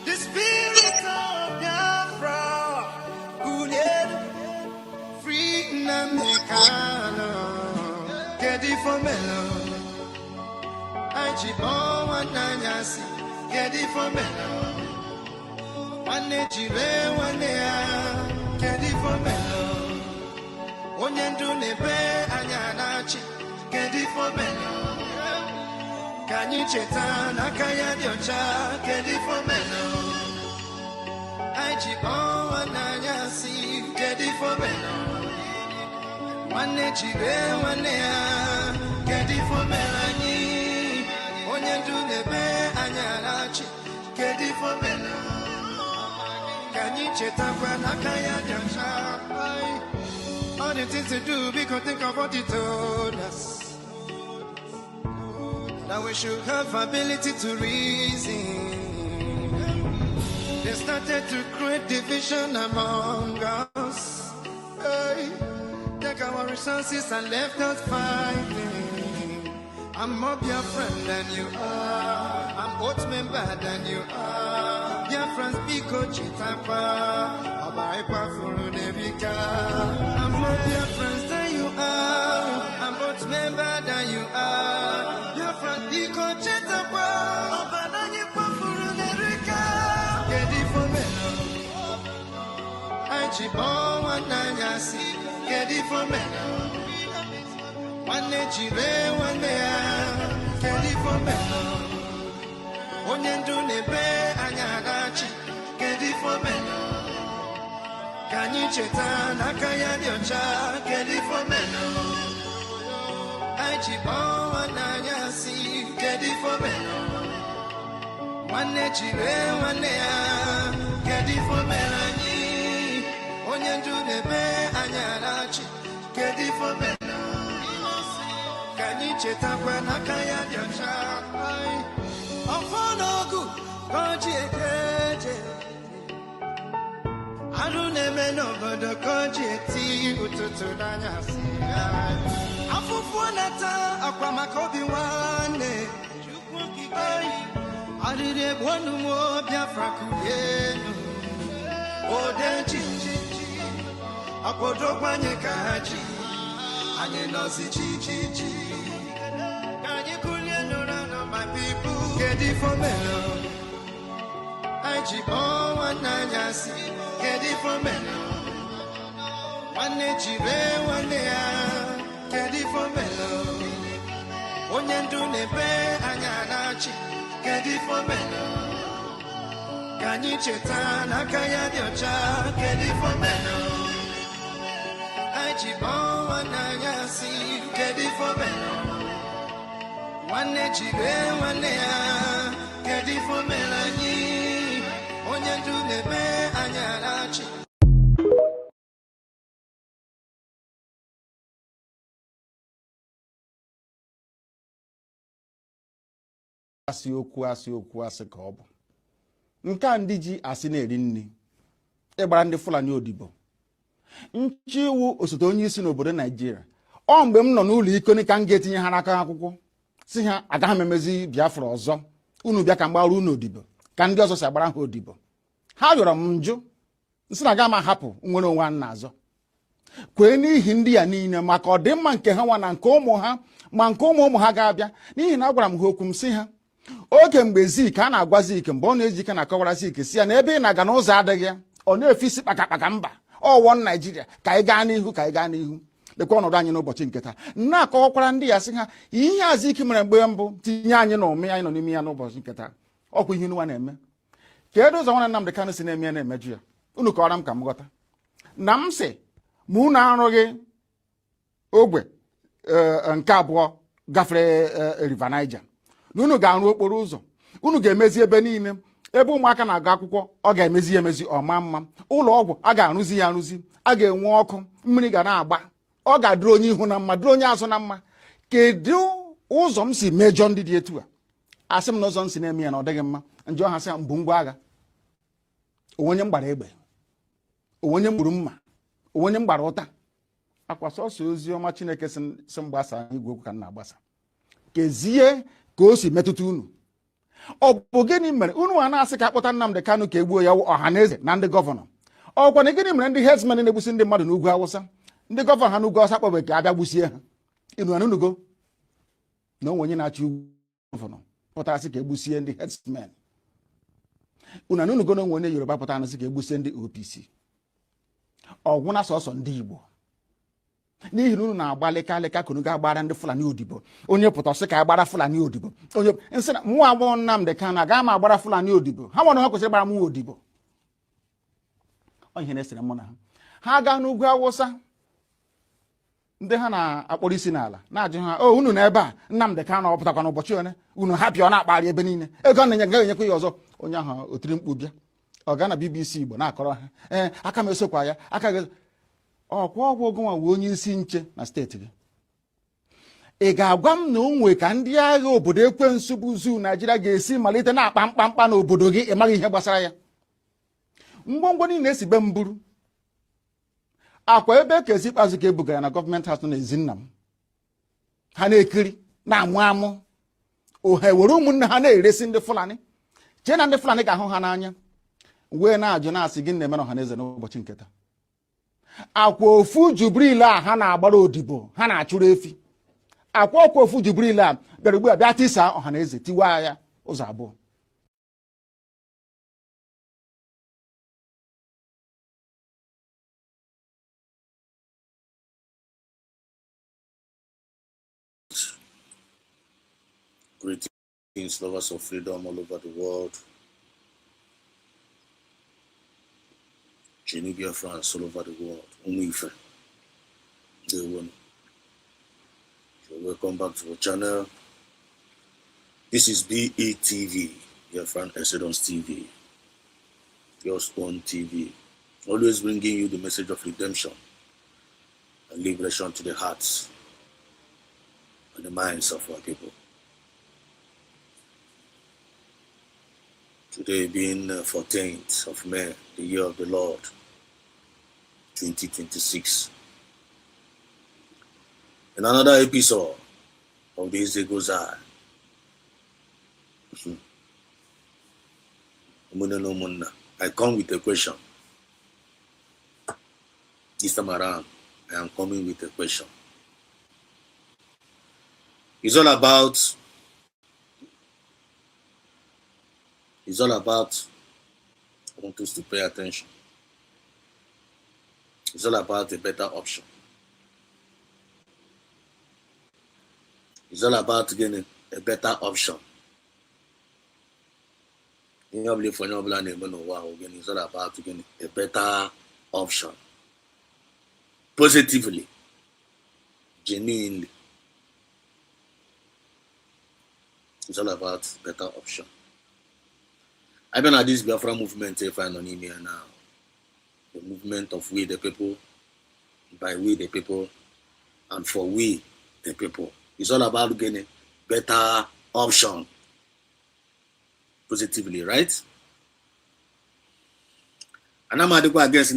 The spirit of Biafra, free Namekano, Edey informational. Ajibo wananyasi, Edey informational. Wanejire wanea, Edey informational. Onyendu nebe anyanachi, Edey informational. Kanyi cheta nakaya diocha, Edey informational. Ajibo wananyasi, Edey informational. Wanejire wanea, Edey informational. Onyendu nebe anyanachi, Edey informational. Kanyi cheta nakaya diocha. All the things to do, we can think of what he told us. That we should have ability to reason. They started to create division among us. Hey, take our resources and left us fighting. I'm more Biafra than you are. I'm old member than you are. Biafra speak Uchechi. I'm more Biafra than you are. I'm old member than you are. Biafra speak Uchechi. Edey informational. Ajibo wananyasi. Edey informational. Wanejire wanea. Edey informational. Onyendu nebe anyanachi. Edey informational. Kanyi cheta nakaya diocha. Edey informational. Ajibo wananyasi. Edey informational. Wanejire wanea. Edey informational. Onyendu nebe anyanachi. Edey informational. Kanyi cheta nakaya diocha. Ofonogu koji ekeje. Aruneme no bodo koji eti ututu nanyasi. Afufu nata akwamakobi wane. Arire bonu mo Biafra kuyenu. Ode chichichi. Akodo kwanye kaji. Anye nosi chichichi. Kanye kulienu rano my people. Edey informational. Ajibo wananyasi. Edey informational. Wanejire wanea. Edey informational. Onyendu nebe anyanachi. Edey informational. Kanyi cheta nakaya diocha. Edey informational. Ajibo wananyasi. Edey informational. Wanejire wanea. Edey informational. Onyendu nebe anyanachi. Asị ka ọ bụ nke a ndị ji asị na-eri nri ịgbara ndị Fulani odibo nchi iwu osote onye isi n'obodo Naijiria ọ mgbe m nọ n'ụlọ iko ka m ga-etinye ha n'aka akwụkwọ si ha agaghị m emezi Biafra ọzọ unu bịa ka mgbara unu odibo ka ndị ọzọ si agbara ha odibo ha rịọrọ m njụ nsị na aga m ahapụ nwere onwe ha n'azọ kwee n'ihi ndị ya niile maka ọdịmma nke ha nwa na nke ụmụ ha ma nke ụmụ ha ga-abịa n'ihi na agwara m ha okwu m si ha oge mgbe Zik a na-agwa Zik mgbe ọ na-eji ike na-akọwara Zik si ya na ebe ị na-aga n'ụzọ adịghị ya ọ na-efisi kpakakpaka mba ọwọ Naijiria ka anyị gaa n'ihu lekwa ọnọdụ anyị n'ụbọchị nke taa na-akọwakwara ndị ya sị ha ihe a Zik mere mgbe mbụ tinye anyị na ụmụ anyị nọ n'ime ya n'ụbọchị nke taa ọkwa ihe nwa na-eme kedu ụzọ nwanne Nnamdi Kanu si na-eme ya na-emeju ya unu kọwara m ka m ghọta na m sị ma unu arụghị ogwe nke abụọ gafere River Niger na unu ga-arụ okporo ụzọ unu ga-emezi ebe niile ebe ụmụaka na-agụ akwụkwọ ọ ga-emezi ya emezi ọma mma ụlọ ọgwụ a ga-arụzi ya arụzi a ga-enwe ọkụ mmiri ga na-agba ọ ga-adịrị onye ihu na mma dịrị onye azụ na mma kedu ụzọ m si mejọ ndị dị etu a asị m na ụzọ m si na-eme ya na ọ dịghị mma njọ ha sị mbụ ngwa agha onwenye mgbara egbe onwenye mgburu mma onwenye mgbara ụta akwa sọsọ ozi ọma Chineke si mgbasa igwe okwu ka nna agbasa kezie ka o si metụta unu. Ọ bụ gịnị mere unu a na-asị ka akpọta Nnamdi Kanu ka egbuo ya ọha na eze na ndị gọvanọ? Ọkwa na gịnị mere ndị herdsmen na-egbusi ndị mmadụ n'ugwu Awụsa, ndị gọvanọ ha n'ugwu Awụsa kpọbe ka abịa gbusie ha? Inu anunugo na onwe onye na-achị ugwu gọvanọ pụtara sị ka egbusie ndị herdsmen. Unu anunugo na onwe onye Yoruba pụtara sị ka egbusie ndị OPC. Ọgwụ na sọsọ ndị Igbo n'ihi na unu na-agba lịka ka unu ga-agbara ndị Fulani odibo. Onye pụta sị ka agbara Fulani odibo. Onye nsị na mụ agbọ Nnamdi Kanu agaghị m agbara Fulani odibo. Ha nwere ha kwesịrị gbara mụ odibo. Ọ ihe na-esere mụ na ha gaa n'ugwu Awụsa, ndị ha na-akpọrọ isi n'ala na-ajụ ha, o unu na ebe a Nnamdi Kanu ọpụtakwa n'ụbọchị one unu hapịa ọ na-akpagharị ebe niile, ego na-enye gaghị enyekwa ya ọzọ. Onye ahụ otiri mkpu bịa ọ gaa na BBC Igbo na-akọrọ ha, aka m esokwa ya, aka gị ọkwa ọgwụ ogonwa wee onye isi nche na steeti gị. Ị ga-agwa m na onwe ka ndị agha obodo ekwensu bụ zoo Naijiria ga-esi malite na-akpa mkpamkpa n'obodo gị ịmaghị ihe gbasara ya? Ngwongwo niile esi be mburu akwa ebe ka ezi ikpeazụ ka ebugara na gọọmenti haus nọ n'ezi nna m, ha na-ekiri na-amụ amụ ohe were ụmụnne ha na-eresi ndị Fulani, chee na ndị Fulani ga-ahụ ha n'anya wee na-ajụ na-asị gị na-emere ọha na eze n'ụbọchị nketa. Akwa ofu Jubril a ha na-agbara odibo, ha na-achụrụ efi. Akwa ọkwa ofu Jubril a bịara ugbu a bịa tisa ọha na eze tiwaa ya ụzọ abụọ. Greetings, lovers of freedom all over the world. Biafra all over the world. Umife. Day one. So welcome back to our channel. This is BETV, Biafra Exodus TV. Your own TV. Always bringing you the message of redemption and liberation to the hearts and the minds of our people. Today being 14th of May, the year of the Lord, 2026. In another episode of This Day Goes I. I come with a question. This time around, I am coming with a question. It's all about I want us to pay attention. It's all about a better option. It's all about getting a better option. It's all about getting a better option. Positively, genuinely. It's all about better option. I've been at this Biafra movement if I'm on here now. The movement of we the people, by we the people, and for we the people. It's all about getting better option. Positively, right? And I'm against against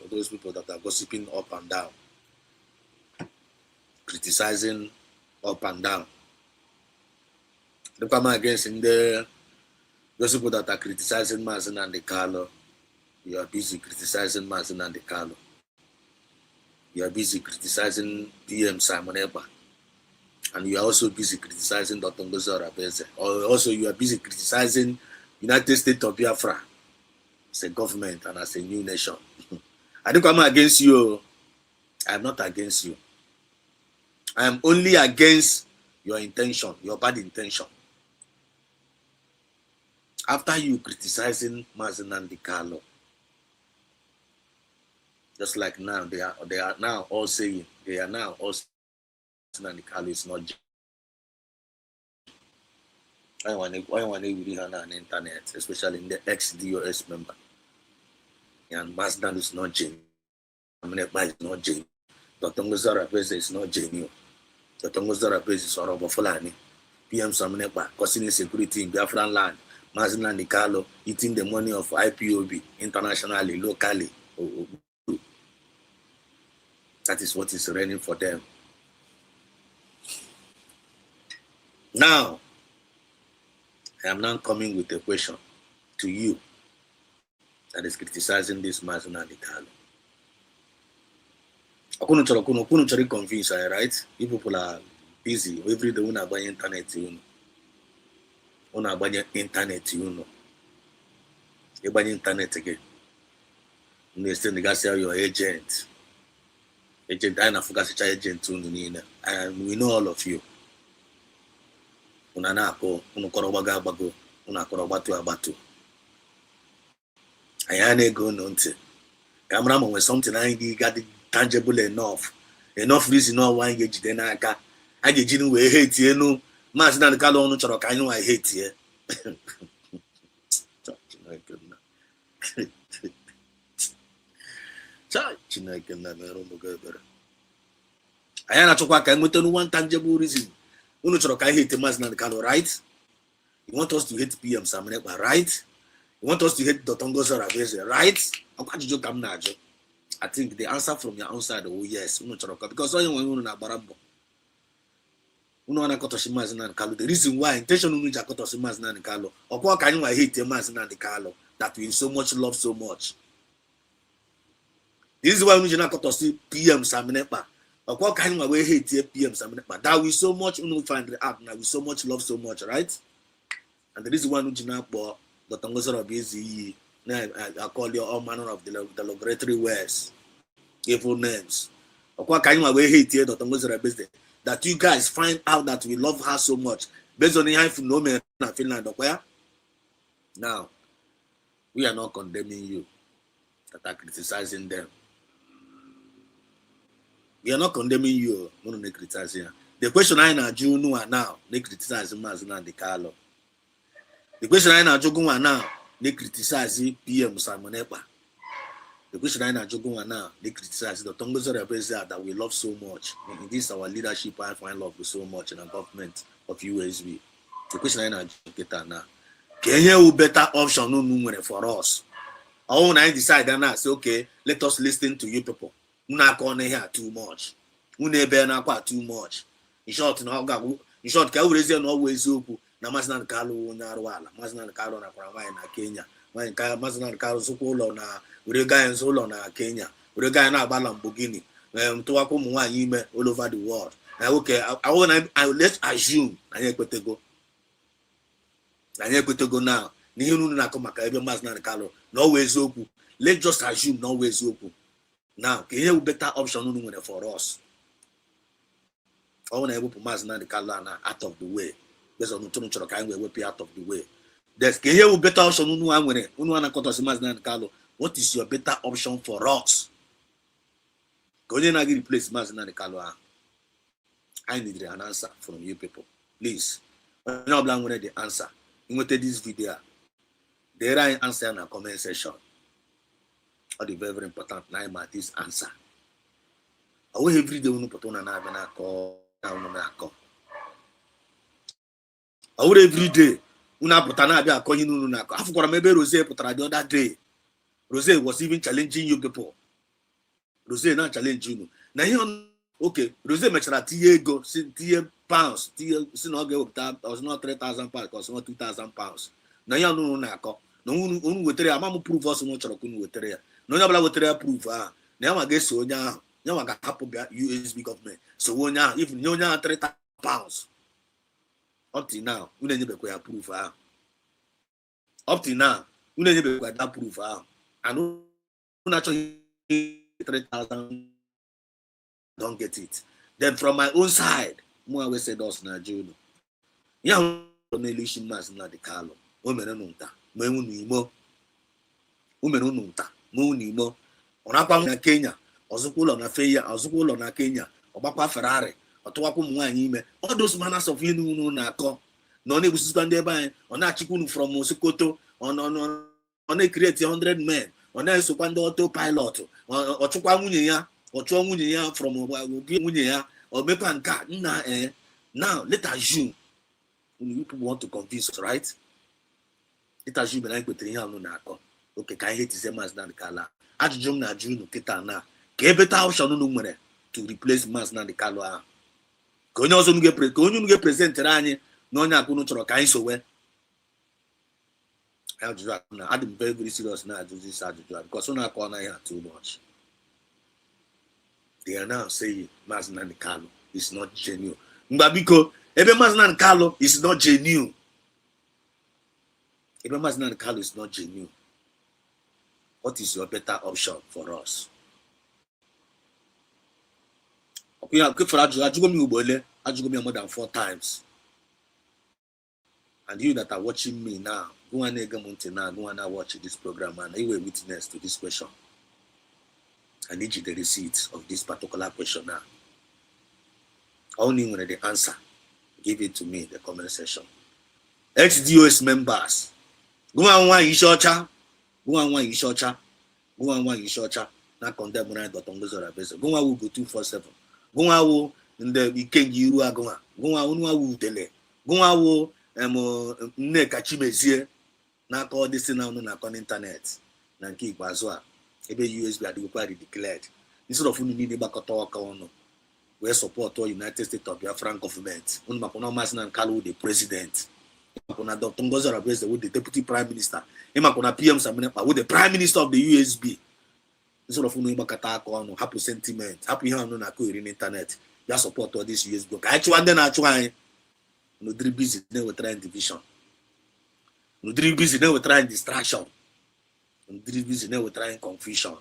those people that are gossiping up and down, criticizing up and down. They come against in there. Those people that are criticizing Mazen and the Carlo, you are busy criticizing Mazen and the Carlo. You are busy criticizing PM Simon Eba. And you are also busy criticizing Dr. Ngozi Arabeze. Or also you are busy criticizing United States of Biafra as a government and as a new nation. I don't come against you. I am not against you. I am only against your intention, your bad intention. After you criticizing Mazen and Carlo, just like now, they are now all saying, Mazen and Carlo is not. I want to really on the internet, especially in the ex-DOS member. And Mazen is not genuine. Ameneba is not genuine. Dr. Ngozi Arabeze is not genuine. Dr. Ngozi Arabeze is Orobo Fulani. PM Ameneba causing insecurity in Biafran land. Mazi Nnamdi Kanu eating the money of IPOB internationally, locally. That is what is reigning for them. Now, I am now coming with a question to you that is criticizing this Mazi Nnamdi Kanu. Okunu chori convince, right? You people are busy. Every day una buy internet, una buy internet, you buy internet again. You still negotiate your agent. Agent, I na focus agent, and we know all of you. Una na ako, unu korobaga bago, una korobatu abatu. Ayane go nonte. Cameraman, when something I got it tangible enough reason no one engage then I get we hate you no Mazi Nnamdi Kanu on choro ka I hate you. I na chokwa ka enwete no one tangible reason. Unu choro ka hate Mazi Nnamdi Kanu, right? You want us to hate PM Sam Onekpa, right? You want us to hate Dr. Ngozi Oraveze, right? I think the answer from your own side, oh yes, because all you want to barambo. The reason why intention Mazi Nnamdi Kanu, or what can you hate Mazi Nnamdi Kanu that we so much love so much. This is why we not see PM Sam Onekpa. Or what can you hate PM Sam Onekpa that we so much find out now we so much love so much, right? And the reason why we not Dr. Ngozi Oraveze, I call you all manner of derogatory words, evil names. That you guys find out that we love her so much based on the phenomenon in Finland. Now, we are not condemning you that are criticizing them. We are not condemning you. The question I know now, they criticize Mazi Nnamdi Kanu. The question I know now, they criticize PM Sam Onekpa. The question I know now, they criticize the Ngozi Oraveze that we love so much. In this our leadership, I find love so much in the government of USB. The question I know now, can you better option for us? I want to decide and I say, okay, let us listen to you people. Una corner here too much. Una be na kwa too much. In short, ka urezi no always oku. Na Mazi Nnamdi Kanu nyarwala. Mazi Nnamdi Kanu na kwa na Kenya. Mazi Nnamdi Kanu sukulo na urega enzo na Kenya. Urega na abala Lamborghini. Mtuwa ko mu nwanyi ime all over the world. Na okay, let's assume na yekwetego. Na yekwetego now. Ni hinu na ko maka ebe Mazi Nnamdi Kanu no always oku. Let's just assume no always oku. Now, can you better option for us? I want to able to Mazi Nnamdi Kanu out of the way. Based on the kind we be out of the way. There's can you better option Mazi Nnamdi Kanu. What is your better option for us? Can you not replace Mazi Nnamdi Kanu? I need an answer from you people. Please. I'm not blank the answer. You want this video. There are answer in the comment section. Or the very, very important now about this answer. I will every day put on an call. I will every day una put an call you. I forgot maybe Rose put the other day. Rose was even challenging you people. Rose not challenge you. Now you okay, Rose mentioned that go pounds, not get up, was not 3,000 pounds, was not 2,000 pounds. Now you know no I'm prove us much or couldn't no nobody would prove now I guess so now I got happen USB government. So now if you know 3,000 pounds up to now, we never approve up to now, we never approve and naturally 3,000 don't get it. Then from my own side, more always said us na Juno. Yeah, Mazi Nnamdi Kanu. Umenunta ọnakwa na Kenya ọzụkwụlọ na feya ọzụkwụlọ na Kenya ọgbakwa Ferrari ọtụwakwa ụmụ nwaanyị ime all those manners of inu unu na-akọ na ọ na-ebusikwa ndị ebe anyị ọ na-achịkwa from Sokoto ọ na-create 100 men ọ na-esokwa ndị autopilot ọchụkwa nwunye ya ọchụọ nwunye ya from nwunye ya ọ mekwa nke a nna now let us assume you people want to convince us, right? It has you been like with Rihanna. Okay, can I hate his Mas Nandikala? Ajum na Junu Kitana. Gave option no to replace Mas Nandikala. Can you also get present Rani? No, not going to try so well. I'm very, very serious now. Do this because on our corner here too much. They are now saying Mas Nandikalo is not genuine. Mbabiko, every Mas Nandikalo is not genuine. Every Mas Nandikalo is not genuine. What is your better option for us? Okay, for Ajugomi more than 4 times. And you that are watching me now, go and go and watch this program, and you were witness to this question. I need you the receipts of this particular question now. Only when the answer, give it to me in the comment section. Ex-DOS members, go and watch Ishocha. Go and watch Ishocha. Go and watch Ishocha. Not condemn when I got on the base. Go and go 247. Go and in the Ikengi Rua Go and woo dele. Go and Nekachimezie. Now call this thing on internet. Nanki Bazwa. Ebe USB are declared. Instead of need to talk on we support all United States of Biafra government. Unmakuna Masna Kalu the president. Makuna Dr. Ngozi Arabese with the deputy prime minister. Makuna PM Saminapa with the prime minister of the USB. Instead of Unibakata on happy sentiment, happy hand on in internet. You support all this USB. Actually, then I try. No three busy, then we try division. No three busy, then we try distraction. No three busy, then we try confusion.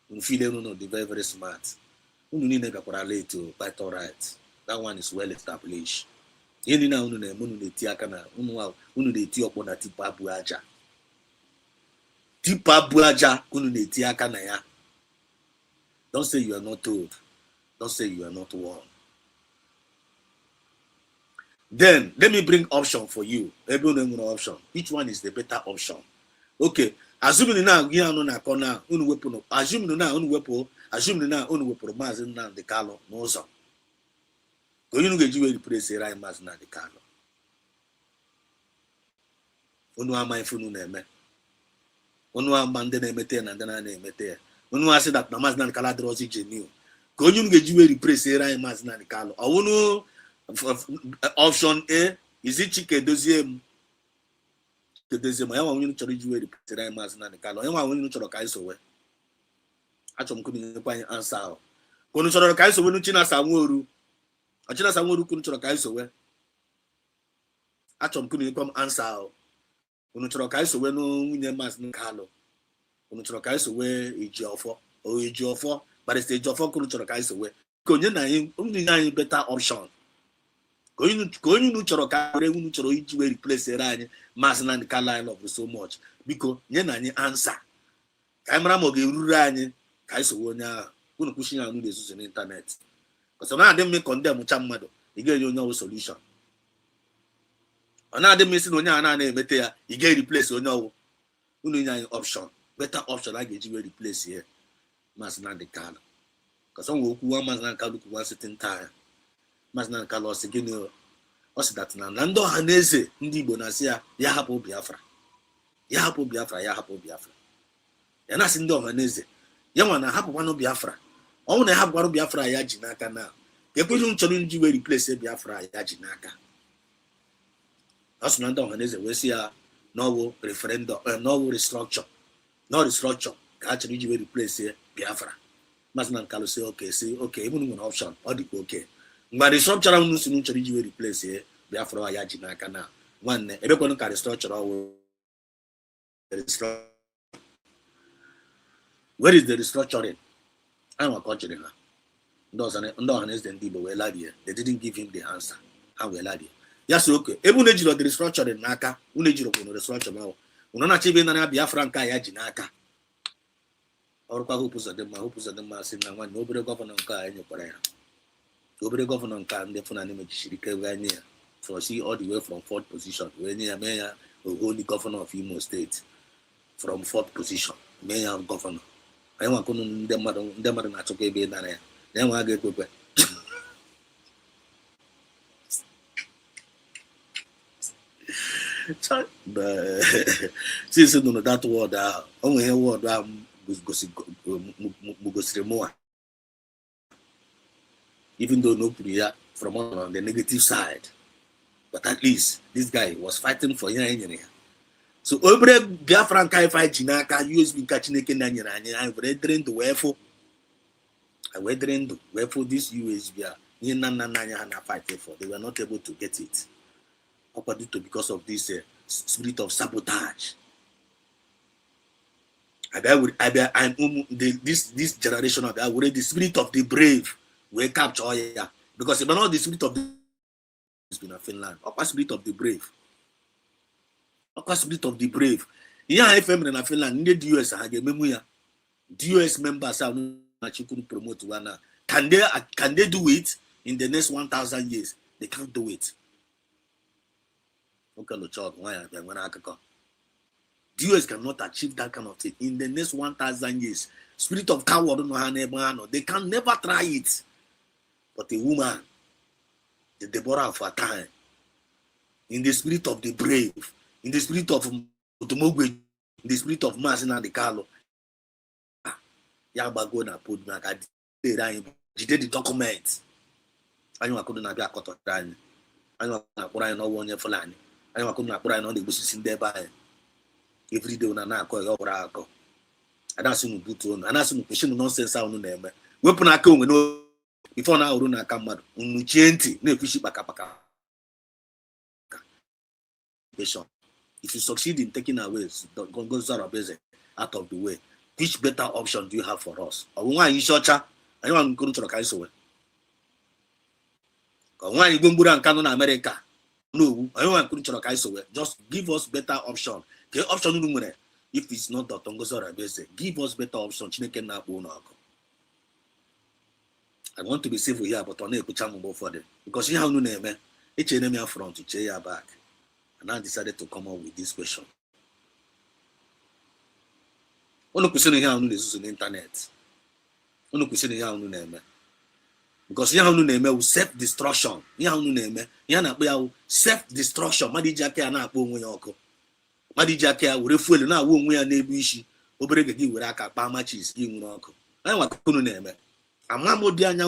No feel no, they're very, very smart. You need to correlate to quite all right. That one is well established. You need now to tiakana, unu de tiokona tipa buaja. Tipa buaja, unu de tiakana ya. Don't say you are not told. Don't say you are not warned. Then let me bring option for you. Everyone option. Which one is the better option? Okay. Assuming now we are not corner. Assuming now assuming now Mazin na the Carlo Moza. Go you get you replace Rai Mazin the Carlo. Unua my funu name. Unua mandene mete and then I name it. Unua said that Namaz na Kala draws genuine. Go you get you replace Rai Mazin the Carlo. I want option A is it chicken deuxième. The deuxième, I want you to read the Rai Mazin the Carlo. I want you to look at so. Achom kuni kwa answer. Kono choro kai so wenu china samoru. Achina samoru kunu choro kai so we. Achom kuni kwa answer. Kono choro kai so wenu nwunye mas nkalo. Kono choro kai so we ejiofo. O ejiofo, but it's ejiofo kono choro kai so we. Konye na yin, only na better option. Konye nu choro kai we nu choro iji we replace eranye mas na nkala of so much because nye na yin answer. Kamera mo ge ruru anye I so when pushing on the internet. Because now they may condemn Chamado, you get your no solution. Another missing on your name, you get replace or no option. Better option I get you replace here. Must not the car. Because some who must not call one certain time. Must not call us again. What's that now? Nando Hanese, Ndi Bonasia, Yahapo Biafra. Yahapo Biafra, Yahapo Biafra. And that's in the Hanese. Yawana hapo wano Biafra. I want to have one Biafra ya jinaka now. The question challenge you will replace Biafra ya jinaka. That's not done as we see a no referendum, no restructure. No restructure. Actually, you will replace Biafra. Must not call say okay, even one option, or okay. But the restructure on the you will replace Biafra ya jinaka now. One, everyone can restructure our restructure. Where is the restructuring? I'm a country now. They didn't give him the answer. How we lad yes, okay. Even the restructuring naka, unejiro no restructure now. Unona chibe na Biafra nka ya jinaka. Or kwa hope za dem sin na one nobody governor nka enyo kwara ya. Nobody governor nka nde funa ni mejishirika wanya. So see all the way from 4th position. When you mayor the governor of Imo State from 4th position, mayor of governor. I want to know not to be there. Then I get quick. Since you know that word, only word more. Even though no prayer from on the negative side, but at least this guy was fighting for you. So obre Biafra kai fight Jinaka USB Kachineke Nanyana and brethren to wherefore I brethren to wherefore this USB Nanya fighting for. They were not able to get it. According to because of this spirit of sabotage. This generation of the spirit of the brave will capture because if not the spirit of the has been in Finland, or spirit of the brave. Spirit of the brave. Yeah, FM in Finland, in the US, I get memoria. US members are not promote one. Can they do it in the next 1,000 years? They can't do it. Okay, no talk. Why the US cannot achieve that kind of thing in the next 1,000 years. Spirit of coward, they can never try it. But a woman, the Deborah of her time, in the spirit of the brave, in the spirit of Otomogwe, in the spirit of Masina de Carlo, Yabagona put back at the document. I know I couldn't have got caught time. I know I put on 1 year for land. I know I couldn't put on the bushes in there by every day when I call over. And that's soon put on, and that's soon pushing nonsense out on them. Weapon I come with no before now, Runa come out, Uchechi, no fish back. If you succeed in taking away out of the way, which better option do you have for us? Or why you short? I want to go to the council. Or why you go and Canada, America? No, I want to go to the council. Just give us better option. The option, if it's not the Tongozo Rabese, give us better option. I want to be civil here, but on a kuchamu for them because you have no name. It's enemy front to cheer back. And I decided to come up with this question. Ono kusini ya unu lesusu internet. Ono kusini ya unu neme. Because ya unu neme will self-destruction. Ya unu neme. Ya na ya self-destruction. Madiji ake ya na akpo onwe ya oko. Madiji ake ya were fuelu na awo onwe ya na-ebu isi. Obere gị were aka kpaa machis gị nwere ọkụ. Anyị nwa unu neme. Amamodi anya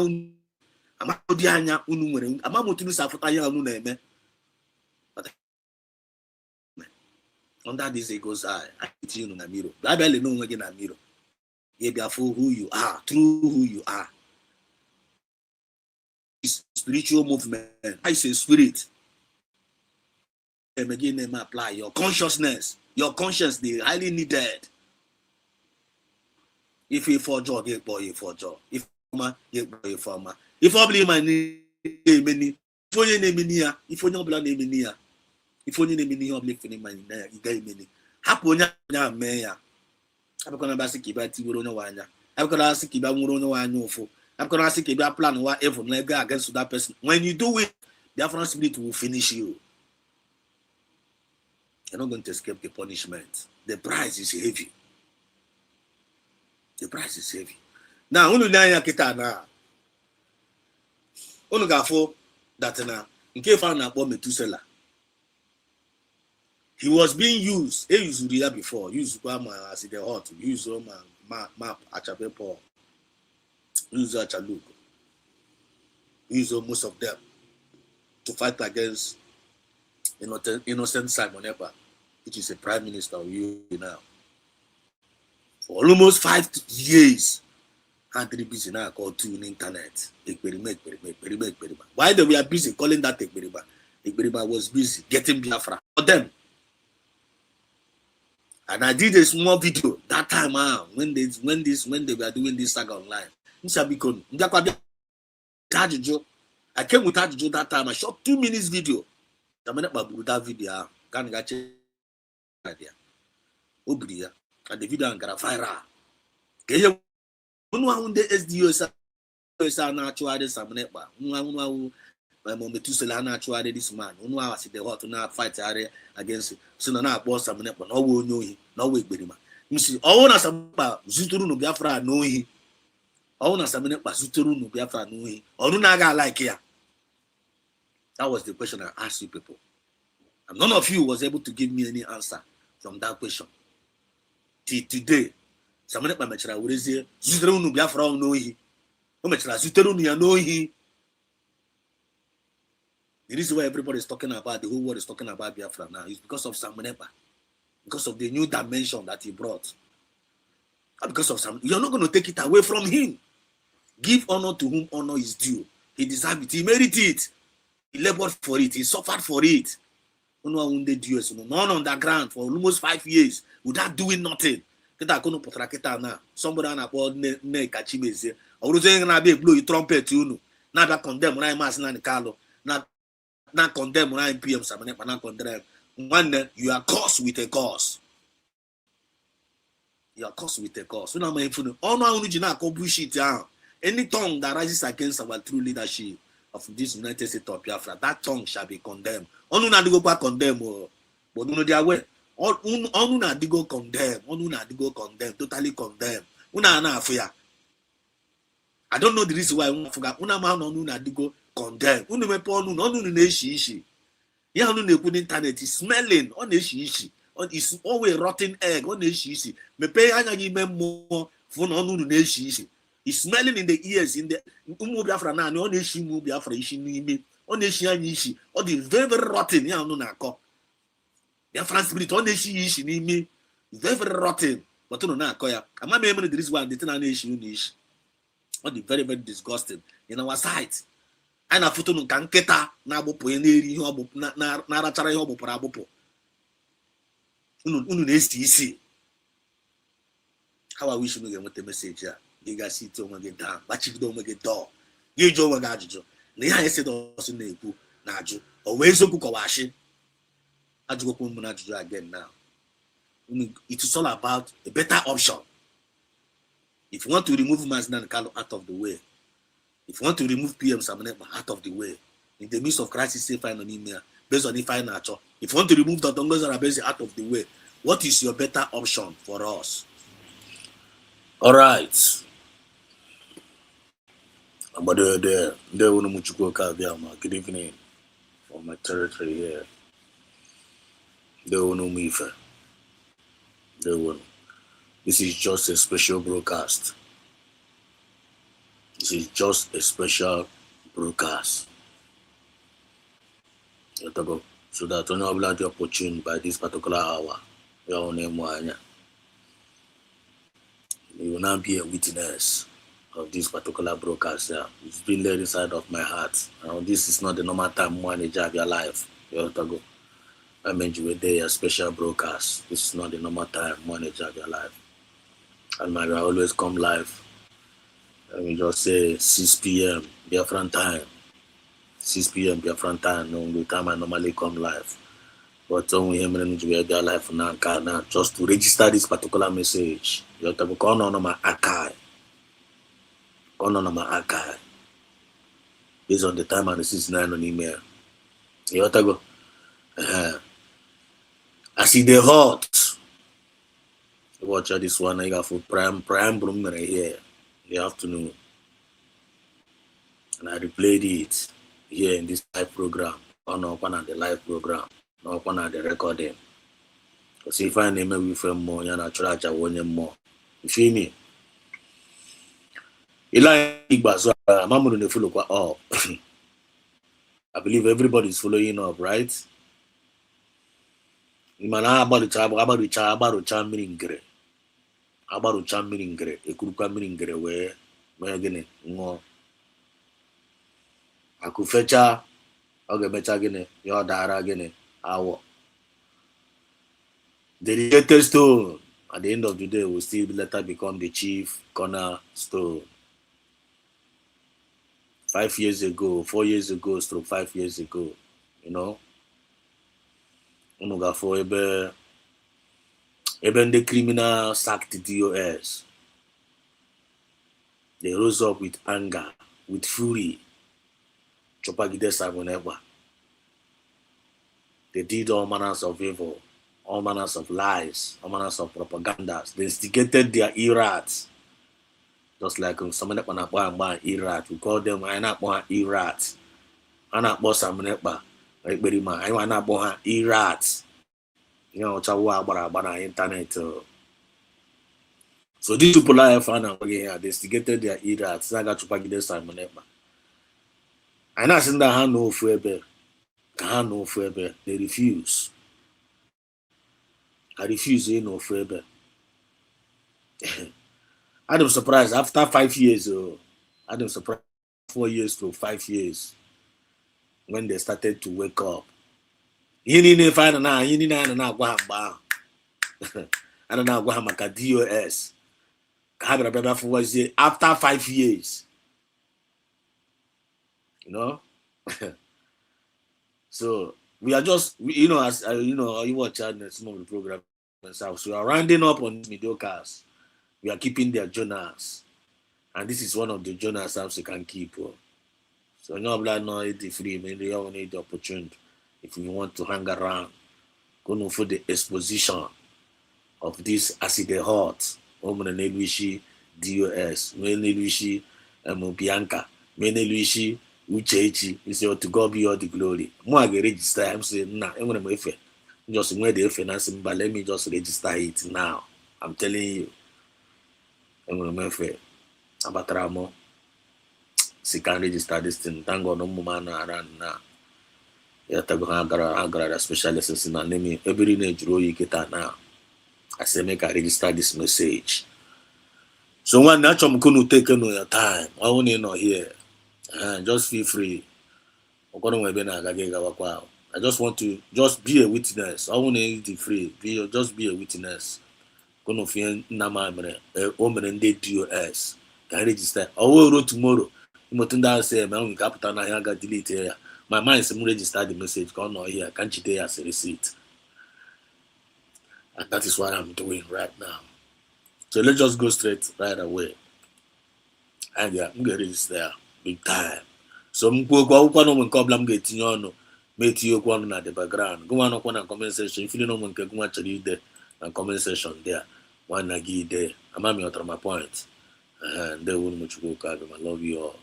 unu nwere. Amamotunu safuta ya unu neme. Under this ego's eye, I put you in a mirror. I barely know when you're in a mirror. You be for who you are, through who you are. It's spiritual movement. I say spirit. And again, they apply your consciousness, your conscience. They highly needed. If you for job, you boy for job. If you boy for ma. If I believe my name, if you name me, if you know blood name me. If only the meaning of making money, you get many. Haponia, Maya. I'm going to ask you about Tiburono. I'm going to ask you about Murono. I know for. I'm going to ask you about plan whatever against that person. When you do it, the African spirit will finish you. You're not going to escape the punishment. The price is heavy. The price is heavy. Now, only Naya Kitana. Only Gafo that now. In case I found a seller. He was being used. He used to before. Used as the hot. Used map Achapepo. Used Achaluk. Used most of them to fight against innocent Simon Epa, which is a prime minister of you now. For almost 5 years, country busy now called to the internet. Why they were busy calling that Ekberiba? Ekberiba was busy getting Biafra for them. And I did a small video that time when they were doing this saga online. I came with Tajujo that time. I shot 2 minutes video. I made that video. And the video got viral. My mom to Selana actually this man. Who I see the hot now fight against Sinana boss some but no one know him, no way with him. You see, all on some Zuturu no Biafra know him. All on some minute, but Zuturu no Biafra know him. Or no naga like here. That was the question I asked you people. And none of you was able to give me any answer from that question. Till today, Samane Pamechra will say, Zutrunu Biafra no he. Omechra Zutrunu ya no he. The reason why everybody is talking about, the whole world is talking about Biafra now, is because of Samanepa. Because of the new dimension that he brought. Not because of Sam. You're not going to take it away from him. Give honor to whom honor is due. He deserved it. He merited it. He labored for it. He suffered for it. None on the ground for almost 5 years without doing nothing. Somebody on a board make a chimney. I was saying, I be blue trumpet, you know. Not condemn when I'm asking Carlo. Not condemn when I'm PM. Not condemn. One, you are cursed with a cause. You are cursed with a cause. Any tongue that rises against our true leadership of this United States of Biafra, that tongue shall be condemned. Onu na digo pa condemn, but no they are way. Onu na digo condemn. Onu na digo condemn. Totally condemn. Una na afia. I don't know the reason why una forget. Una man onu na digo condemn. Unu me po onu na ishi. Ya onu na ekwu internet is smelling on ishi. It's always rotten egg on ishi. Me pay anya gi memo for onu na ishi. It's smelling in the ears, in the Biafra na on ishi mu Biafra ishi n'ime. On ishi anya ishi. All the very very rotten ya onu na akọ. Biafra spirit on ishi n'ime. Very very rotten. But no na akọ ya. Ama me the reason why the thing na ishi. All the very very disgusting in our sight. And a photo no can keta na bopo eri na rachara ihe obopora abopo. Unu na-esi. How I wish you get the message here. You guys see to get down, but you don't get door. You jo ga ajuju. Na ihe said also na-ekwu na aju. O wee zo kukowashi. Ajugo ko mu na ajuju again now. It is all about a better option. If you want to remove Mazda Kalo out of the way, if you want to remove PM Samanekpa out of the way, in the midst of crisis, say fine on email, based on the financial. If you want to remove the Dongos Arabese out of the way, what is your better option for us? All right. But good evening from my territory here. This is just a special broadcast. This is just a special broadcast. So that when you have the opportunity by this particular hour, you will not be a witness of this particular broadcast. Yeah. It's been laid inside of my heart. This is not the normal time manager of your life. I mean, you were there, a special broadcast. This is not the normal time manager of your life. And I always come live. Let me just say 6 p.m. Biafran time. 6 p.m. Biafran time. No, the time I normally come live. But when we hear me to be live now, just to register this particular message, you have to go on my archive. Go on my archive. Based on the time and the 69 on email. You have to go. I see the hot. Watch this one. I got for prime room right here in the afternoon, and I replayed it here in this live program. On the live program, not on the recording. Because if I name me from more, you're not trying to win more. You feel me? I believe everybody is following up, right? Imana abarucha miringere ekuruka miringere we gini ngo akufecha oge mecha gini yo dara gini awo. The latest stone at the end of the day will still later become the chief cornerstone. 5 years ago, 4 years ago, stroke 5 years ago, you know. For even the criminal sacked DOS. They rose up with anger, with fury. They did all manners of evil, all manners of lies, all manners of propagandas. They instigated their irats. Just like someone irat, we call them irats. Anakbo Samanekpa. experiment. I wanna boha e-rats. You know, chawa internet. So these people are found and they instigated their e-rats. I got to pack this time. And I send that hand no forever. They refuse. I refuse, no forever. I'm surprised after 5 years. I'm surprised 4 years to 5 years when they started to wake up. You need to find now. You need to know what I don't know what I'm DOS. After 5 years, you know. So we are just, you know, as you know, you watch some of the program themselves. So we are rounding up on mediocres. We are keeping their journals, and this is one of the journals that you can keep. So no blood, no it free. Maybe you all need the opportunity if you want to hang around. Go for the exposition of this acid hot. Omenelishi DOS, Menelishi Bianca, Menelishi Uchechi. You say to God be all the glory. More I register. I'm saying nah, I'm gonna just where the finance, but let me just register it now. I'm telling you. I'm gonna Abatramo. She can register this thing. Thank God no man around now. Yeah, I got a specialist in name. Every name you get now. I say make I register this message. So when that I'm going to take your time, I want you know here. Just feel free. I just want to just be a witness. I want you to be free. Just be a witness. Gonna feel Namamre, woman DOS. Can register. I will wrote tomorrow. You must not say, my capital, I got delete here. My mind is register the message. Come on here. Can't you take as a receipt? And that is what I'm doing right now. So let's just go straight right away. And yeah, I'm getting there big time. So I'm going to get you make you go on at the background. Go on a comment section. If you don't want to go actually there and comment section there. One nagi there. I'm at my point. And they won't much go carry. I love you all.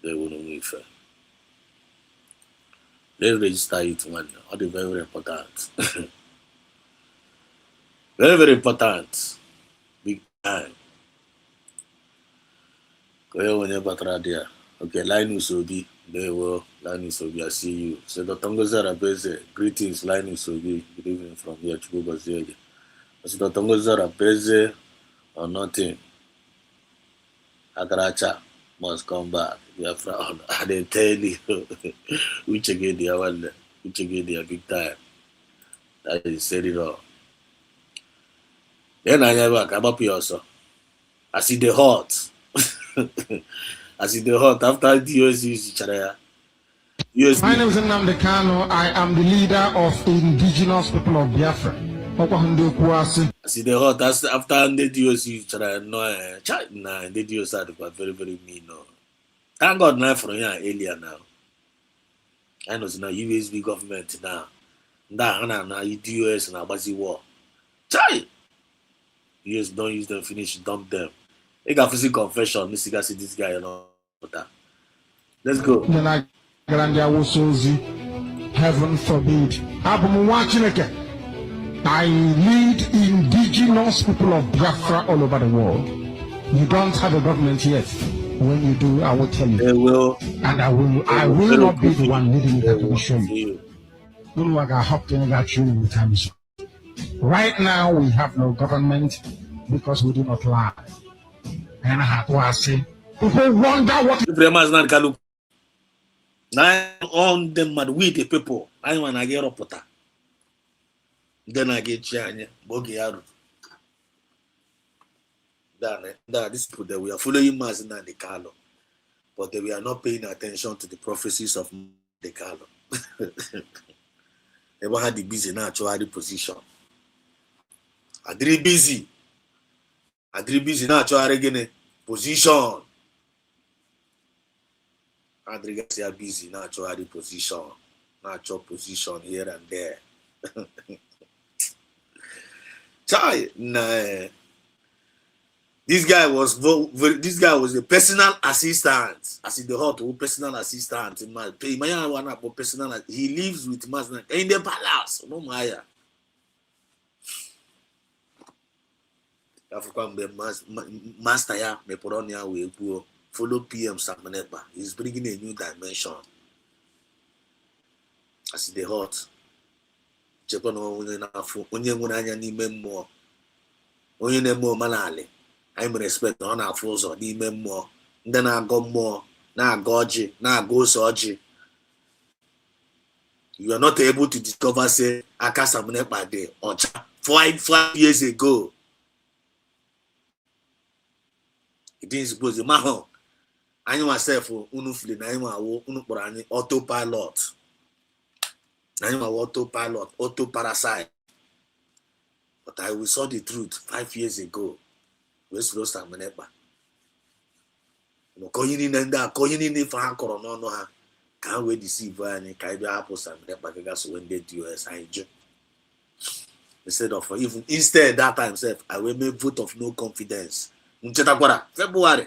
They won't move fair. Let's register it one. All the very, very important. Very, very important. Big time. Go whenever try there. Okay, Linus Obi. There will Linus Obi. I see you. So Dr. Ngozara Beze. Greetings, Linus Obi. Good evening from here to Gogozie. So Dr. Ngozara Beze or nothing. Agaracha must come back. Biafra. I didn't tell you. Uchechi one. Uchechi big time. That is said it all. Then I never come up here also. I see the hot. I see the hot after the US each other. My name is Nnamdi Kanu. I am the leader of indigenous people of Biafra. I see the hot after the US each other. No, nah, the US are very, very mean. No. Thank God now from here earlier now. I know it's now USB government now. Now US and Abazi war. Chai! US don't use them, finish, dump them. They got physical confession. This guy see this guy, you know. Let's go. Heaven forbid. I lead indigenous people of Biafra all over the world. You don't have a government yet. When you do, I will tell you. They will. And I will not be the one leading that will show you. Right now, we have no government because we do not lie. And I have to say, people wonder what. Now on them mad with the people. I want to get up with that. Then I get Chanya, Bogiaru. That these people that we are following Mazina and the Carlo, but we are not paying attention to the prophecies of the Carlo. They were had the busy natural position. Adri busy natural again position. Adri busy natural position here and there. Chai, nah. This guy was a personal assistant. As in the hot personal assistant. He lives with Mazna in the palace. No Maya. Master ya Meporonia will follow PM Samanepa. He's bringing a new dimension. As in the hot. Japan onye nwere anya n'ime mmụọ. Onye na-eme omenala. I'm respect on our force or the more. Then I go more. Now goji. Now go soji. You are not able to discover say Akasamune by day or 5 years ago. It didn't suppose the man. I know myself unufli na iwa unuporani autopilot. Na iwa autopilot, auto parasite. But I we saw the truth 5 years ago. West Roast and Manepa. Koyini Nenda, Koyini Fahankor, no, can't wait to see Vani, Kaiba Apples and Manepa so when they do as I enjoy. Instead that time, I will make vote of no confidence. February.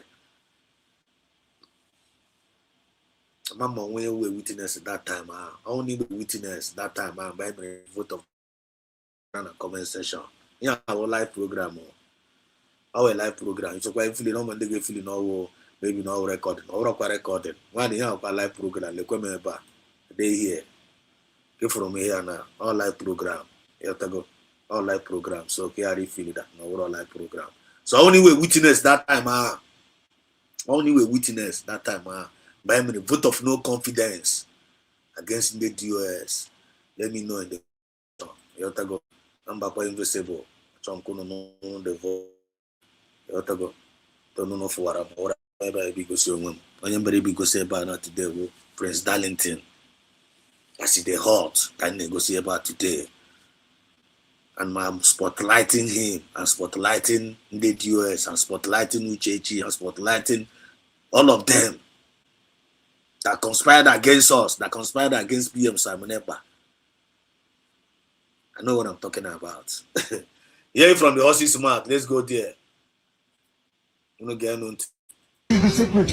Mama, we witness at that time. I only witness that time. By my vote of a comment session. Yeah, our live program. Our live program. So quite feeling no man they feeling no maybe no recording or recording. One year of our live program. Le come ba they here. Get from here now. All live program. You have to go. All live program. So carry feel that no all live program. So only we witness that time. Only we witness that time. By me vote of no confidence against the DOS. Let me know in the you have to go. I'm back invisible. So I'm no the vote. Otago, don't know for what I'm because you I'm very because about today, Prince Darlington. I see the hot can negotiate about today. And I'm spotlighting him and spotlighting the US and spotlighting Uchechi and spotlighting all of them that conspired against us, that conspired against PM Simonepa. I know what I'm talking about. Hear from the horse's mouth. Let's go there. You get on. The secret.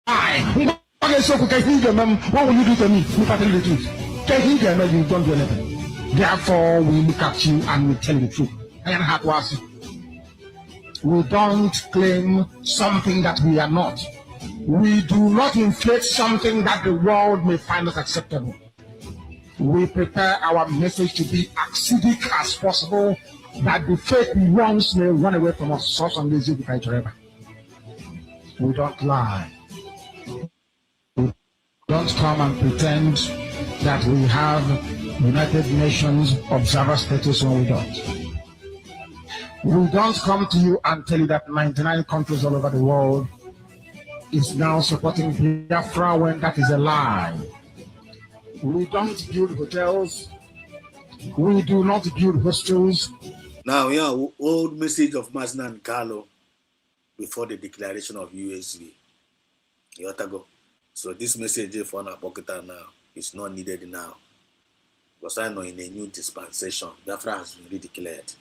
What will you do to me? Look at the truth. You don't do anything. Therefore, we look at you and we tell you the truth. We don't claim something that we are not. We do not inflate something that the world may find us acceptable. We prepare our message to be acidic as possible, that the fake ones may run away from us. We don't lie. We don't come and pretend that we have United Nations observer status when we don't. We don't come to you and tell you that 99 countries all over the world is now supporting Biafra when that is a lie. We don't build hotels. We do not build hostels. Now, old message of Masna and Carlo before the declaration of USV. You have to go. So this message for our pocket now is not needed now. Because I know in a new dispensation, Biafra has been declared.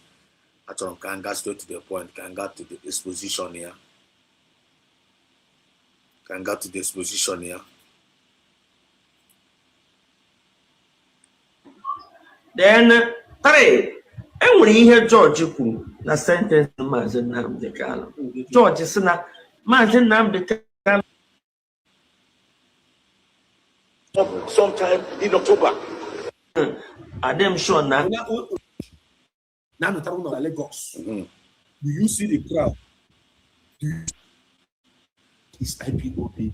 Actually, can get straight to the point, can get to the exposition here. Can get to the exposition here. Then, three. And when you hear George, na sentence Mazen Namde Kano. George is not Mazen Namde Kano. Sometime in October. I am sure now. Now, the town of Lagos. Do you see the crowd? It's IPOB.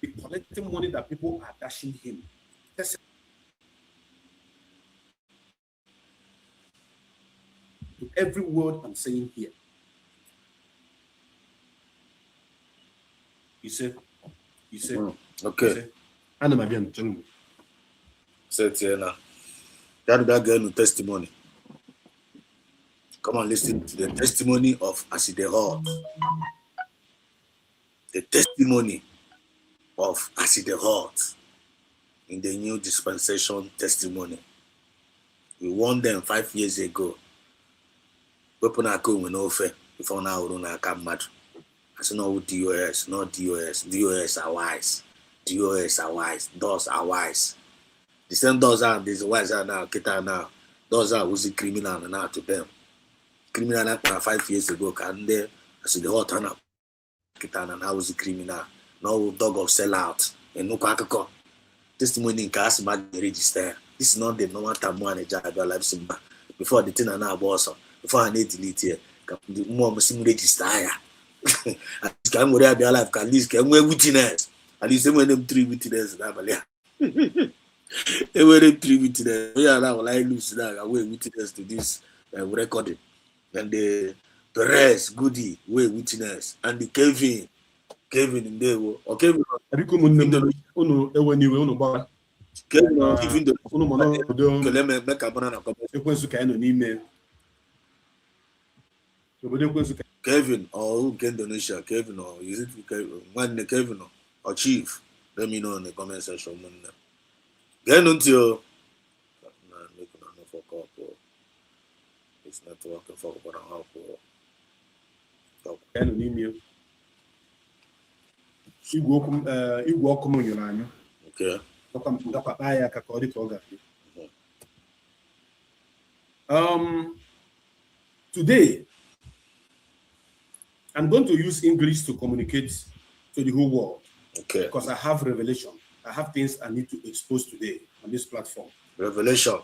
The collecting money that people are dashing him. That's to every word I'm saying here. He said, okay. And I'm again telling you. Said here now. That girl no testimony. Come on, listen to the testimony of Aside Hall. The testimony of Aside Hall in the new dispensation testimony. We won them 5 years ago. weapon aka onwe n'ofe before na uru na aka mmadụ. Asị na ọwụ DOS, not DOS. DOS are wise. DOS are wise. DOS are wise. The same DOS are these wise are now, kita now. DOS are who's the criminal now to them. Criminal now 5 years ago, can they as the hot turn up. Kita now was the criminal. No dog of sell out. And no kakako. Testimony in cast register. This is not the normal time one job life simba. Before the thing now boss. Before I need to delete here. More must register. Can worry about life, at least can we witness. At least when them 3 witnesses they were 3 witnesses. We are now like lose that away witness to this recording. And the rest goody we witness and the Kevin in there or Kevin even the make a banana Kevin or who can donation Kevin or is it one Kevin or Chief? Let me know in the comment section. Get until it's not working for Today, I'm going to use English to communicate to the whole world. Okay. Because I have revelation. I have things I need to expose today on this platform. Revelation.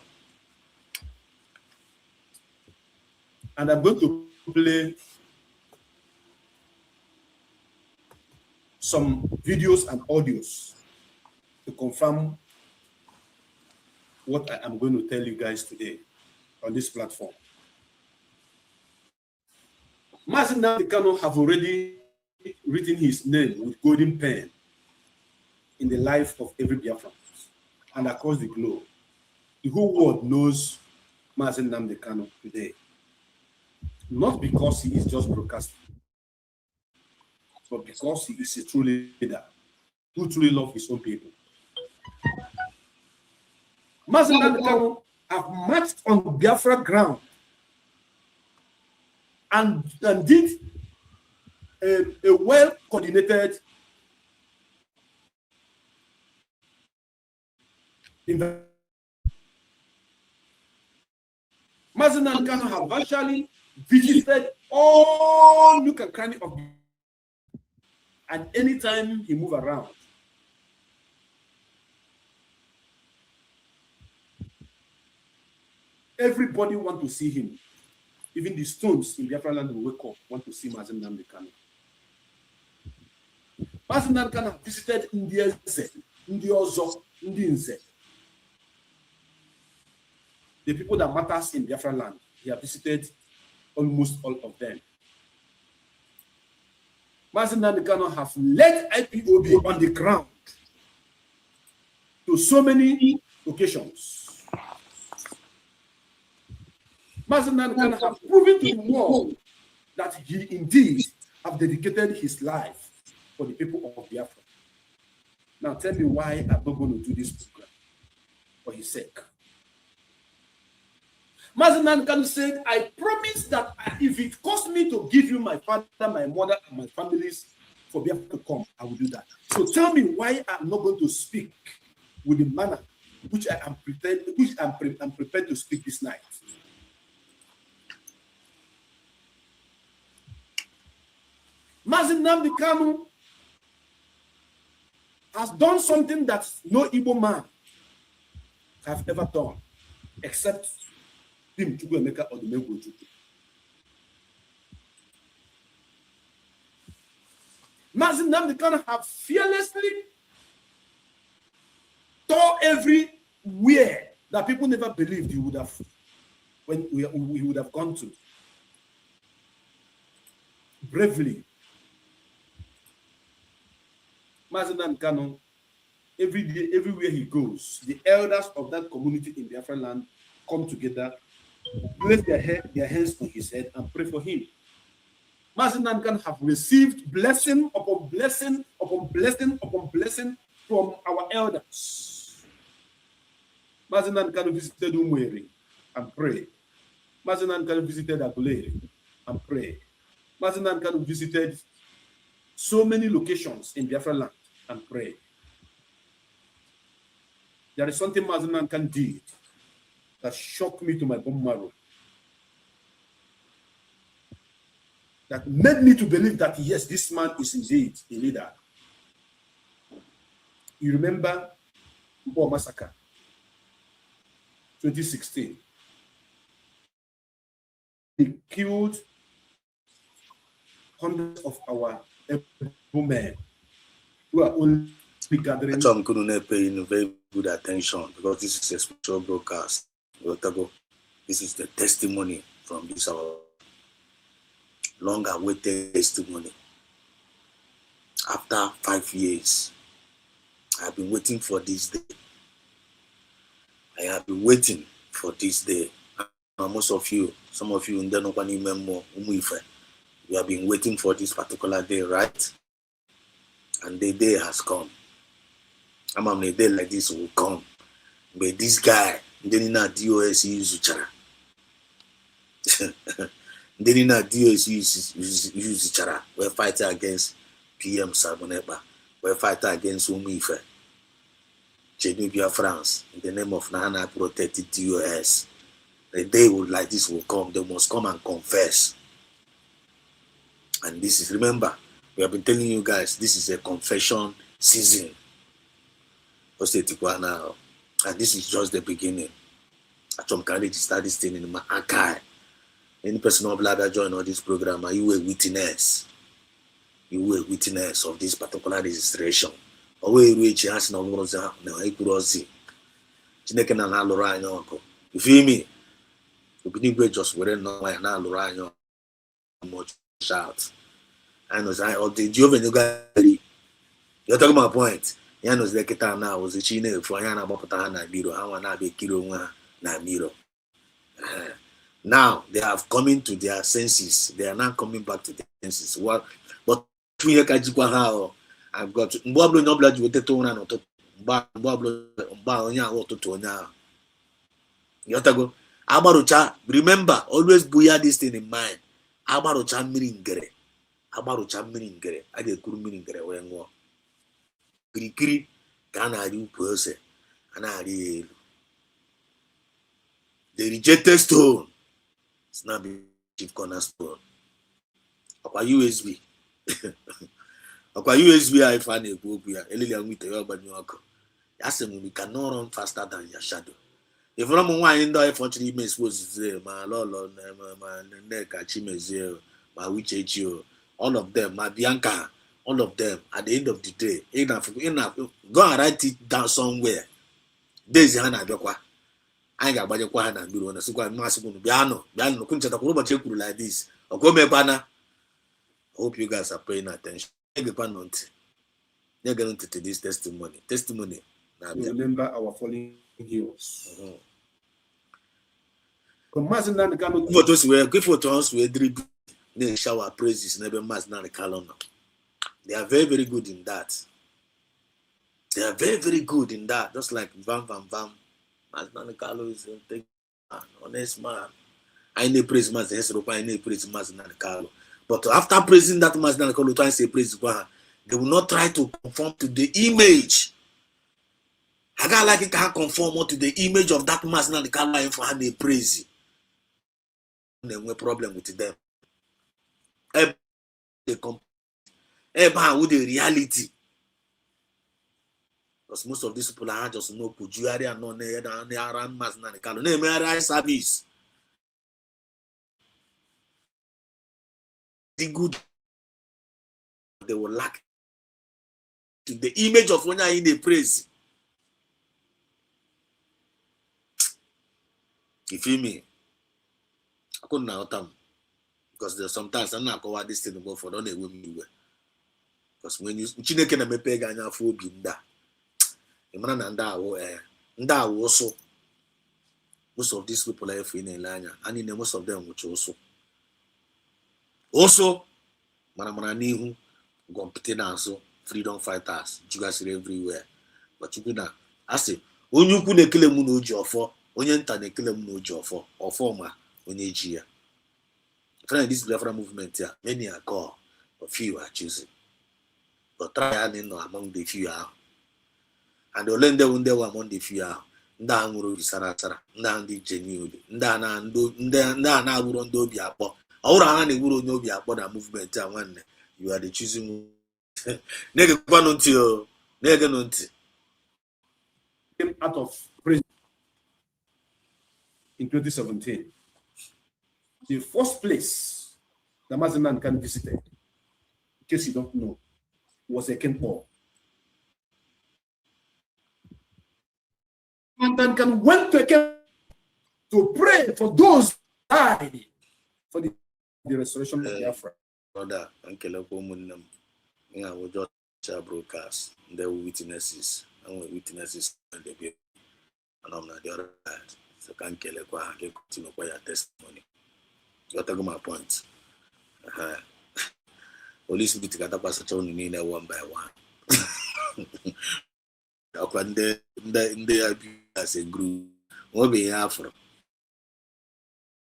And I'm going to play some videos and audios to confirm what I am going to tell you guys today on this platform. Mazi Nnamdi Kanu have already written his name with golden pen in the life of every Biafran and across the globe. The whole world knows Mazi Nnamdi Kanu today. Not because he is just broadcasting, but because he is a true leader who truly loves his own people. Mazi Nnamdi Kanu have marched on Biafra ground and did a well-coordinated investment. Mazi Nnamdi Kanu have virtually visited all nook and cranny of, and anytime he move around, everybody want to see him. Even the stones in Biafra land will wake up, want to see Mazi Nnamdi Kanu. Mazi Nnamdi Kanu visited India, Indiozo, Indinze. The people that matters in Biafra land, he have visited almost all of them. Mazi Nnamdi Kanu have led IPOB on the ground to so many occasions. Mazi Nnamdi Kanu have proven to the world that he indeed have dedicated his life for the people of Biafra. Now tell me why I'm not going to do this program for his sake. Mazi Nnamdi Kanu said, I promise that if it costs me to give you my father, my mother, and my families for Biafra to come, I will do that. So tell me why I'm not going to speak with the manner which I am prepared, I'm prepared to speak this night. Mazi Nnamdi Kanu has done something that no Igbo man have ever done, except him, Chukwuemeka Odumegwu. Mazi Nnamdi Kanu have fearlessly tore everywhere that people never believed he would have, when he would have gone to. Bravely. Mazi Nnamdi Kanu, every day, everywhere he goes, the elders of that community in Biafra land come together, place their hands on his head and pray for him. Mazi Nnamdi Kanu have received blessing upon blessing upon blessing upon blessing from our elders. Mazi Nnamdi Kanu visited Umweri and prayed. Mazi Nnamdi Kanu visited Aguleri and prayed. Mazi Nnamdi Kanu visited so many locations in Biafra land and prayed. There is something Mazi Nnamdi Kanu did that shocked me to my bone marrow. That made me to believe that, yes, this man is indeed a leader. You remember Mbo Massacre, 2016. They killed hundreds of our men who are only gathering. I'm going to pay very good attention because this is a special broadcast. This is the testimony from this our long-awaited testimony. After 5 years, I have been waiting for this day. I have been waiting for this day. Most of you, some of you, we have been waiting for this particular day, right? And the day has come. I'm on a day like this will come. But this guy, Denina DOS Uchechi. Denina DOS Uchechi. We're fighting against PM Saboneba. We're fighting against Umife. Genubia France, in the name of Nana protected DOS. A day like this will come. They must come and confess. And this is, remember, we have been telling you guys, this is a confession season. And this is just the beginning. I'm currently start this thing in my archive. Any person of blood that join on this program, are you a witness? You were a witness of this particular registration. You feel me? You just wearing no much shout. I know you're talking about point. Yanos the Ketan now was a Chine for Yana Bopatana Biro. I want to be Kiro na Miro. Now they have come into their senses. They are not coming back to their senses. What? But we have I've got Mbablo Nobla Jutetona no to Bablo Baonya or to Tonya. Yotago Abarucha, remember, always buya this thing in mind. Abarucha Miringere. Abarucha Miringere. I get good Miringere when war. Kiri Ghana do person and I the rejected stone. It's not the chief cornerstone. Apa USB. Apa USB I find a book we are Elian with the urban worker. Yasim we cannot run faster than your shadow. If I'm one in the fortunately may suppose my Lolo, my neck, Chimezio, my Uchechi, all of them, my Bianca. All of them at the end of the day, enough, go and write it down somewhere. There's Hana Bekwa. I got by the Quahana Bureau and a super massive piano, Kuncha like this. Or go me banner. Hope you guys are paying attention. They're going to this testimony. Remember our fallen heroes. Give photos where they shower praises, never mass not a calendar. They are very, very good in that. They are very, very good in that. Just like Bam. Masnani Carlo is a honest man. I need praise Masnani, I need praise Masnani Carlo. But after praising that Masnani Carlo, try and say praise God, they will not try to conform to the image. I got like it can't conform to the image of that Masnani Carlo and for how they praise it. There's no problem with them. With the reality. Because most of these people are just no Pujuari and no around Masnani. No service. The good they will lack the image of when I in the praise. You feel me? I couldn't know them. Because there's sometimes I'm not cover this thing about for don't know me. Because when you Chineke na mepe ganya for obi nda. Imana na nda also. Most of these people are in Lanya, and in most of them which also mana nihu competence freedom fighters you guys are everywhere. But you know, I say onye ukwu na-ekele mu n'oji ọfọ onye nta na-ekele mu n'oji ọfọ ma Onyeji. Friend, this Biafra movement here, many are called, but few are choosing. But try and among the few are. And the Olende Unde among the few are. Ndanguru Sarasara, Nandi Genuine, Ndana Wuro Ndobi Apo. Aura Hani Wuro Nobi Apo that movement when you are the choosing. Nega Panunti, Nega Nunti. Came out of prison in 2017. The first place the Mazinan can visited, in case you don't know, was a Paul. And then can went to to pray for those who died for the restoration of Biafra. Brother, Uncle Munam, I will just share broadcast. There were witnesses, and witnesses and the people, and on the other side. So can't kill a continue by your testimony. You got to go my point. Police be together pass a in one by one. When they as a group, what be Biafra.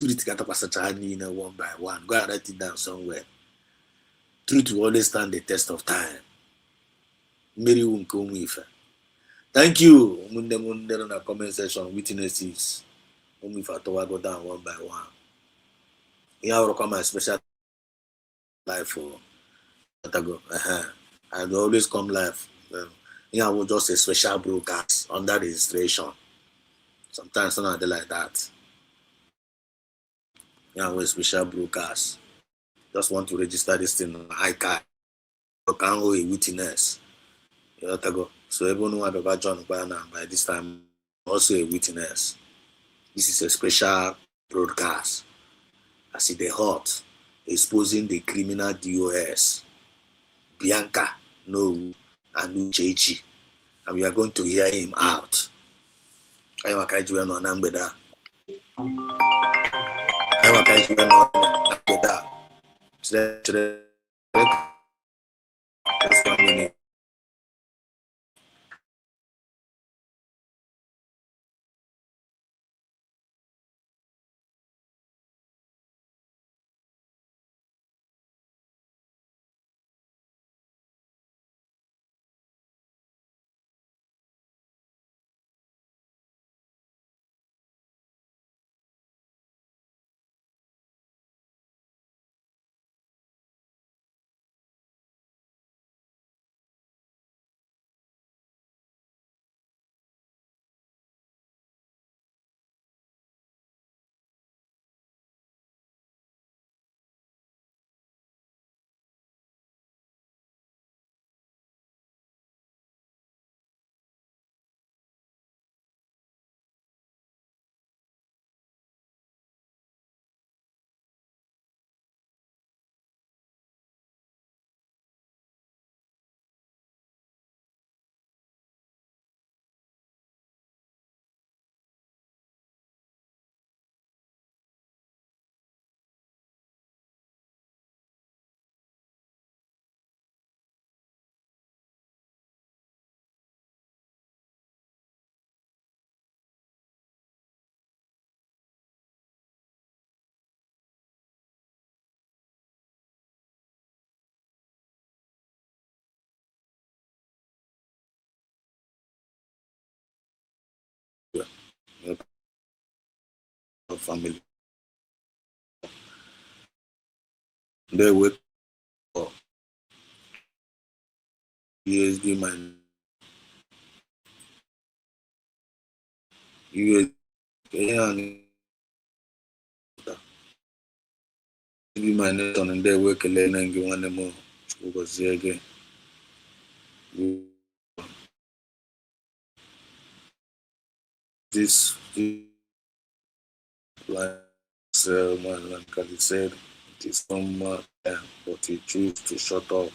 Truth got to pass a in one by one. Go and write it down somewhere. Truth will always stand the test of time. Mary won't come with her. Thank you. Munde on the comment section, witnesses. If I go down one by one. Here will come a special live for Otago. I will always come live. Here will just a special broadcast under registration. Sometimes not like that. Here will a special broadcast. Just want to register this thing on iCard. You can hold a witness. Otago. So everyone who have John by this time also a witness. This is a special broadcast. I see the hot exposing the criminal DOS, Bianca, No, and Uchechi. And we are going to hear him out. I want to do no nambeda. I want to do no nambeda. That's 1 minute. Family. They wait for USD man. USD my nation and they work a lane and give one more. Because again. This like he said, it is someone but he choose to shut up.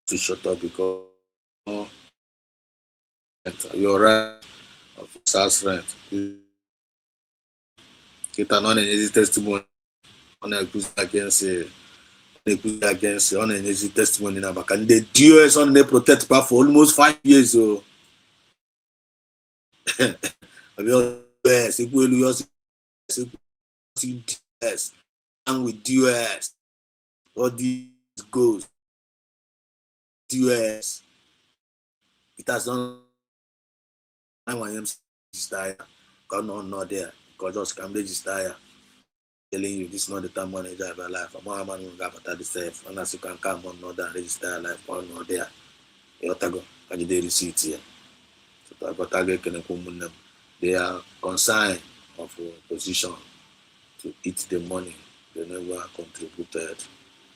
To shut up because you're right of SARS friend. Kita non any testimony on against on any testimony na back and the DOS on the protect for almost 5 years so DS, and with DOS, all these goes DOS. It has done. I want him to register. God not there. God just can register. Telling you this is not the time money drive your life. I'm a man who got the self. Unless you can come on not that register your life or not there. You have to go. And you did receipt here. So I got target can come them. They are consigned of position to eat the money they never contributed.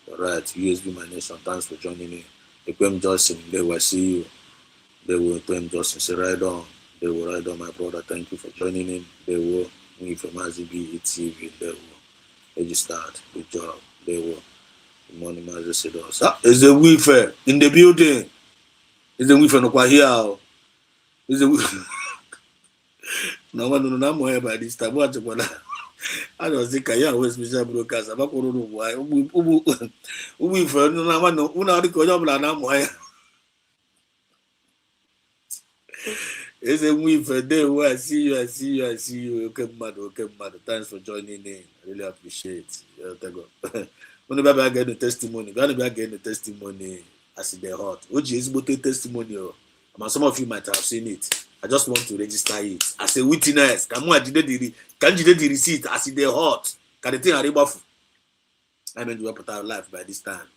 All right, USB my nation. Thanks for joining me. Equem Justin, they will see you. They will Equem Justin say right on. They will write on my brother. Thank you for joining in. They will me from AZB TV. They will registered. Good job. They will. The money manager said us. Is the weaver in the building? Is the weaver no quite here? Is the weaver? No one know more by this time. What you I don't think I always special broadcast. I'm not going to know why. Weaver no one know. Una the job la na mo. Is a weaver there? I see you. I see you. I see you. Okay, mad. Okay, mad. Thanks for joining in. I really appreciate. Thank God. Whenever I get the testimony, as they hot, which is but a testimony. Some of you might have seen it. I just want to register it as a witness. Can you the receipt as they hot? Can the thing are rebuff? I mean, you put our life by this time.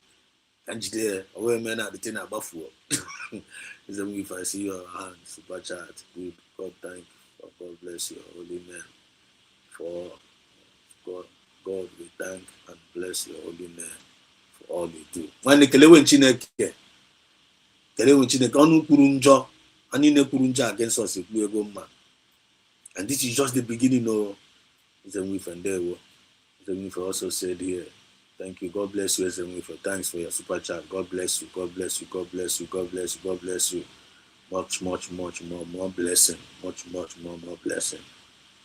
Can you there? Away men are the thing above. Is a if I see your hand, super chat. Good. God thank you. God bless you, holy man. For God, we thank and bless your holy name for all you do. When kelewe Chineke, onu kwuru njọ, anyị na-ekwuru njọ against us ekwu ego mma. And this is just the beginning of Ezenwife Ndewo. Ezenwife also said here, thank you, God bless you, Ezenwife. Thanks for your super chat. God bless you, God bless you, God bless you, God bless you, God bless you. Much more blessing. Much more blessing.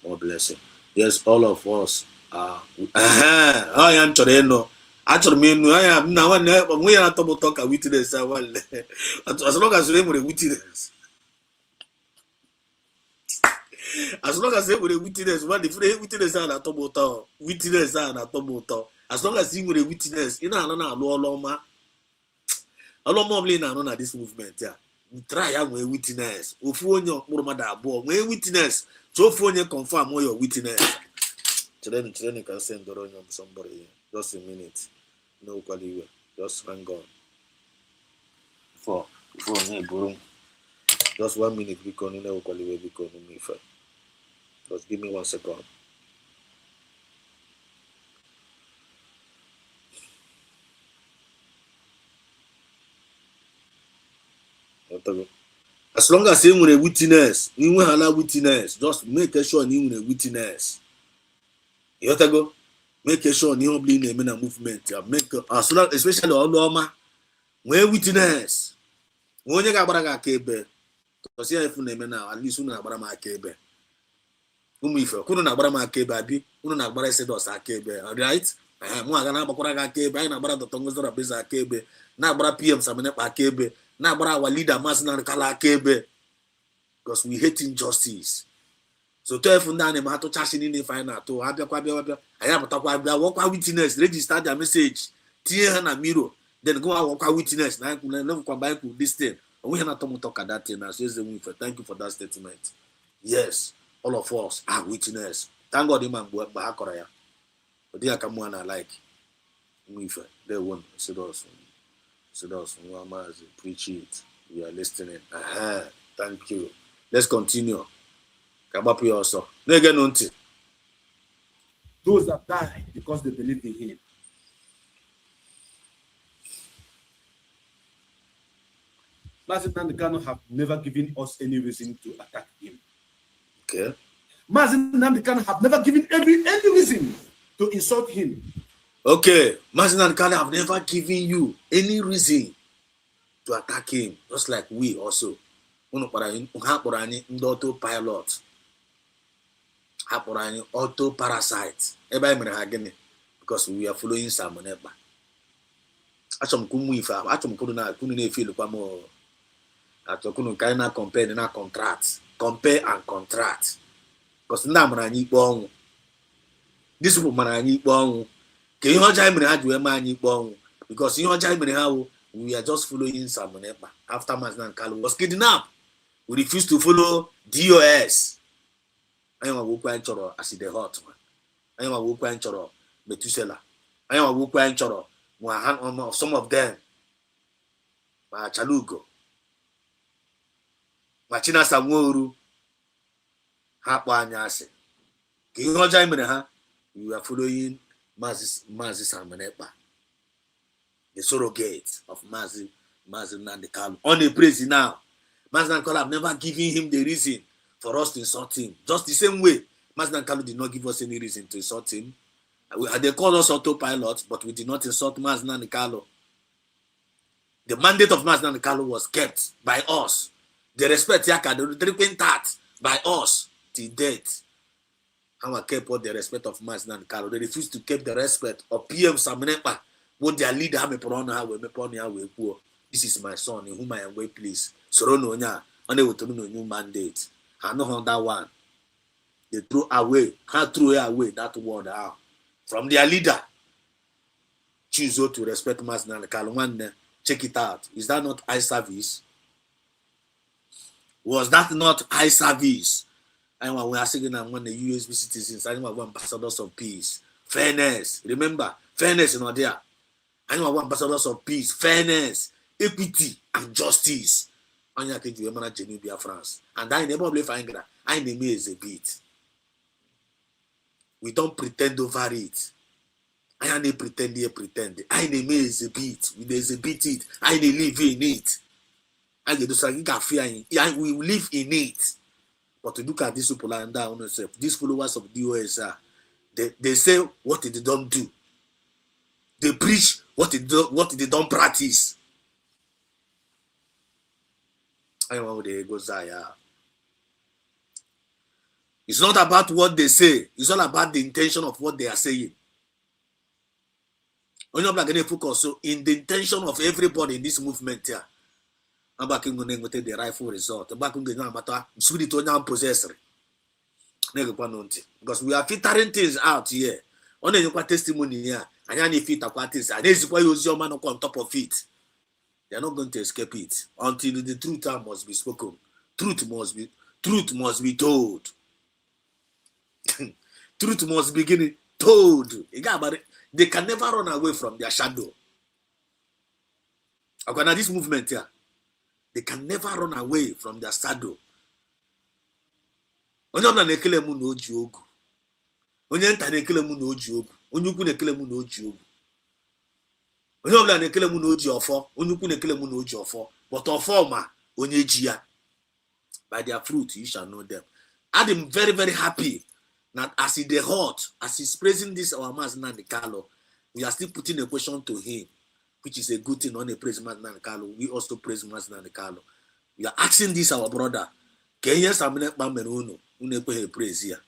More blessing. Yes, all of us. I am Toreno. Actually, I am now when we are talk a witness. As long as they were a witness. As long as they were a witness, what the witness are at Toboto, witness are at Toboto. As long as you were a witness, you know, Loma. Aloma Lina on this movement. Yeah. We try a witness. Ufonyo Murmada Bo, we witness. So Fonyo confirm where your witness. Today can send somebody just a minute. No quality. Just hang on. For just 1 minute because no quality because me for. Just give me 1 second. As long as you a witness, you will allow witness. Just make sure you a witness. You have to go. Make sure you be in a movement. Make as long, especially all Loma, when witness. When you got a cable, because you have now, at least you know about my cable. If you couldn't have my cable, you don't have what I said was a cable, all right? I am going to have a cable, I know about the tongues of a business cable, now about PM Samana cable, now about our leader, Masna Kala cable, because we hate injustice. So tell from down a to chashing in the final to I have a talk walk witness, register their message, tear and a mirror, then go out walk witness, and I never come back with this thing. We have not talk at that thing as the thank you for that statement. Yes, all of us are witness. Thank God, man, but Korea. But they are come one I like. They won't sit us, preach it. We are listening. Thank you. Let's continue. Those that died because they believed in him. Mazen Namdekano have never given us any reason to attack him. Okay. Mazen Namdekano have never given any reason to insult him. Okay. Mazen Namdekano have never given you any reason to attack him, just like we also. Autopilot. Auto parasite. Because we are following someone. Compare and contract. Because now I'm This people man anyị ikpe ọnwụ. Ka ihe ọjọọ mere ha ji wee ma anyị ikpe ọnwụ. Because ihe ọjọọ mere ha wụ, we are just following Samunepa. After Mazda Kalu was kidnapped, we refused to follow DOS. I am a Wukwaan Choro as the hot one. I am a Wukwaan Choro Metusela. I am a Wukwaan Choro. Some of them. Ma Chalugo. Machina Samoru. Hapa Anyase. Kihoja Meneha, you are following Mazis Samunepa. The surrogate of Mazi Nandekalo. On the praise now. Mazi Nandekalo have never given him the reason for us to insult him. Just the same way, Mazi Nandekalo did not give us any reason to insult him. They called us autopilot, but we did not insult Mazi Nandekalo. The mandate of Mazi Nandekalo was kept by us. The respect Yaka, the frequent that by us till death. How I kept all the respect of Mazi Nandekalo. They refused to keep the respect of PM Samunepa. What their leader have this is my son in whom I am well pleased. Sorono nya, on a new mandate. I know on that one. They threw away that word out from their leader. Choose to respect Mazi Nandekalo. Check it out. Is that not eye service? Was that not eye service? And when we are saying I'm one of the USB citizens, I'm one ambassadors of peace, fairness. Remember, fairness is not there. I know ambassadors of peace, fairness, equity, and justice. And I think you are genuine Biafrans. And I never believe I name is a bit. We don't pretend over it. I ain't pretend. I name is a bit. We exhibit it. I live in it. I get to say we live in it. But to look at these people and down these followers of DOS, they say what they don't do. They preach what they don't practice. I know how they go Zaya. It's not about what they say, it's all about the intention of what they are saying. Only not going to focus in the intention of everybody in this movement here. I'm back in the rifle result. I'm back in the matter spiritual possessor. Because we are filtering things out here. Only your testimony here. And any fit aquatics, and this is why you use your man on top of it. They are not going to escape it until the truth must be spoken. Truth must be told. Truth must be told. They can never run away from their shadow. According to this movement here, they can never run away from their shadow. Onye ọbụla na-ekele mụ na oji ogu. Onye nta na-ekele mụ na oji ogu. Onye ukwu na-ekele mụ na oji ogu. Onye ọbụla na-ekele mụ na oji ọfọ. Onye ukwu na-ekele mụ na oji ọfọ. But ọfọ ma onye ji ya. By their fruit you shall know them. I'm very, very happy that as he the hot, as he's praising this our Mazi Nandekalo, we are still putting a question to him, which is a good thing on a praise Mazi Nandekalo. We also praise Mazi Nandekalo. We are asking this our brother. Can you Samunepa meruno? Unepe praise here.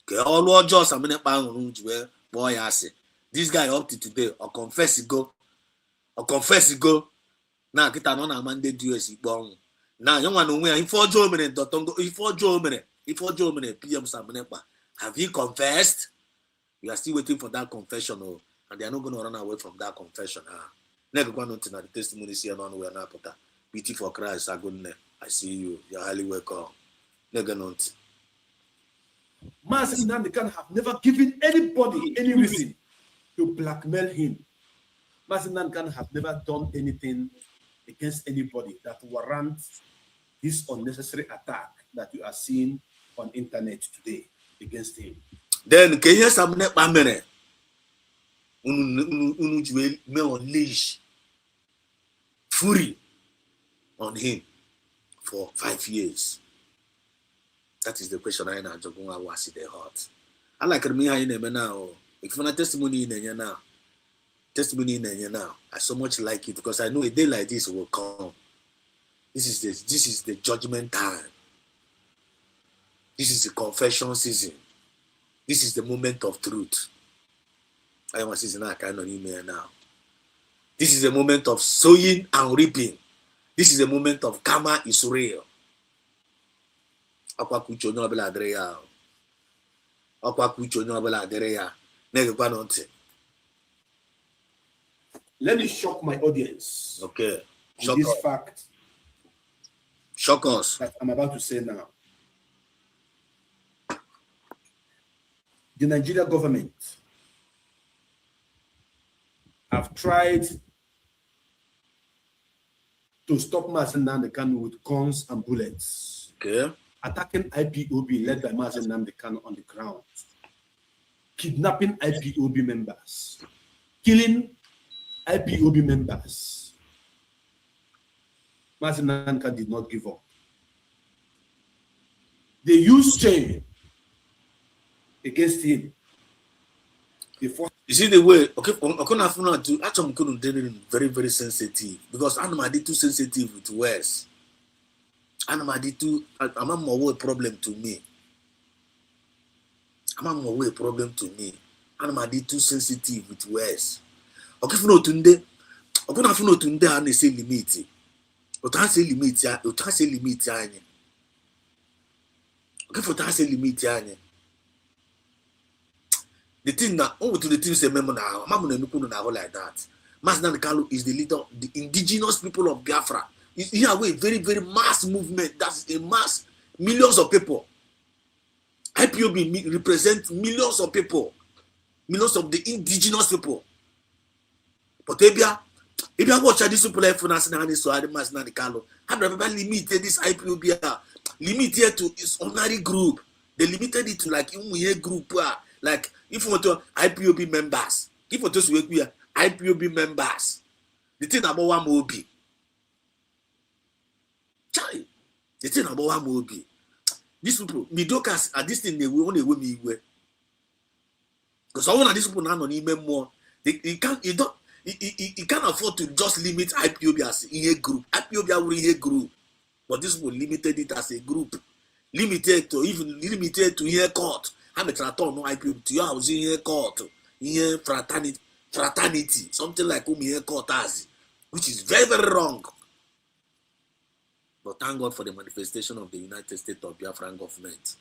Can all just Samunepa boy ase. This guy up to today or confess go. Now kita no na mandate US bon. Now you want to win if for Joe minute dotongo if for Joe minute PM Samunepa. Have you confessed? We are still waiting for that confession, and they are not going to run away from that confession. Never go on to the testimony here on we are not put. Pity for Christ, I see you. You are highly welcome. Never not. Mazi Nandekalo have never given anybody any reason to blackmail him. Mazi Nandekalo have never done anything against anybody that warrants this unnecessary attack that you are seeing on internet today against him. Then can you Samunepa mere? Unu may unleash fury on him for 5 years. That is the question I know. Jogunga was in the heart. I like me in now. If you want testimony in now, I so much like it because I know a day like this will come. This is the judgment time. This is the confession season. This is the moment of truth. I want to see I kind of email now. This is the moment of sowing and reaping. This is the moment of karma is real. Let me shock my audience. Okay. Shock this fact. Shock us. That I'm about to say now. The Nigeria government have tried to stop Mazen Nnamdi Kanu with guns and bullets. Okay. Attacking IPOB led by Mazen Nnamdi Kanu on the ground. Kidnapping IPOB members. Killing IPOB members. Mazen Nnamdi Kanu did not give up. They used chain against him. You see the way, okay, very, very sensitive because I'm too sensitive with words. I'm more a problem to me. I'm more a problem to me. I'm too sensitive with words. Okay, for no tunde, okay, na for no tunde, I say limit. But I say limit, I say limit, okay, for I say limit, the thing that to the things remember now, like that. Mazen Nnamdi Kanu is the leader of the indigenous people of Biafra. In a way, very, very mass movement. That's a mass, millions of people. IPOB represents millions of people, millions of the indigenous people. But if you watch this people like Mazen Nnamdi Kanu, have never limited this IPOB, limited to its ordinary group. They limited it to like a group, like if you want to IPOB members, if you want to work with IPOB members, the thing about one will be. The thing about one will be. These people, Midokas are this thing they will only with me with. Because all of these people now don't even more. You can't afford to just limit IPOB as in a group. IPOB are in a group. But this people limited it as a group. Limited to here court. I'm a traton no IPOB to your house in here court. Here fraternity. Something like here court as, which is very, very wrong. But thank God for the manifestation of the United States of Biafran government.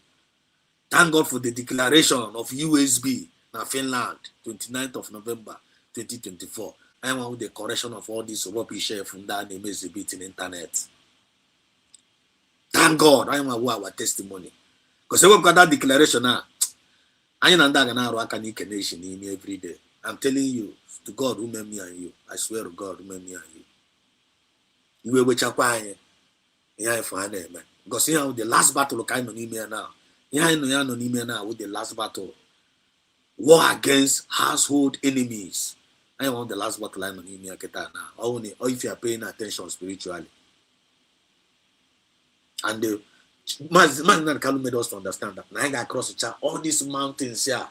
Thank God for the declaration of USB in Finland, 29th of November, 2024. I want the correction of all this rubbish from that name is a bit in the internet. Thank God, I want our testimony. Because we've got that declaration now. I am nation in every day. I'm telling you, to God who made me and you. I swear to God who made me and you. You will wait a yeah, for man. Because here the last battle kind of email now. Here I know now with the last battle. War against household enemies. I want the last battle line on email get now. Only or if you are paying attention spiritually. And the Mazen Nnamdi Kanu made us to understand that now I got across all these mountains here.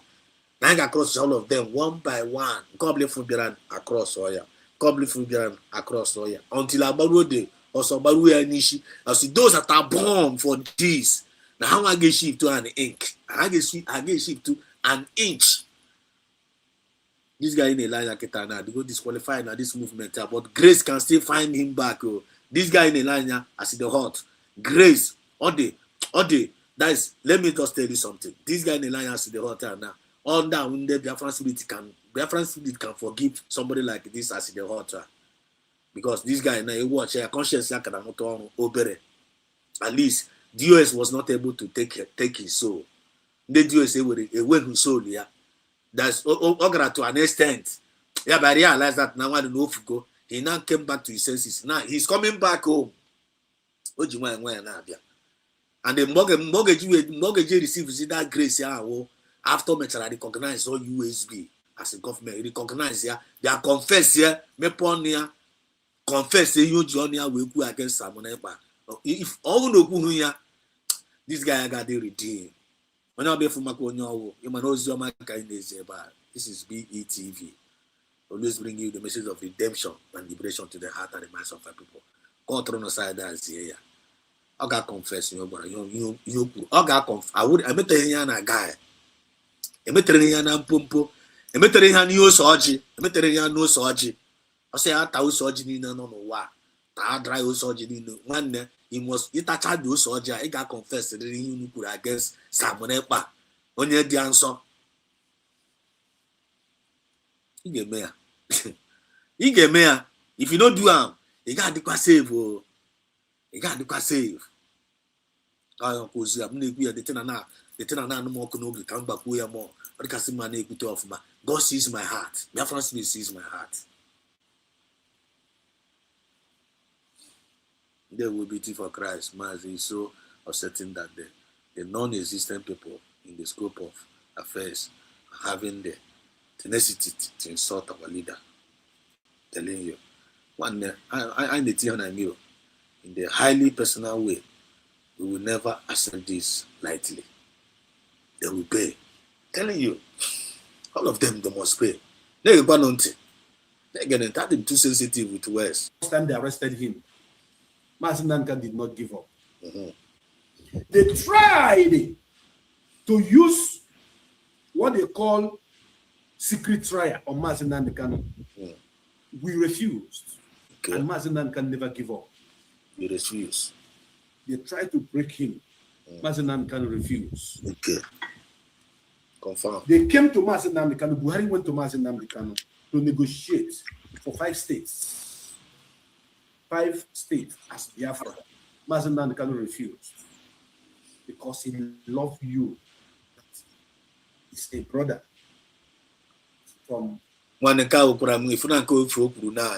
Now I got across all of them one by one. God bless Fubiran across Oya. God bless Fubiran across Oya. Until Abarode also Baruya Nishi. As those that are born for this. Now how I get shift to an inch. I get shift to an inch. This guy in Elijah Ketana, they go disqualify now this movement, but Grace can still find him back. Oh. This guy in Elijah, as the hot. Grace, all day. That is, let me just tell you something. This guy in Elijah, as the hot now. All down when the Biafran spirit can forgive somebody like this as the hot. Because this guy now, he watch a conscience at least DOS was not able to take his soul. The DOS went his soul, yeah. That's to an extent. Yeah, but I realized that now I don't know if go. He now came back to his senses. Now he's coming back home. And the mortgage receives that grace after Metro recognize all USB as a government. Recognize they are confess confess you join will go against someone. If all no this guy got the redeem. This is BETV. Always bring you the message of redemption and liberation to the heart and the minds of our people. God thrown aside that here. I got confess you, I got confess. I met a guy. I met a pumpo. I met a new soji. I met a no soji. I say I tell soji no what. I dry soji no one day. He must eat a child do soja. I got confessed that he could against Samonepa. onye dị ansọ ị ga-eme ya ị ga-eme ya. If you no do am, ị ga-adịkwa save o, ị ga-adịkwa save. Ka ozi a m na-ekwu ya dete na anụ m ọkụ n'oge ka m gbakwuo ya mụọ, ọ dịkasị mma na-ekwute ọfụma. God sees my heart. Biafra Smith sees my heart. They will be for Christ. Mazi is so upsetting that the non-existent people in the scope of affairs are having the tenacity to insult our leader. Telling you, one, I need to hear you in the highly personal way. We will never accept this lightly. They will pay. Telling you, all of them, they must pay. They will ban on it. They get entitled too sensitive with words. Last time they arrested him, Mazi Nanka did not give up. Mm-hmm. They tried to use what they call secret trial on Mazi Nanka. We refused. Okay. And Mazi Nanka never give up. We refuse. They tried to break him. Mazi Nanka refused. Okay. Confirm. They came to Mazi Nanka. Buhari went to Mazi Nanka to negotiate for 5 states. 5 states as Biafra. Mazi Nanka refused because he loved you. He's a brother from. If you now,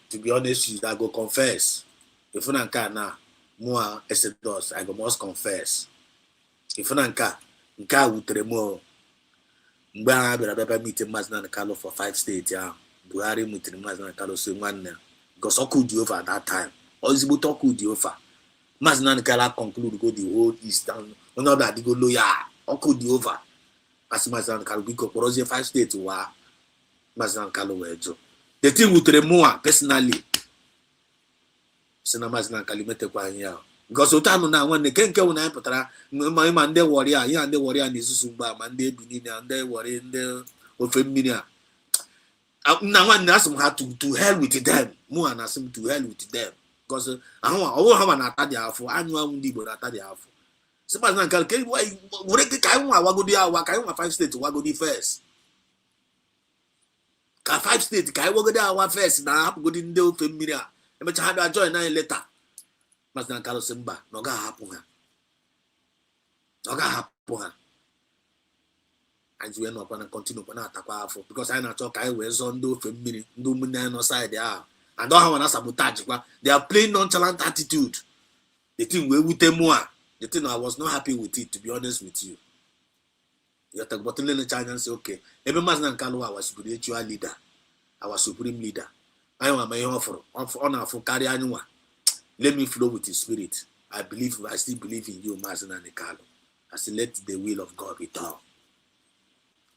to be honest with you, I go confess. If you now, more exodus, I go must confess. If you now, would remove. Mba meeting Mazi Nanka for 5 states. Buhari meeting Mazi Nanka say one because I could do over at that time. Or is it talk with the offer? Mazi Nanka conclude go the whole East and another go lawyer. Or could the over? As Mazi Nanka be go for 5 states. Mazi Nanka wejo. The thing with remove personally. Sena Mazi Nanka mete kwa here. Because otano na when the kenke una putara my man de warrior, ya and the warrior and Susumba, man de binini and the warrior in the ofeminia. Now one assume had to hell with them. More and assume to hell with them. Because I won't have an attack for annual Dibo attack. So Mazi Nanka can why would it come Wagodia Waka 5 states Wagodi first. 5 states, I will go there first. Now, I'm going to do familiar. I'm going to join 9 later. Mazi Nanka Simba, no ga happen. No ga happen. And you are not going to continue to attack because I not talk. I was on do family, do no side there. And don't have an sabotage. They are playing nonchalant attitude. The thing we with them more. The thing I was not happy with it, to be honest with you. You talk about the China and say, okay, every Mazi Nanka our spiritual leader, our supreme leader. I want my offer honor for carry anyone. Let me flow with his spirit. I still believe in you, Mazi Nanka. I say, let the will of God be done.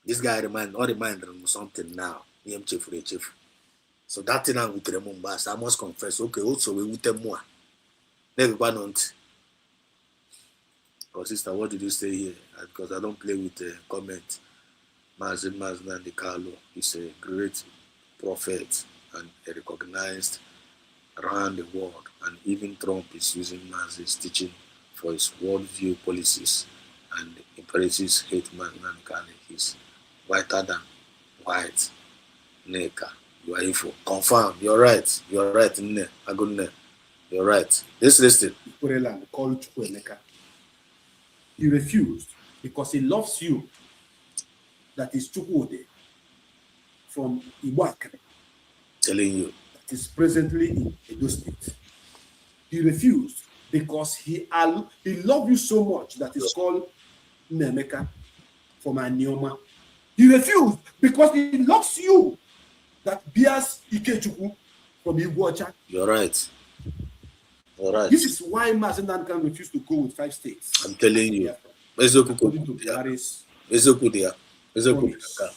This guy remind them of something now. Chief. So that thing I would remember, I must confess. Okay, also we will tell more. Never one on. Oh, sister, what did you say here? Because I don't play with the comment. Mazi Nanka is a great prophet and recognized around the world. And even Trump is using Mazi's teaching for his worldview policies and imperatives hate Mazi Nanka. He's whiter than white. Neka, you are info. Confirm. You're right. You're right. You're right. Let's listen. He refused because he loves you. That is Chukwude from Iwak. Telling you. That is presently in Edo State. He refused because he loved you so much that is called Nemeka from Anioma. He refused because he loves you that bears Ikechukwu from Iguacha. You're right. You're right. This is why Mazi Nanka refused to go with 5 states. I'm telling you.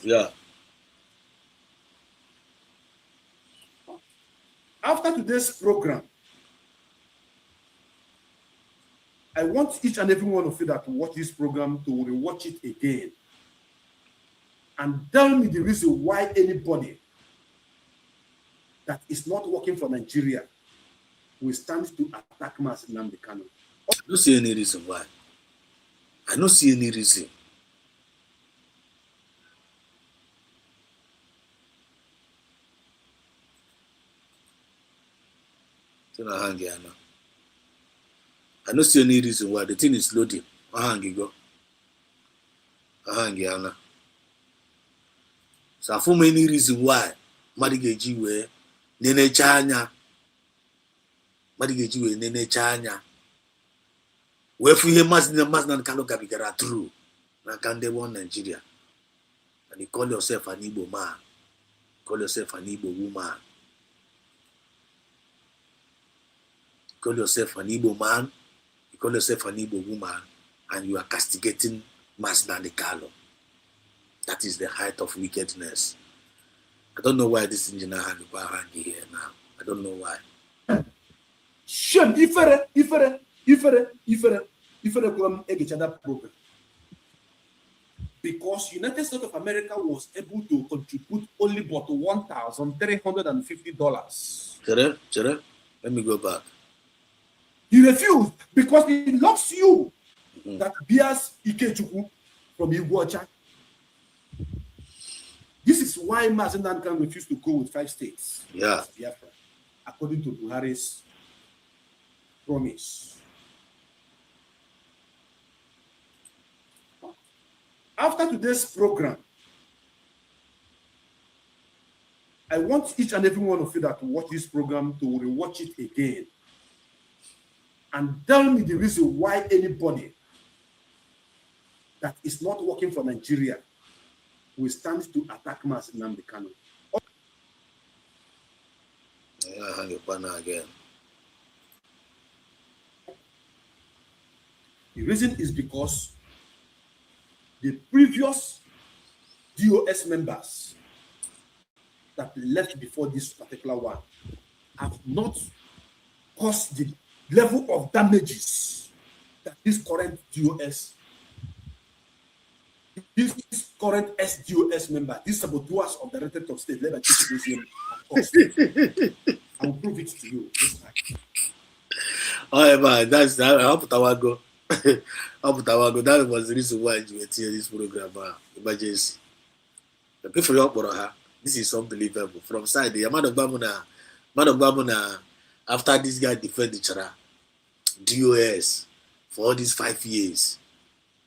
Yeah. After today's program, I want each and every one of you that watch this program to rewatch it again and tell me the reason why anybody that is not working for Nigeria will stand to attack Mazi Nanka. I don't see any reason why. I don't see any reason. I don't see any reason why the thing is loading. Hang go. So for many reasons why Madigeji we nene chanya. Madigeji we nene chanya. We fu he mas na kalo kabigara true. Na kande one Nigeria. And you call yourself an Igbo man. Call yourself an Igbo woman. Call yourself an Igbo man. You call yourself an Igbo woman. And you are castigating Masnani Kalo. That is the height of wickedness. I don't know why this engineer had handy here now. I don't know why. Shame, ifere from that program. Because United States of America was able to contribute only but $1,350. Chere, let me go back. He refused because he loves you. That bears Ikechukwu from Iguacha. This is why Mazen Nankan refused to go with 5 states. Yeah. Biafra, according to Buhari's promise. After today's program, I want each and every one of you that watch this program to rewatch it again and tell me the reason why anybody that is not working for Nigeria will stand to attack Mazi Nnamdi Kanu. Yeah, hang your banner again. The reason is because the previous DOS members that left before this particular one have not caused the level of damages that this current DOS, this current SDOS member, these saboteurs of the Directorate of State led by Chief I will prove it to you. Oh, man, that's that. I'll put our go. That was the reason why you were here this program. Emergency. The people you up this is unbelievable. From side, the amount of Bamuna, after this guy defended each other, DOS for all these 5 years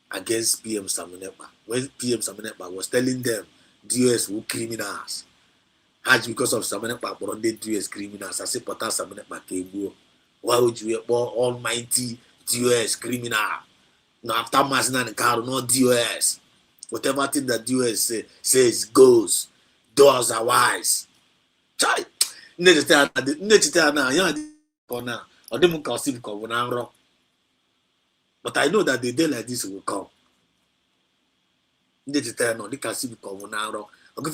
against PM Samunepa. When PM Samunepa was telling them DOS were criminals. Hajj because of Samunepa, but on the DOS criminals, I say Pota Samunepa Kebo. Why would you be almighty DOS criminal? No, after Masina and Karo, no DOS. Whatever thing that DOS says goes. Doors are wise. Chai! But I know that the day like this will come. They can see become now.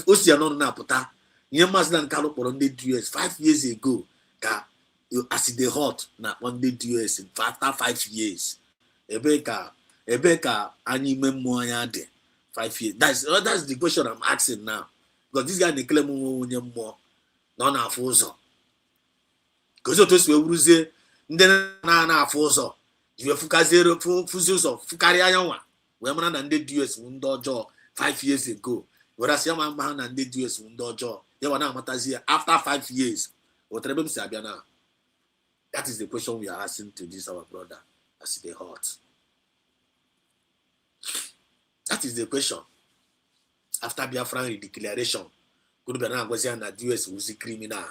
Ocean na puta. Near Masland Carlo for 100 years, 5 years ago. As they hot na 100 years after 5 years. Ebeka, any memoir 5 years. That's the question I'm asking now. Because this guy claim more. None of us. Because those who say, then na forzo. You have Fukazero Fusos of Fukariawa. We are and did US Window 5 years ago. Whereas young man and did US Window. You are now Matazia after 5 years. What Sabiana? That is the question we are asking to this our brother as the heart. That is the question. After Biafra declaration, could be now was that US was a criminal.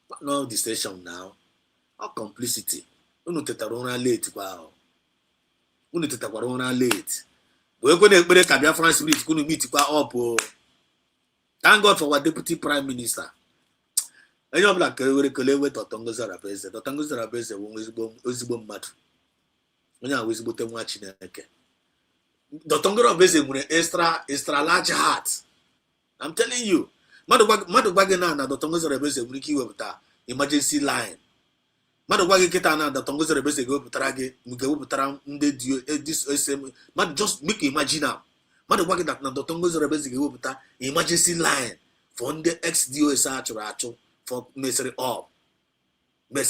But no distinction now. Or complicity. Unu tetarona late wow. Unu tetarona late. We go to break Biafra spirit kunu meet kwa up. Thank God for our deputy prime minister. Any of like we collect Otongo Zarabese. Otongo Zarabese ozigbo mmadu. Onye a wezigbo te nwa Chineke. Otongo Zarabese nwere extra large heart. I'm telling you. Madu gwage na Otongo Zarabese nwere ike iwepụta emergency line. Madu gwage kita na Otongo Zarabese ga-ewepụtara gị ga-ewepụtara ndị this SM. Madu just make you imagine now. Madu gwage that na Otongo Zarabese ga-ewepụta emergency line for ndị ex-DOS achụrụ achụ. For messing up. We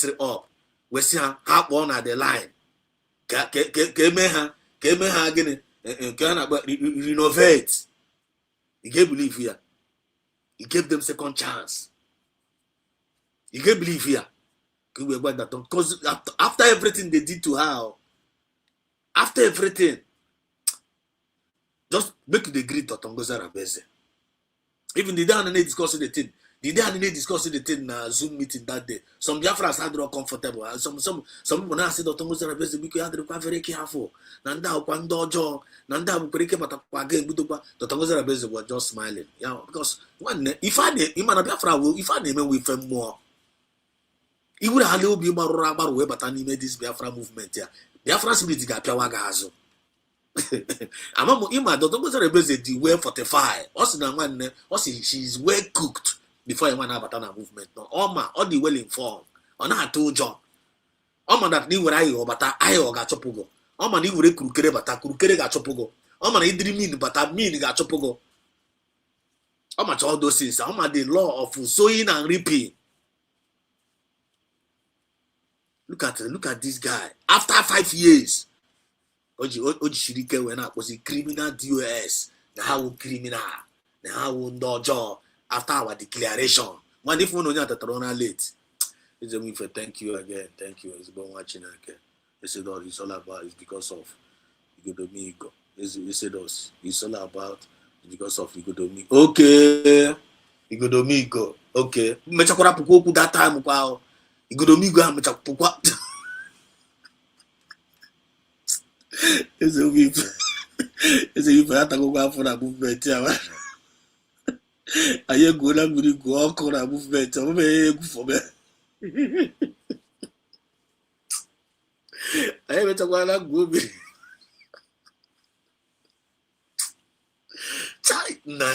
see how on at the line. Came again renovate. He gave belief here. He gave them second chance. He gave belief here. Because after everything they did to her, after everything, just make the greet Tongo Zarabeze. Even the day and they discussing the thing. The day and they discussing the thing Zoom meeting that day. Some Biafras had not comfortable. Some people now say Tongo Zarabeze because they are very careful. Nanda Kwandojo, Nanda Bukreke Matapage, Buduba, Tongo Zarabeze were just smiling. Yeah, because if I Biafra will, if I name with him more, he would have be about way, but I made this Biafra movement here. Biafra spirit got Piawagazo. Amamo ima Tongo Zarabeze the well fortified. Also na one she's well cooked before you want to have a movement. No, all the well informed. On her two job. Oma that ni where I bata ayo ga chopogo. Oma ni where kurukere bata kurukere ga chopogo. Oma na idri mean bata mean ga chopogo. Oma all those things. Oma the law of sowing and reaping. Look at this guy. After 5 years. Oji Shirike when I was a criminal DOS. Now criminal. Now dojo. After our declaration. One if we know that Torona late. It's a me for thank you again. Thank you. It's been watching again. They said all it's all about is because of Igodomigo. They said us. It's all about because of Igodomigo. Okay. Igodomigo. Okay. Mechakora puku that time kwa Igodomigo ha mechakwa. It's a me for that go for that movement. I go na muri go ko na movement. O me go for me. I better go na go be. Chai na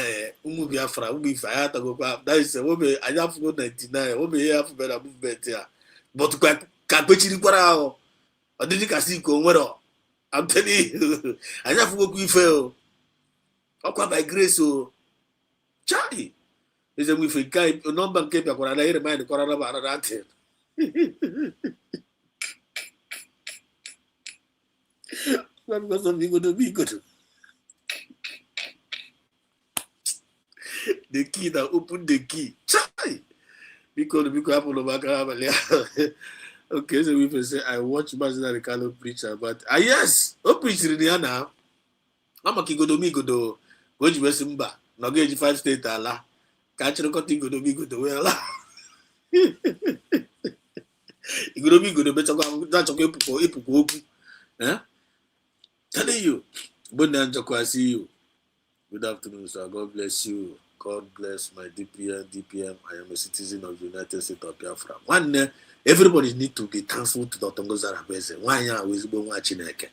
umu Biafra umu Ifaya ta go kwa. That is o me I have go 99. O me have be na movement here. But kwa ka pechiri kwara o. Odidi kasi ko nwero. I'm telling you. I have go ku Ife o. Okwa by grace o. Chai. Is a we for guy number keep your corner here mind corner about that. What was something going to be good? The key that open the key. Chai. Because Apple of okay, so we say I watch Master Ricardo preacher, but yes, oh preacher Rihanna. I'm a Kigodomigo do. Go to Simba. Now get 5 state ala. Catch the cutting go to be good well. You go to be good better that's okay for Ipuku. Eh? Telling you. Bonanza see you. Good afternoon, sir. God bless you. God bless my DPM. I am a citizen of the United States of Biafra. One day, everybody need to be thankful to Dr. Zarabeze. Why are we watching again?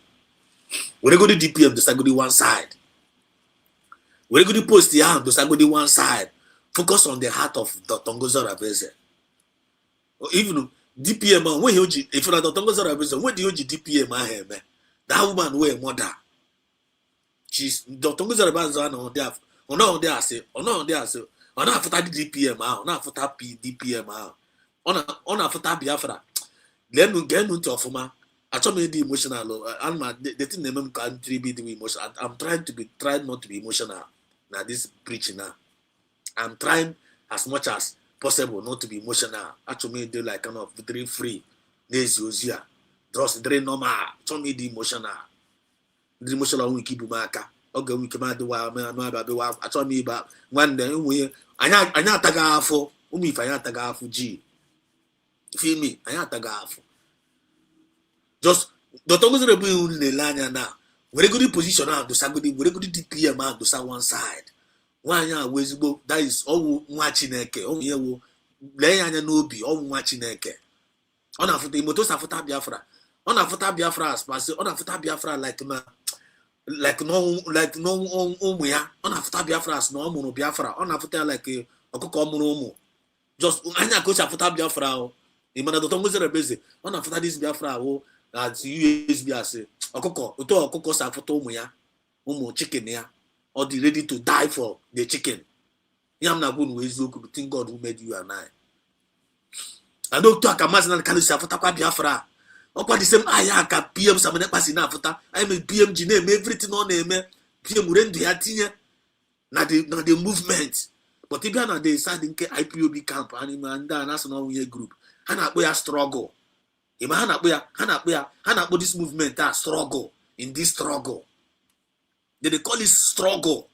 When I go to DPM, just go to one side. When you post the hand, just go to one side. Focus on the heart of Dr. Zarabeze. Or even DPM, when you if you're Dr. Zarabeze, when do you DPM? That woman way mother. She's Dr. Zarabeze on there. On there say, on after DPM on after DPM on after Biafra. Then we get into Ofuma. I told me the emotional. The thing name can be the emotional. I'm trying not to be emotional. Now this preaching now. I'm trying as much as possible not to be emotional. Actually, they like kind of very free. There's Yosia. Just very normal. Show me the emotional. The emotional we keep Bianca. Okay, we come out the wild man. I told me about one day. I not tagafo. If I not tagafo G. Feel me? I not tagafo. Just the Tongo Zarabeze the line now. We're going to position out to Sagudi. We're going to DPM out to one side. One year always go. That is all watching eke. Oh yeah, wo. Lay anya no be all watching eke. On a foot the motos afuta Biafra. On a foota Biafra as pass. On a foota Biafra like no umuya. On a foota Biafra as no mono Biafra. On a foota like a okoko mono. Just anya coach afuta Biafra. Imana the Tongo Zarabeze. On a foota this Biafra wo. That's USB as okoko. Uto okoko sa foto umuya. Umu chicken ya. Or the ready to die for the chicken. Yam na good ways to think God who made you and I don't talk a mass and Kalisa for Taka Biafra. Or the same Ayaka PM Samana Passina Fota. I'm a PMG name, everything on name. PM Rend the Atina. Not the movement. But if you are the deciding IPOB camp and national group. Hana boya struggle. Ima hana boya this movement a struggle in this struggle. They call it struggle,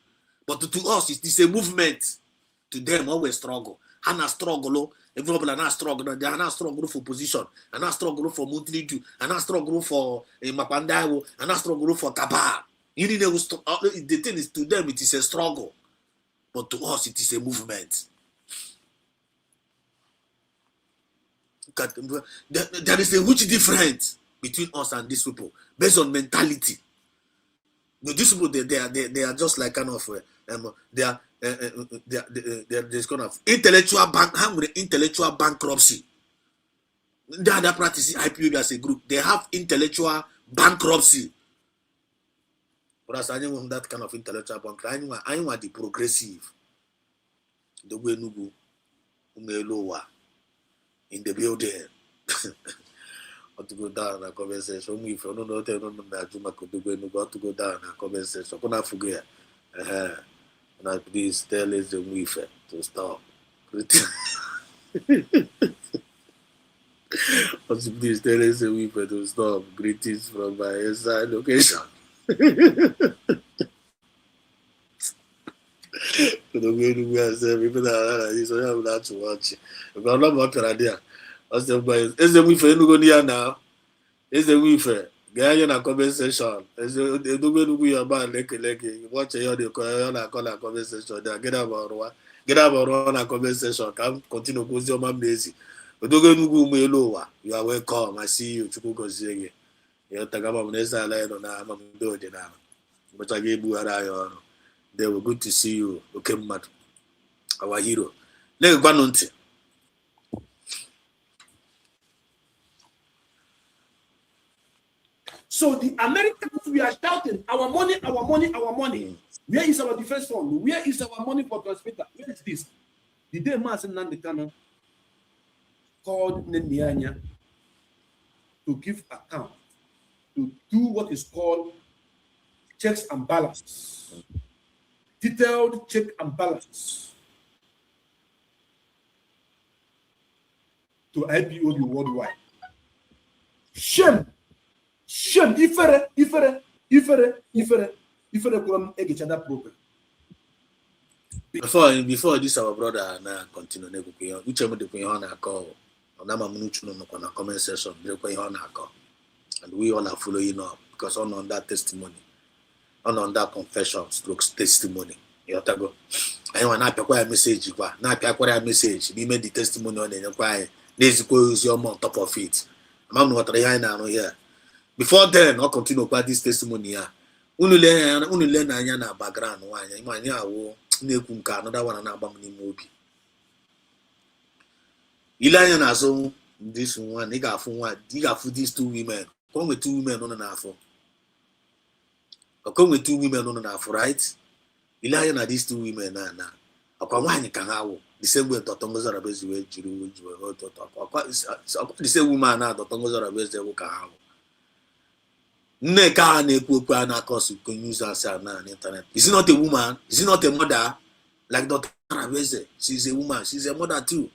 but to us it is a movement. To them always struggle. Hana struggle. Everybody na struggle. They are not struggle for position. And not struggle for monthly due. And not struggle for Mapandawo. And not struggle for Kaba. The thing is, to them it is a struggle, but to us it is a movement. There is a huge difference between us and these people based on mentality. These people they are just like kind of there's kind of intellectual bankruptcy. They are practicing IPOB as a group. They have intellectual bankruptcy. But as I know that kind of intellectual bankruptcy, I want the progressive. The way Nugu Umelowa in the building. Or to go down a conversation. If you don't know, to go down a conversation. Can I forget? Now please tell us the Wife to stop. Please tell us the Wife to stop. Greetings from my inside location. People that are to watch. If I'm not watching idea. Is the Wife now? Is the Wife? Get in a conversation. Is the we about like watch the conversation. Get about a conversation. Come continue with your man busy. But you are welcome. I see you to go see. You take up on this island on a do it now. But I gave you a eye. They were good to see you. Okay, mad. Our hero. Let's go on. So the Americans, we are shouting, our money, our money, our money. Where is our defense fund? Where is our money for transmitter? Where is this? The day Mazen Nandekano called Nenianya to give account, to do what is called checks and balance. Detailed check and balance to IPOB worldwide. Shame. Shame, ifere from Egechada program. Before this, our brother na continue na kukuyo. Uche mo de kuyo na call. Na mamunuchu no na comment section. De kuyo na call. And we all are following up because on that testimony, on that confession, strokes testimony. You have go. I want na pekwa message kwa. Na pekwa message. Be made the testimony on the kwa. This is your on top of it. Mam no what na no here. Before then, I'll continue about this testimony. Unule na anya na background wanya. Imanya awo nekunka another one na abam ni mobi. Ilanya na so this one. He got these two women. Come with two women on an afo. Come with two women on an afo, right? Ilanya na these two women na. Akwa wanya kangawo. The same way Totongo Zarabezi we jiru. The same woman na Totongo Zarabezi we kangawo. Neka na na cause you can use as on the internet. Is he not a woman? Is he not a mother? Like Dr. Raveze. She's a woman. She's a mother too.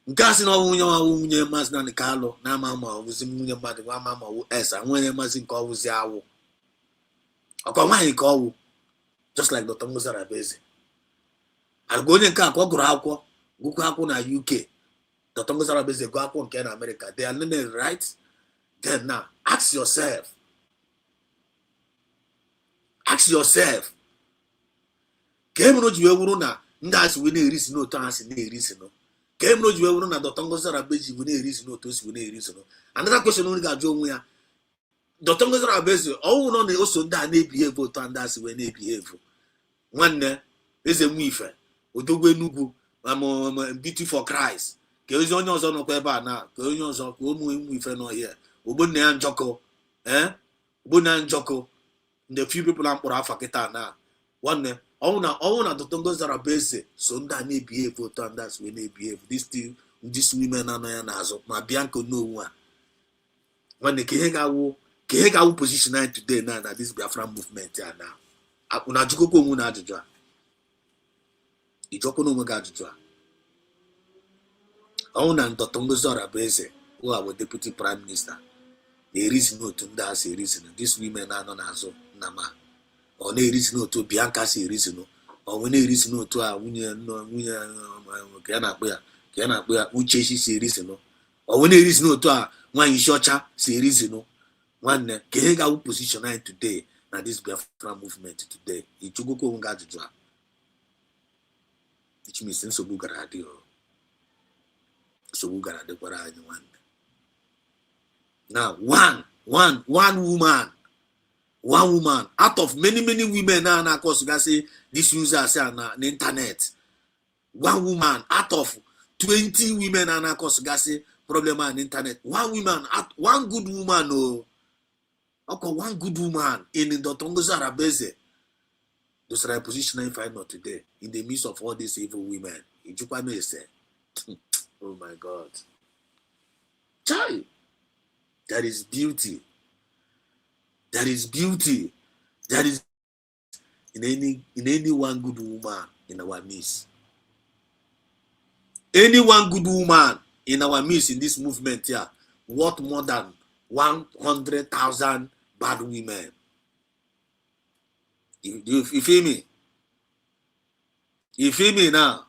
Nkasi no unye mas na ni Carlo na mama wuzi munye mmadụ wa mama wu esa nwere mazi nke owuzi awu. Akwa nwaanyị ka owu. Just like Dr. Musa Raveze. Algo onye nke akwa gụrụ akwụkwọ, gụkwa akwụkwọ na UK. Dr. Musa Raveze gụọ akwụkwọ nke na America. They are learning, right? Then now, ask yourself. Ke mno jiwe wuru na nda asi we na erisi no to asi na erisi no. Ke mno jiwe wuru na Dr. Ngozi Arabeji we na erisi no to si we na erisi no. Another question only ga jo onwe ya. Dr. Ngozi Arabeji owu no na oso nda na ebihave oto nda asi we na ebihave. Nwanne eze nwu ife odogwe Enugu beauty for Christ. Ke ozi onye ọzọ nọ kwa ebe a na ke onye ọzọ ka ụmụ nwu ife no here. Obonne ya njoko the few people am kpọrọ afa kita na one ọwụ na Dr. Ngozi Arabeji so ndị a na-ebihave otu and that's when they behave these women anọ ya n'azụ ma Bianca n'onwe a nwanne ka ihe ga-awụ position anyị today na this Biafra movement ya na una ajụkọkwa onwe na ajụjụ a ijọkwa n'onwe gị ajụjụ a Ona Ndotongo Zorabeze, who our deputy prime minister. There is no to that's a reason. These women are not as Nama. Or there is no to Bianca say reason. Or when there is no to a Uchechi say reason. Or when there is no to a one Ishocha say reason. One Kega position today. Now this Biafra movement today. It to go unga to draw. Which means so Bugaradio. So Bugarade what I want. Now, one woman out of many women now, of course, you can say this user say on the internet. One woman out of 20 women, and of course, you can say problem on the internet. One good woman, oh, okay, one good woman in the Tongo Zarabeze. Those are position I find out today in the midst of all these evil women. Oh my God, child. There is beauty. There is beauty. There is in any one good woman in our midst. Any one good woman in our midst in this movement here, what more than 100,000 bad women? You feel me? You feel me now?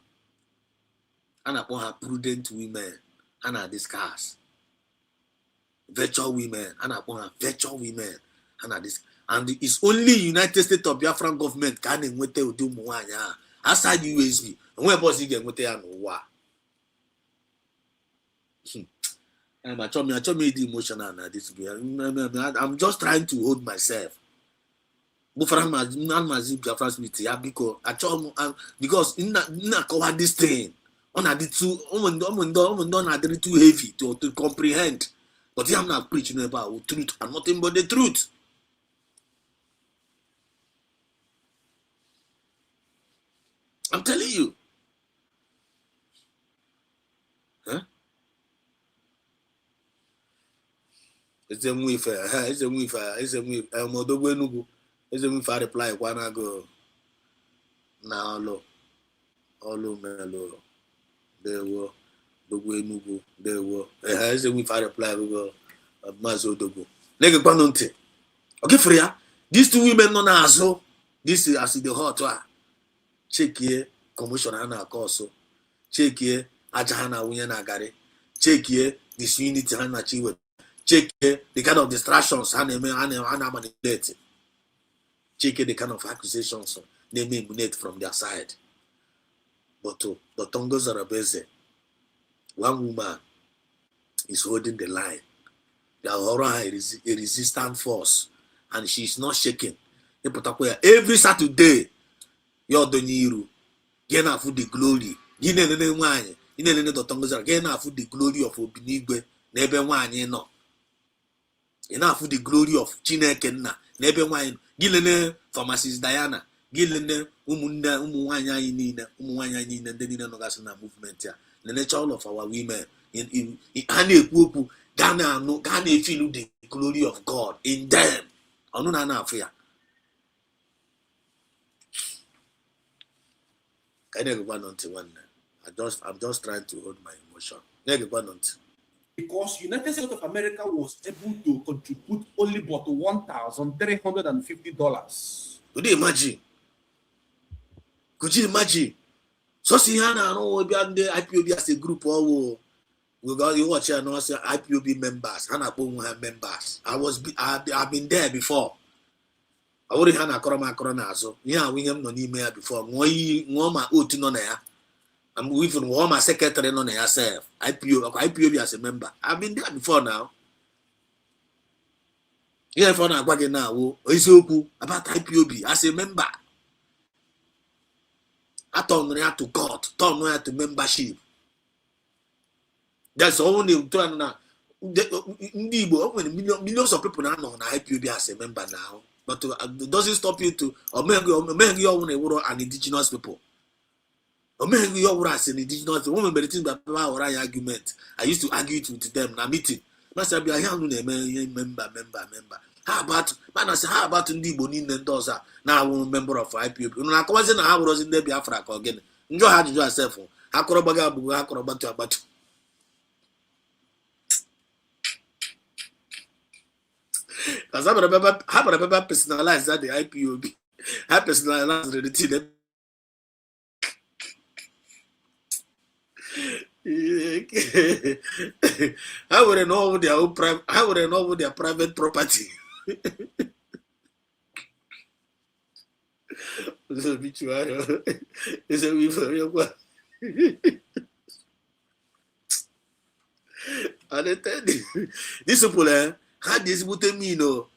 And upon her prudent women and her discuss. Virtual women and upon virtual women and this, and it's only United States of Biafran government can with do muanya outside USB and where boss get with and what. I told me the emotional and this. I'm just trying to hold myself. Because because in cover this thing on the too too heavy to comprehend. But I'm not preaching about truth and nothing but the truth. I'm telling you. Huh? It's a move. It's a move. It's a move. I'm not going to go. It's a move. I reply. When I go now, all melo. There were. There were. It's a move. I reply. We go. Mazo dogo. Nigga kwanonte. Okay, Freya. These two women non aso. This is as the hot one. Check here. Commissioner na akoso. Check here. Ajahana wunya na gare. Check here. Disunity hana chiwe. Check here. The kind of distractions hana manipulate. Check here the kind of accusations they may emanate from their side. But the Tongos are busy. One woman is holding the line. The Aurora is a resistant force, and she's not shaking. Every Saturday, you're the Niru. Get enough the glory. You know the wine. You know the Tongues are getting enough the glory of Obinigwe. Never wine, you know. Enough the glory of Chinekena. Never wine. Gilene pharmacist Diana. Gilene Umunda Umuanya Nina the Nina Nogasana movement here. The nature of our women in Ghana no Ghana feel the glory of God in them. I'm not fear. I'm just trying to hold my emotion. Because United States of America was able to contribute only but $1,350. Could you imagine? Could you imagine? So see here now, no, we have the IPOB as a group. Oh, we got you watch here now. Say IPOB members, Hana members. I've been there before. I already had a corona so yeah, we have no email before. My oath no there. I'm with my secretary no there self. IPOB as a member. I've been there before now. Yeah, for now, now. About IPOB as a member. I turn to God, turn to membership. That's only millions of people now know IPOB as a member now. But it doesn't stop you to an indigenous people. You as an indigenous argument. I used to argue it with them in a meeting. Master be a member. How about Ndibo Nindoza? Now I'm a member of IPOB. I was in the Biafra again. Enjoy how to do yourself. Hakorobaga, Hakorobatu. Because I remember personalized that the IPOB. I personalized the thing. I wouldn't know their own private. I wouldn't know their private property. It's a obituary. It's a real. And I tell you, these people had this with me, you know.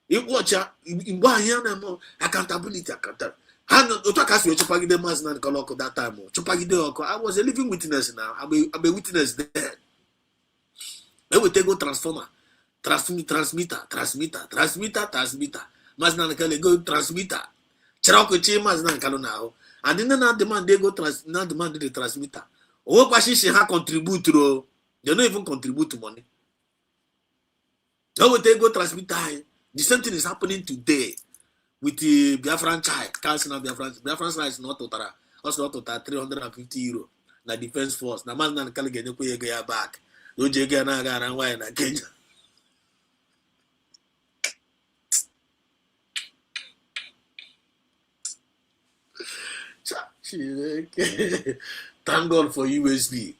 You watch in one accountability. I that time. I was a living witness now. I'm a witness there. Then we take go transformer, transmitter. Mazna go transmitter. Cheroko che mazna kalo now. And then now demand they go demand the transmitter. Oh, she contribute to. They don't even contribute to money. Now we take go transmitter. The same thing is happening today with the Biafran child. Biafran child is not total. Also not total 350 euro. Na defense force. Na man na kali genye kuye gaya back. No jege na gara why na Kenya. Thank God for USB.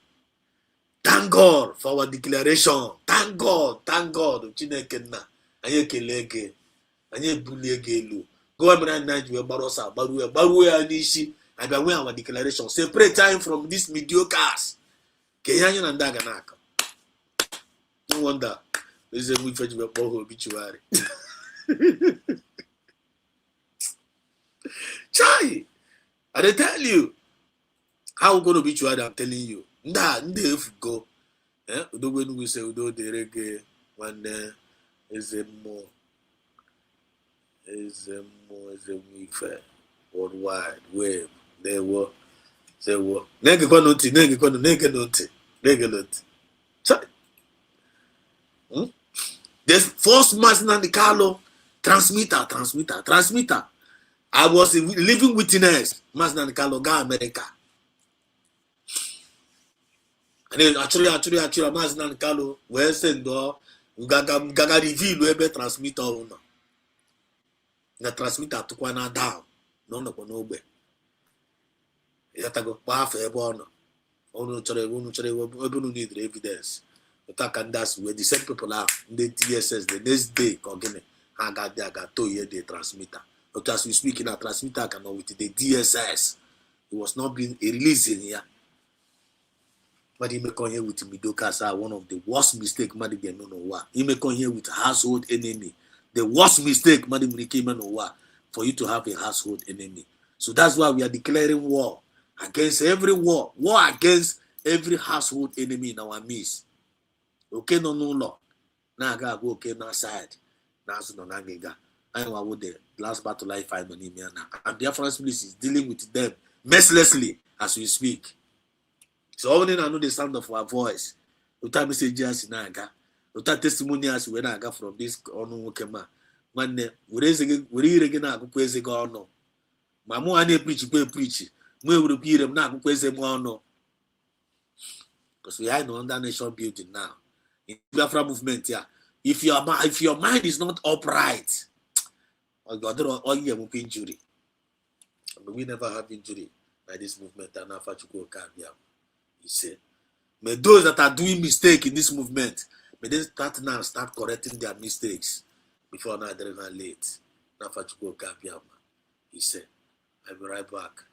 Thank God for our declaration. Thank God. Chineke na. Anye keleke. Anye buliege elu. Go up and night we barosa. Baru anishi. I be our declaration. Separate time from these mediocres. Kenyan and Daganaka. No wonder. This is a good fetch obituary. Chai! I tell you. How going to obituary I'm telling you. If go. Udo when we say Udo the reggae one is a more fair worldwide wave. They were nege noti. There's force mass in the Carlo transmitter. I was a living witness. Mass in the Carlo ga America. And then actually, mass in the Carlo where send door gaga reveal where transmitter on. The transmitter took one down. No be. Yatago path a born. Onu need evidence. That's where the same people are. The DSS the next day, I got the transmitter. But as we speak in a transmitter, cannot with the DSS. It was not being released in here. But he may come here with Midokasa, one of the worst mistakes, Madam Nowa. He may come here with household enemy. The worst mistake, Madam Nowa, for you to have a household enemy. So that's why we are declaring war against every war against every household enemy in our midst. Okay, no law. Now I go okay now side. Now so no nagega. I know what the last battle I find on him now. And Biafra police is dealing with them mercilessly as we speak. So only I know the sound of our voice. Uta messages in Naga. Uta testimonials when I got from this ono kema. When we again na kukweze go ono. Mamu ane preach. We will be them na kukweze mo ono. Because we are in under nation building now. In Biafra movement here, if your mind is not upright, or you have injury. But we never have injury by this movement. And now he said, may those that are doing mistake in this movement, may they start correcting their mistakes before now they're not late. Now he said, I'll be right back.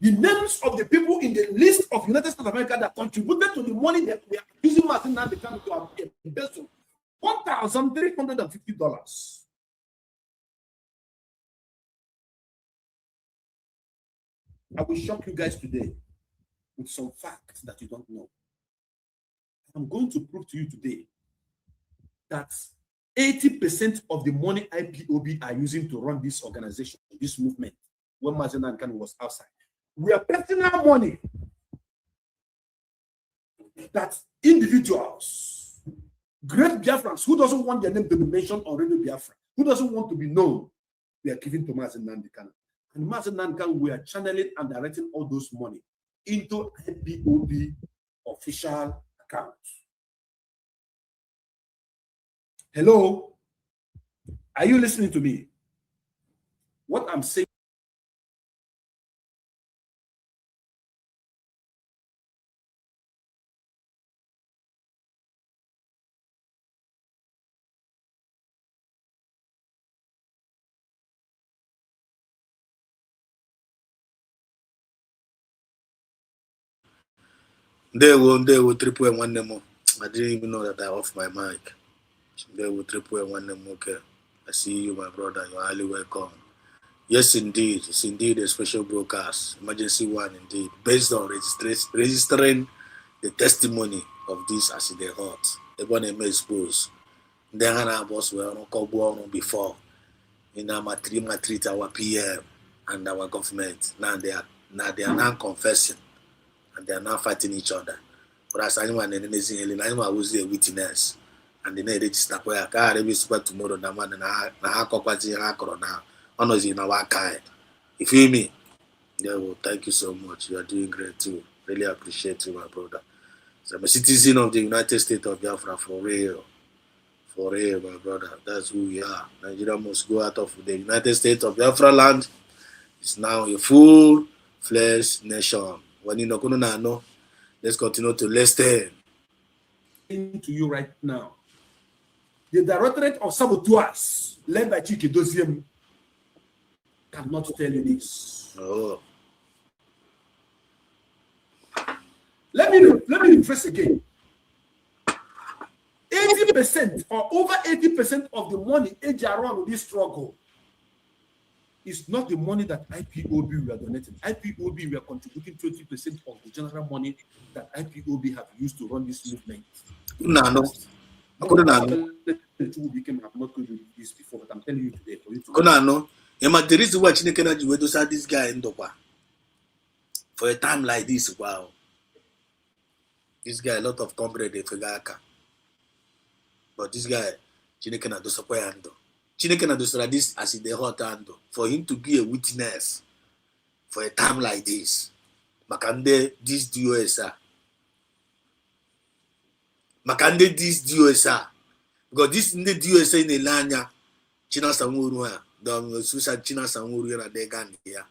The names of the people in the list of United States of America that contributed to the money that we are using Martin now become to our embezzle $1,350. I will shock you guys today with some facts that you don't know. I'm going to prove to you today that 80% of the money IPOB are using to run this organization, this movement, when Martin Nankan was outside. We are personal money that individuals, great Biafrans, who doesn't want their name to be mentioned on Radio Biafra, who doesn't want to be known, we are giving to Mazen Nankan. And Mazen Nankan, we are channeling and directing all those money into IPOB official accounts. Hello? Are you listening to me? What I'm saying. They will triple and one more. I didn't even know that I off my mic. They will triple and one more. Okay. I see you, my brother. You're highly welcome. Yes, indeed. It's indeed a special broadcast. Emergency one, indeed. Based on registering the testimony of this as they hot. They're going to expose. They had boss were on before. In our treat our PM and our government. Now they are now confessing. And they are now fighting each other. But as anyone in anyone was a witness, and they register where I can't be super tomorrow. The man and I now honors in our kind. You feel me? Yeah, well, thank you so much. You are doing great too. Really appreciate you, my brother. So I'm a citizen of the United States of Biafra for real. For real, my brother. That's who we are. Nigeria must go out of the United States of Biafra land. It's now a full-fledged nation. When you know, let's continue to listen To you right now. The Directorate of Saboteurs, led by Chike Doziem, cannot tell you this. Oh. Let me rephrase again. 80% or over 80% of the money around with this struggle is not the money that IPOB were donating. IPOB were contributing 20% of the general money that IPOB have used to run this movement. No. Have not told you this before, but I'm telling you today for you to know. The reason why Chineke to say this guy in Dokwa for a time like this, wow. This guy, a lot of comrade Fegaka. But this guy, Chineke na do support ando. Chineke na do this as in the hot ando. For him to be a witness for a time like this. Makande this DOSA. Makande this DOSA. Because this in the DOSA in the Lanya, China Samuru, the Suicide China Samuru and the Gandia.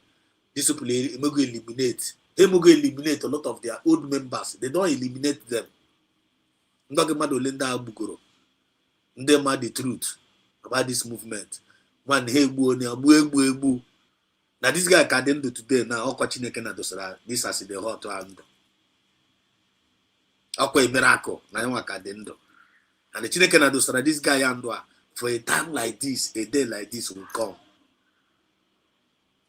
This will eliminate. They will eliminate a lot of their old members. They don't eliminate them. Linda Bugoro. They mad the truth about this movement. Man, hey, boo. Now this guy can do today. Now, all Chineke na dosara. This as the hot hand. Okay, miracle. Now you can do. And the Chineke na dosara. This guy and for a time like this, a day like this will come.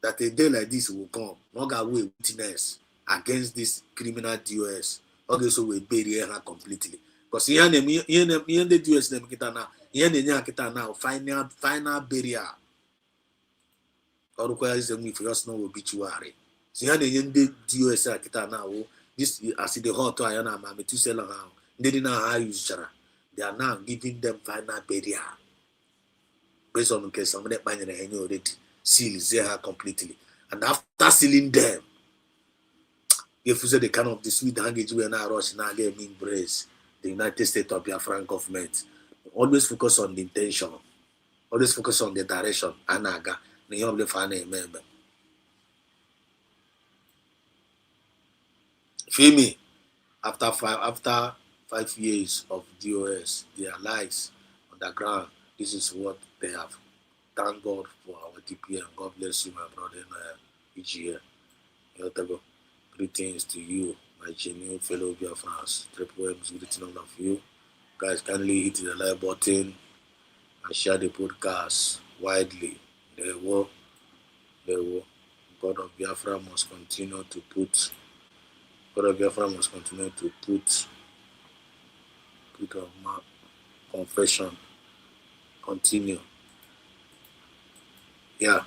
That a day like this will come. No guy will witness against this criminal DOS. Okay, so we bury her completely. Because here the DOS them kita now. Here kita now final burial. Or requires them if you know obituary. So here the DOS kita now. This as the hot to ayana mama to sell around. They didn't know how use jara. They are now giving them final burial. Based on case somebody buying the already seal her completely. And after sealing them, if you say the kind of the sweet language we are now rushing now get embrace the United States of Biafran government. Always focus on the intention. Always focus on the direction. Anaga. Feel me? After 5 years of DOS, their lives on the ground, this is what they have. Thank God for our DPM. God bless you, my brother, in each year. Greetings to you, my genuine fellow Biafrans. Triple M is greeting all of you. Guys, kindly hit the like button and share the podcast widely. There will. God of Biafra must continue to put on confession. Continue. Yeah.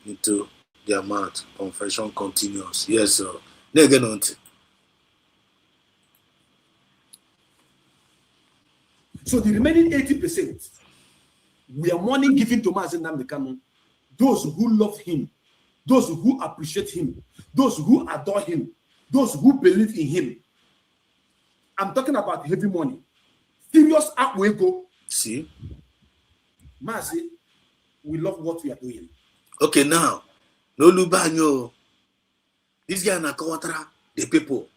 Into their mouth. Confession continues. Yes, sir. So the remaining 80%, we are money given to Mazen Namdekano. Those who love him, those who appreciate him, those who adore him, those who believe in him. I'm talking about heavy money. serious Akwego. See? Mazi, we love what we are doing. Okay, now, no lubanyo. This guy na kawatra the people,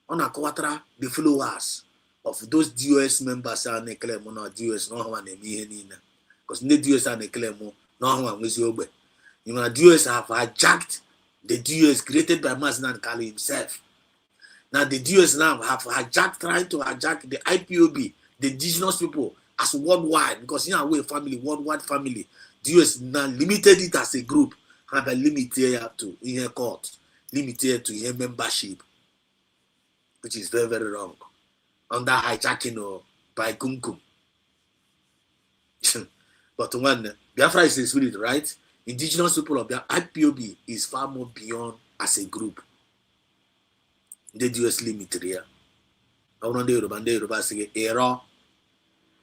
on a kawatra the followers of those DOS members are ne claim no DOS no one name because the DOS are ne claim no one with you. You know, DOS have hijacked the DOS created by Maznan Kali himself. Now the DOS now have trying to hijack the IPOB, the indigenous people, as worldwide, because in our way family, worldwide family. DOS now limited it as a group, have a limited to in a court, limited to your membership, which is very, very wrong. Under hijacking by Kumkum. But one, Biafra is a spirit, right? Indigenous people of the IPOB is far more beyond as a group. The DOS limited here. I want to Yoruba say error.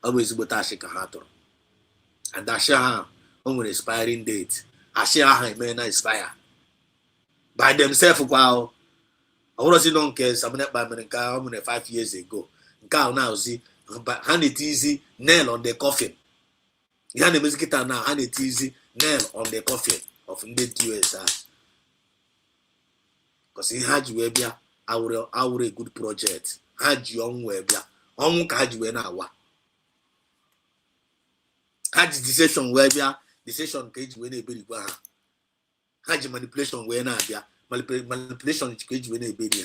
Always but Ashikahator. And Ashaha on an expiring date. Ashaha may not expire. By themselves, wow. I want to see don't care. Some by America 5 years ago. Cow now see, but hand it easy, nail on the coffin. Hand the music now, hand it easy, nail on the coffin of the DOS. Because he had you our good project. Had you on webia. On had you an hour. Had decision webia, decision cage when a baby. Had you manipulation when I manipulation cage when a baby.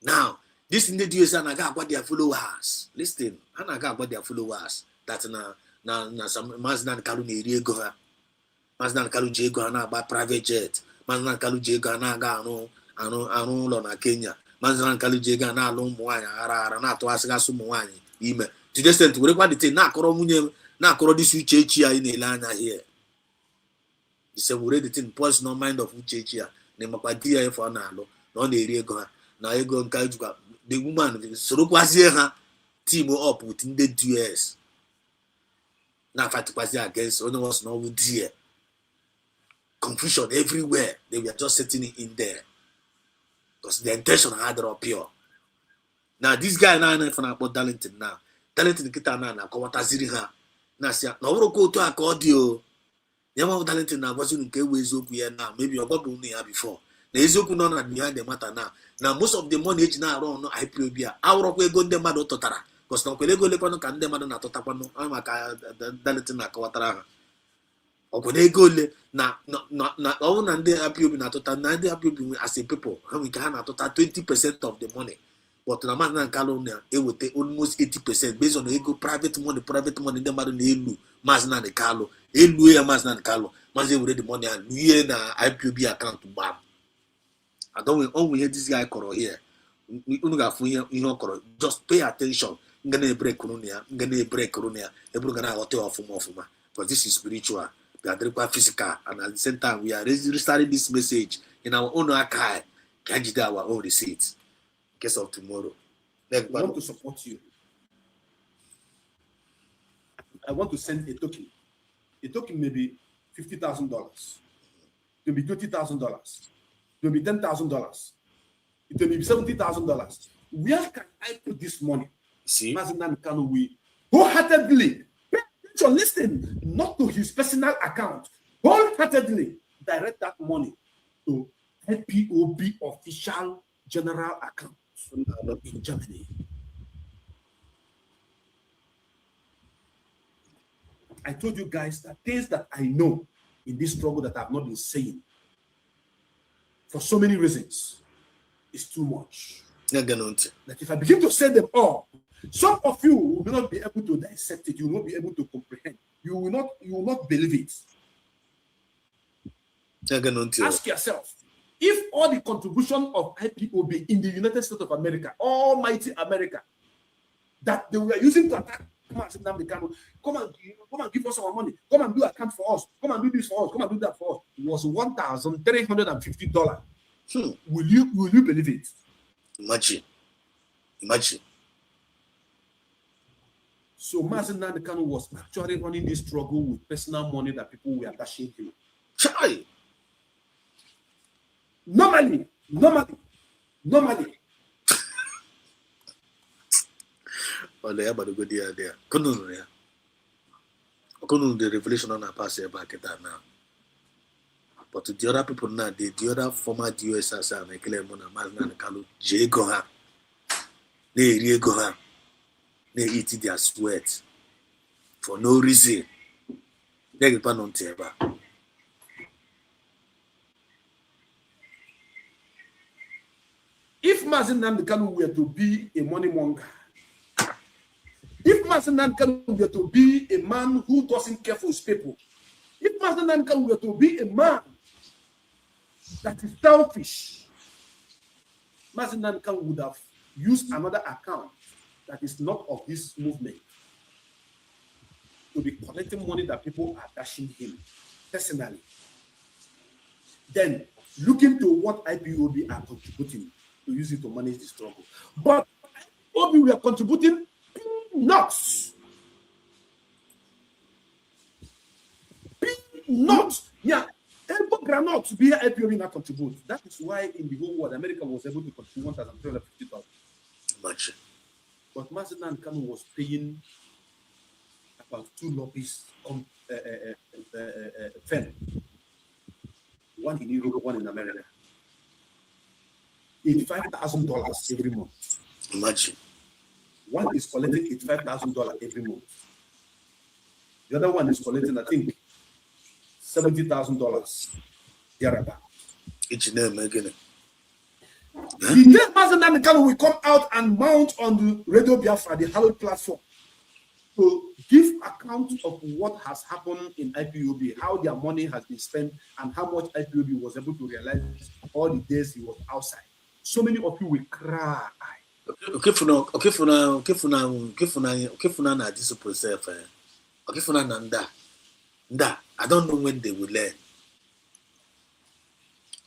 Now, this in the DOS and I got what their followers. Listen, and I got what their followers. That's na some Maznan Kalu Diego. Maznan Kalu Diego na by private jet. Maznan Kalu Diego na gano anu na Kenya. Maznan Kalu Diego na long mwanya ara na to asiga su mwanya. Ime. To the extent we require the thing na koro munye na koro this Uchechi in Elana here. The same we read the thing points no mind of Uchechi. Ne makwadia for na lo. No na eri ego ha. Na ego nka juka the woman soro kwazie ha team up within the DOS. Now fight kwazie against only was no dear. Confusion everywhere. They were just setting it in there. Because the intention had up pure. Now this guy now about Darlington now. Darlington kita na kwa taziri ha. Na sia na woro ko to accordio. Yama Darlington na was nke wezo ku ya now. Maybe your God ya before. Na ezoku no na behind the matter now. Now most of the money now around no IPOB. Awro ko ego ndem madu totara. Because na kwele go le kwano ka ndem madu na totakwano. Ama ka Darlington na kwatara ha. Okwele ego le na all na ndị IPOB na total na ndị IPOB as a people. How we can na total 20% of the money. But na man na kalo na ewete almost 80% based on ego private money ndem madu na elu. Mas na de kalo. Elu ya mas na de kalo. Mas e the money and we na IPOB account bam. I don't know we hear this guy koro here. Just pay attention. I'm gonna break Coronia. Everyone gonna hotel of because this is spiritual. We are very physical, and at the same time, we are restarting this message in our own archive. Can you do our own receipts in case of tomorrow? I want to support you. I want to send a token. A token may be $50,000. It may be $20,000. It may be $10,000. It may be $70,000. Where can I put this money? See, Mazinan Kanu, we wholeheartedly, listen, not to his personal account, wholeheartedly direct that money to IPOB official general account in Germany. I told you guys that things that I know in this struggle that I've not been saying for so many reasons is too much. That if I begin to say them all, some of you will not be able to dissect it. You will not be able to comprehend. You will not believe it. Ask yourself, if all the contribution of IPOB in the United States of America, almighty America, that they were using to attack, come and give us our money, come and do account for us, come and do this for us, come and do that for us, it was $1,350. Will you believe it? Imagine. So Mazen Nandekano was actually running this struggle with personal money that people were dashing him. Try. Normally. Or the about go there. Couldn't the revelation on a pass back at that now. But to the other people now, the other former DUSS and Ekelemona, Mazna and Kalu, J go ha. They go ha. They eat their sweat for no reason. They get on table. If Mazen Namdekanu were to be a money monger, if Mazen Namdekanu were to be a man who doesn't care for his people, if Mazen Namdekanu were to be a man that is selfish, Mazen Namdekanu would have used another account that is not of this movement to be collecting money that people are dashing him personally. Then look into what IPOB are contributing to use it to manage the struggle. But IPOB we are contributing peanuts. Peanuts. Yeah. Elbow granite to be IPOB not contribute. That is why in the whole world, America was able to contribute 1,350,000. Much. But Mazina and Kanu was paying about 2 lobbies on firm. One in Europe, one in America. $85,000 every month. Imagine. One is collecting $85,000 every month. The other one is collecting, I think, $70,000 thereabout. Each name again. The day Mazina Kanu will come out and mount on the Radio Biafra, the Hallowed platform, to give account of what has happened in IPOB, how their money has been spent, and how much IPOB was able to realize all the days he was outside. So many of you will cry. Okay, for now, na discipline self. Okay, for now, nda. I don't know when they will learn.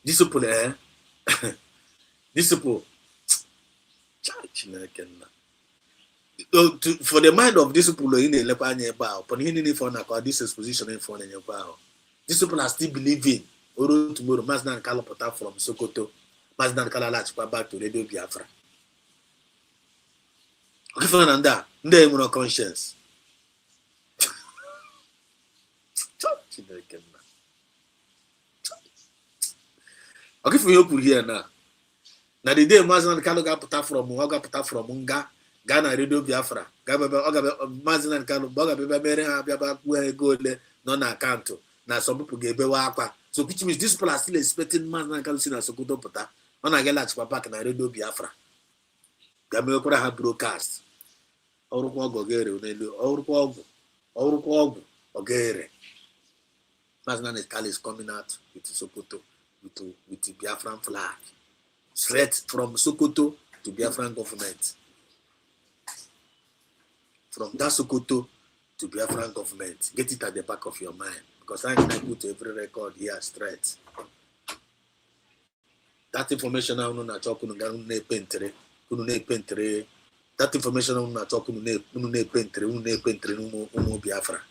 Discipline, discipline. For the mind of discipline in the Lepanya Bao, upon him for this exposition in phone in your Bao. Discipline are still believing. Oro tomorrow, Mazda Kalapota from Sokoto, Mazda Kalalachpa back to Radio Biafra. Okay, for Nanda, they have no conscience. Okay, for you put here now. Now the day Mazda Kalapota from Wagapota from Munga. Ghana Radio Biafra, Mazin and Kano, Boga Beba, where go non account. Now some people gave Bewapa. So which means this people are still expecting Mazin and Kano as a good opera. On a galach back in Radio Biafra. Gamil have broadcast. Oruquago Gere, Oruquago, Ogere. Mazin and Kali is coming out with Sokoto, with the Biafran flag. Straight from Sokoto to Biafran government. From that Sokoto to Biafran government, get it at the back of your mind. Because I'm going to put every record here straight. That information I'm not talking about, that information I'm not talking about, Biafra.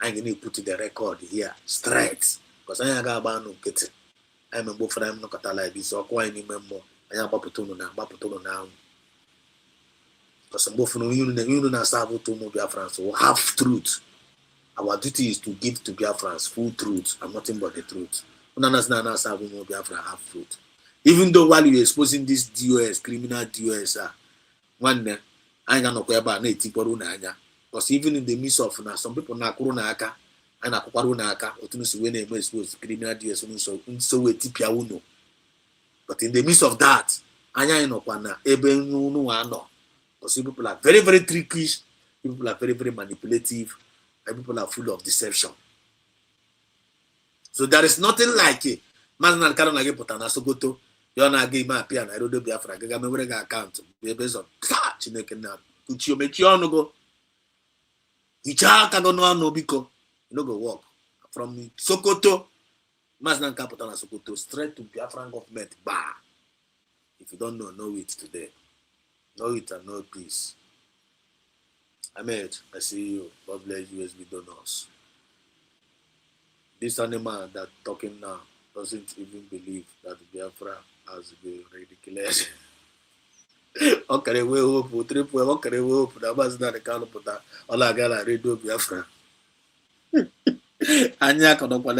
I'm going to put the record here straight. Because I'm going to get it. I'm a both I'm not like this, or quite any member. I am Baputono now. Because both of you not serve to Biafrans, so half truth. Our duty is to give to Biafrans full truth and nothing but the truth. Not serving Biafra half truth. Even though while you're exposing this DOS, criminal DOS, one day, I ain't gonna about because even in the midst of some people na corona aka, and a corona aka, or to see when they expose criminal DOS, so we tipia uno. But in the midst of that, I ain't no pana, even no ano. Because people are very, very tricky, people are very, very manipulative, and people are full of deception. So there is nothing like it. Man, can't get put on a Sokoto. You're not getting my piano. I don't do Biafra. I got my account. Be based on Chineke. Uchi Omechi go. Ichaka no biko. You no go walk from Sokoto. Maznan capital on Sokoto straight to Biafran government. Bah. If you don't know it today. Know it and know peace. Ahmed, I see you. God bless USB donors. This animal that talking now doesn't even believe that Biafra has been ridiculous. ọ kara enwe hope triple ọ kara enwe hope na Maazị Nnamdi Kanu pụta ọ na-aga na redio Biafra anyị aka nọkwa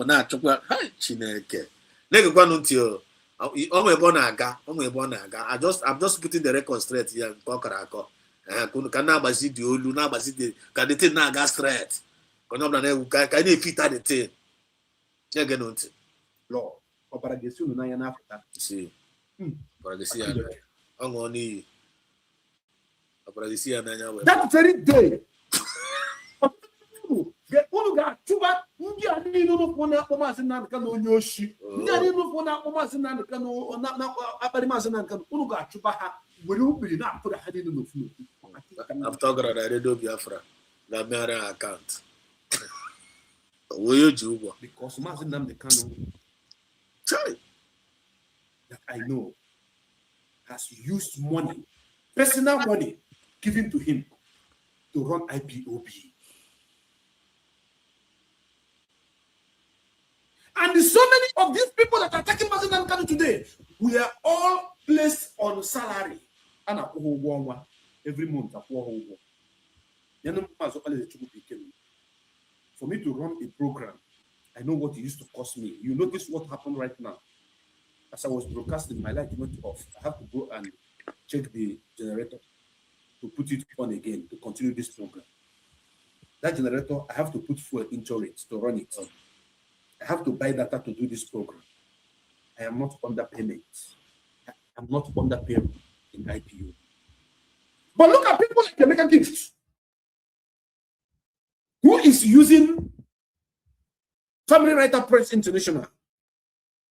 na-achụkwa Chineke na-egekwanụ ntị ọnwa ebe ọ na-aga I'm just putting the record straight ya nke ọ kara akọ ka na-agbazi dị olu na-agbazi dị ka the thing na-aga straight ka onye ọbụla na-ewu ka anyị na-efita the thing na-ege ntị Lord ọbara ga-esi unu n'anya n'afrịka ọṅụọ n'iyi ọbara ga-esi ya n'anya wee that very day unu ga-achụba ndị a niile n'ụkwụ na-akpọ Maazị Nnamdi Kanu onye oshi ndị a niile n'ụkwụ na-akpọ Maazị Nnamdi Kanu akparị Maazị Nnamdi Kanu unu ga-achụba ha were ukpiri na-akpụda ha niile n'ofu after ọ gara na redio Biafra ga-emegharị akaụntụ onye ji ụgwọ because Maazị Nnamdi Kanu that I know has used money, personal money given to him to run IPOB. And so many of these people that are attacking Maazị Nnamdi Kanu today, we are all placed on salary. And every month, for me to run a program, I know what it used to cost me. You notice what happened right now. As I was broadcasting, my light went off. I have to go and check the generator to put it on again to continue this program. That generator, I have to put fuel into it to run it. I have to buy data to do this program. I am not under payment. I'm not under payroll in IPO. But look at people like American Gift, who is using Family Writer Press International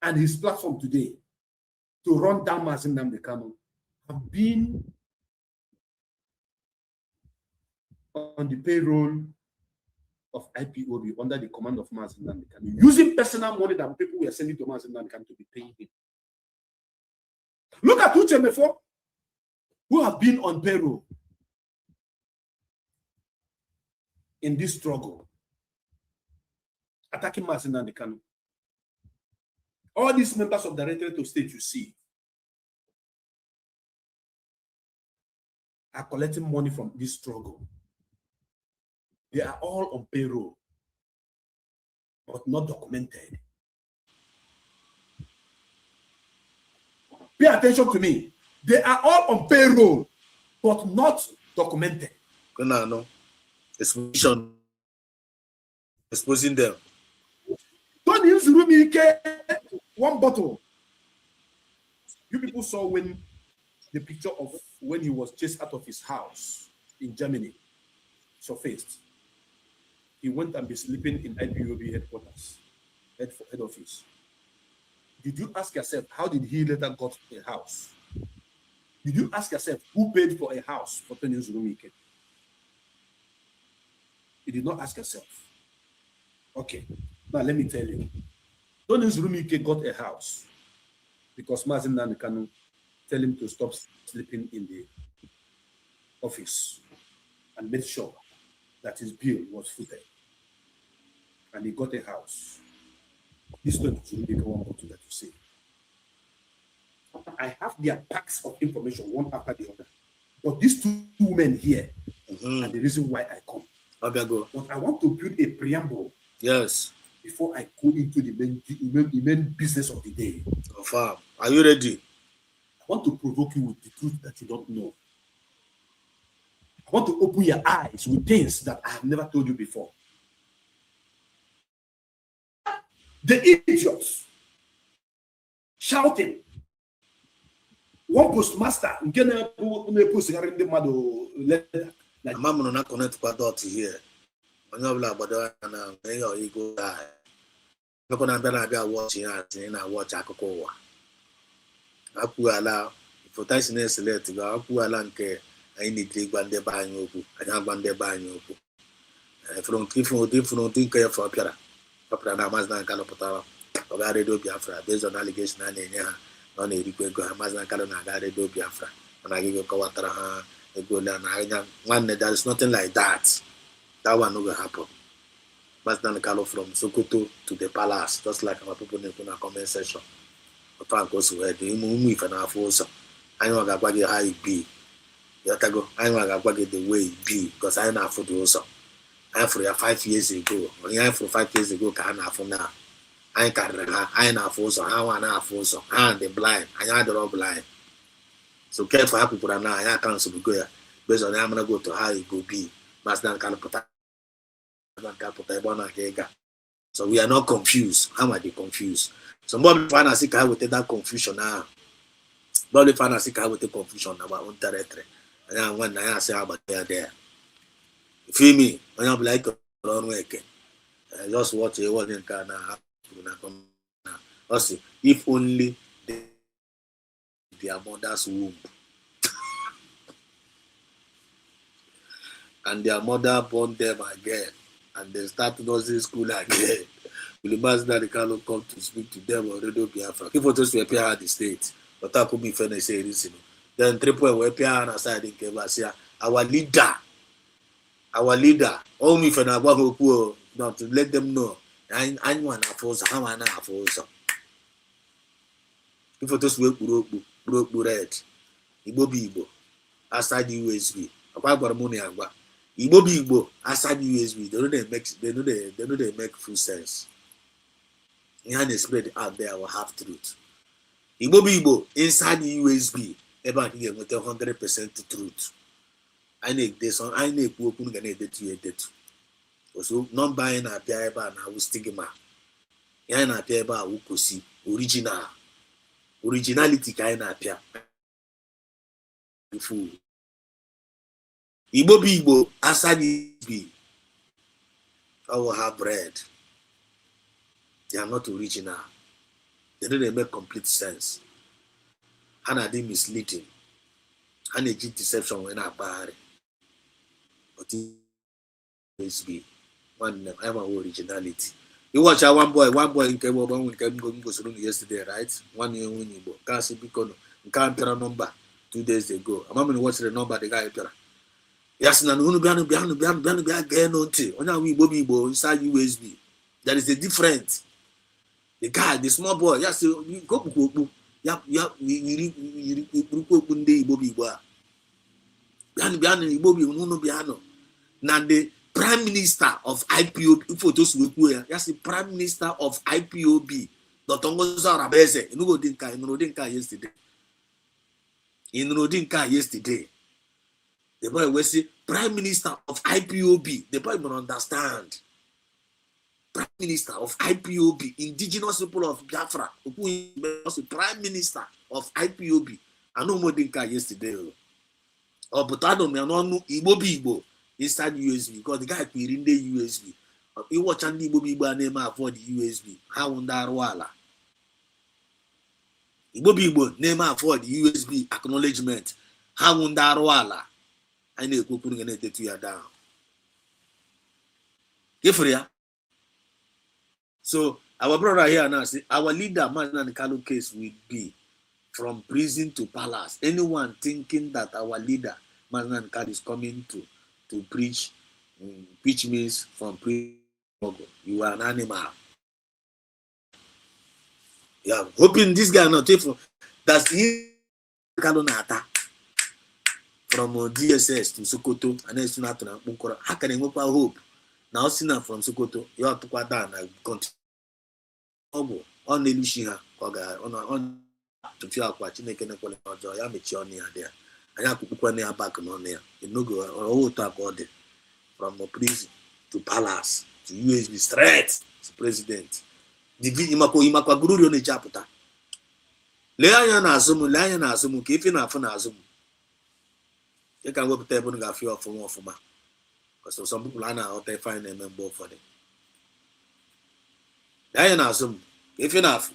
and his platform today to run down Maazị Nnamdi Kanu, have been on the payroll of IPOB under the command of Maazị Nnamdi Kanu, using personal money that people were sending to Maazị Nnamdi Kanu to be paying him. Look at Uchechi, who have been on payroll in this struggle, attacking Maazị Nnamdi Kanu. All these members of the Directorate of State you see are collecting money from this struggle. They are all on payroll, but not documented. Pay attention to me. They are all on payroll, but not documented. No. Exposing them. Don't use Rumike one bottle. You people saw when the picture of when he was chased out of his house in Germany surfaced. He went and be sleeping in IPOB headquarters, head office. Did you ask yourself, how did he later got a house? Did you ask yourself, who paid for a house for Tony Zurumike? You did not ask yourself. Okay, now let me tell you. Tony Zurumike got a house because Maazị Nnamdi Kanu tell him to stop sleeping in the office and made sure that his bill was footed. And he got a house. This Tony Zurumike one bottle that you see. I have their packs of information one after the other. But these two women here are the reason why I come. Okay, go. But I want to build a preamble. Yes. Before I go into the main business of the day. Confirm. Are you ready? I want to provoke you with the truth that you don't know. I want to open your eyes with things that I have never told you before. The idiots shouting. One postmaster, I'm not connected to here. I'm not about to go die. I'm not going to watching and I watch Akokowa. Apuala, for Tyson select to go, Apualanke, I need to go and buy you. I have one day buying you. From different thing for Pira. Papa Namazan Calopata, or Radio Biafra, based on allegation and on a request go Hamazan Calona, Radio Biafra, and I give you Kawatara, a good and one there is nothing like that. That one will happen. Mazdan Kalo from Sokoto to the palace, just like our people in the comment section. Frank goes where the move and our force. anyị nwa ga-agwa gị how it be. Yotago, anyị nwa ga-agwa gị the way it be, because anyị na-afụ dị ụzọ. Anyị fụrụ ya 5 years ago. Onye anyị fụrụ 5 years ago ka ha na-afụ na anyị karịrị ha. Anyị na-afụ ụzọ, ha nwa na-afụ ụzọ. Ha dị blind, anyị adịrọ blind. So careful ha kwukwara na anyị aka nsogbugo ya based on ya mara go to how it go be. Mas na nka pụta ebe ọ na-aga ịga. So we are not confused. How are they confused? So mgbe ọbụla na-asị ka ha weta that confusion ahụ. Mgbe ọbụla na-asị ka ha weta confusion na our own territory. Anyị nwa na ya asị agbata ya there. You feel me? Onye ọbụla ịkọrọ ọrụ eke. Just watch a one nke a na-apụrụ na also if only their mother's womb and their mother born them again and they start nursing school again. Will imagine that they cannot come to speak to them on Radio Biafra. If we just appear at the state, but that could be fair and say this. Then 3 point we appear on side in Kebasia. Our leader, only for now not to let them know. I want to force how I force. If we just broke red, Igbo outside the USB. About money agba. Igbo outside the USB. They know they make full sense. And spread out there our half truth. Igbo inside the USB. About here with 100% truth. I need this on. I need people who can edit to edit. Also, non buying a pair about now stigma. Yana appear about who could see originality kind of appear. Fool. Igbo outside be. I will have bread. They are not original. They don't make complete sense. And are they misleading? And they deception when I buy it. But it be one I'm originality. You watch our one boy in Kenya go yesterday, right? 1 year winning book. Can't see because can't tell a number 2 days ago. I'm going to watch the number the guy tell. Yes, no, behind again on tea. When we Igbo inside USB, there is a difference. The guy, the small boy, yes, you go. Yap, you Igbo. Behind Igbo, now the Prime Minister of IPOB, for those who were, yes, the Prime Minister of IPOB, Dr. Rabeze, in Rodinka yesterday. In Rodinka yesterday. The boy will say, Prime Minister of IPOB. The boy will understand. Prime Minister of IPOB, indigenous people of Biafra, who is Prime Minister of IPOB. I know more than yesterday. Oh, but I don't know Igbo inside USB because the guy in the USB. You watch and Igbo name for the USB. How on that wala? Igbo name for the USB acknowledgement. How on that wala? I need to put it to you down. Biafra. So our brother here now say our leader man and Kalu case will be from prison to palace. Anyone thinking that our leader man and Kalu is coming to preach, which means from prison, you are an animal. Yeah, hoping this guy not take that's he Kalu Nata. From DSS to Sokoto and then soon after Bunkora. How can you hope? Now sinner from Sokoto, you have to go down and continue. On the Lucia, on to feel what you make a joy. I'm a chionia there. I have to put near back on there. You know, go all talk all day from prison to palace to USB straight to president. The Imako Guru on the chapter. Lion Azumu, keeping up on Azumu. You can go to table and feel for more for me. Because some people are now they find them and both for them. Lion Azum, if enough.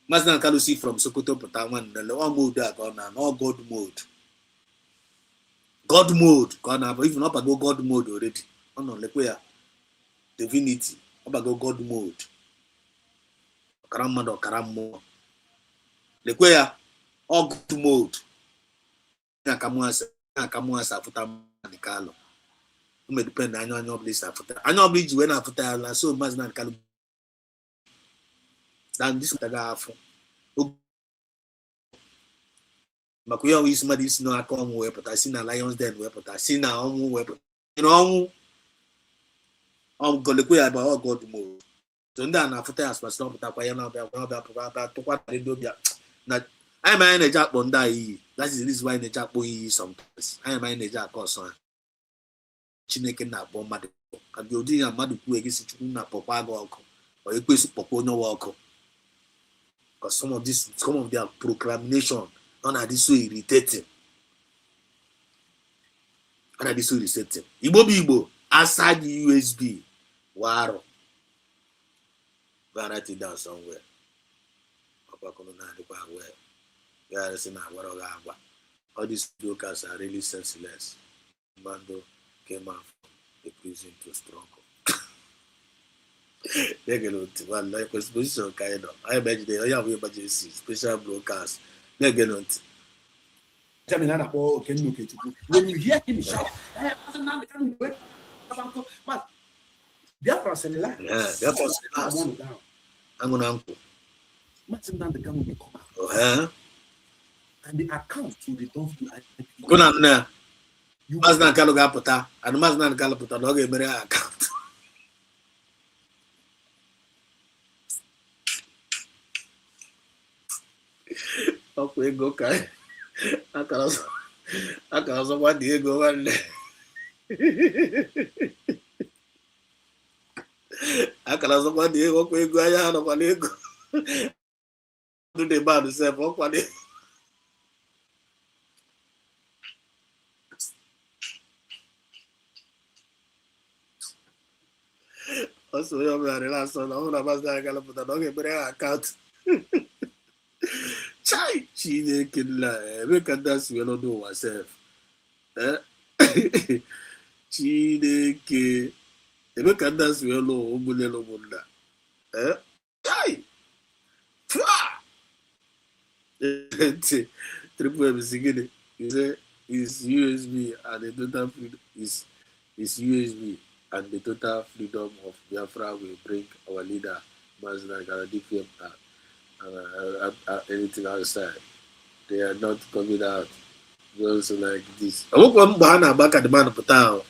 Must not can see from Sokoto Pataman, the one mode that gone and all God mode. God mode, gone up, even up I go God mode already. Oh no, like where divinity, up I go God mode. Karamado Karamo. Like where all God mode. Nakamuasa futa manikalo. Ume depend anyo place afuta. Anyo bridge when afuta la so much na kalo. Dan this taga afu. Makuya is Madis no Acom weapon, I seen a lion's den weapon, I seen a own weapon. You know, Golikuya about all God move. So then after us was not that I am not to what I do. Not I am a jack on die. That is this why the jack boy sometimes. I am a jack or son. Chineke na bomb mad. And you did a mad who against Chuna Papa walk or a piece of Popono walk. Because some of their proclamation on this so irritating. And this so irritating. Igbo outside the USB. Wow. Go write it down somewhere. Papa where. All these brokers are really senseless. Mando came out from the prison to struggle. They're going to like position kind of. I imagine they have emergency special brokers. They're going to. When you hear him shout, Biafra said, yeah, Biafra said, I'm an uncle. And the account will return to IPP. Kuna you must not call Gapota, and must not call Pota, no get mere account. Okay, go kai. I can also want Diego one. I can also want Diego Guayana or Valego. Do the bad self, what it. Also, you are the last one. I'm going to put a dog in the account. Chai, she didn't lie. Look at that, we don't do myself. She didn't look at that, we don't know. Chai, Triple M singing. You say is USB and the total freedom is USB and the total freedom of Biafra will bring our leader Mazda DPM and anything outside. They are not coming out just like this. I won't come back at the man of town.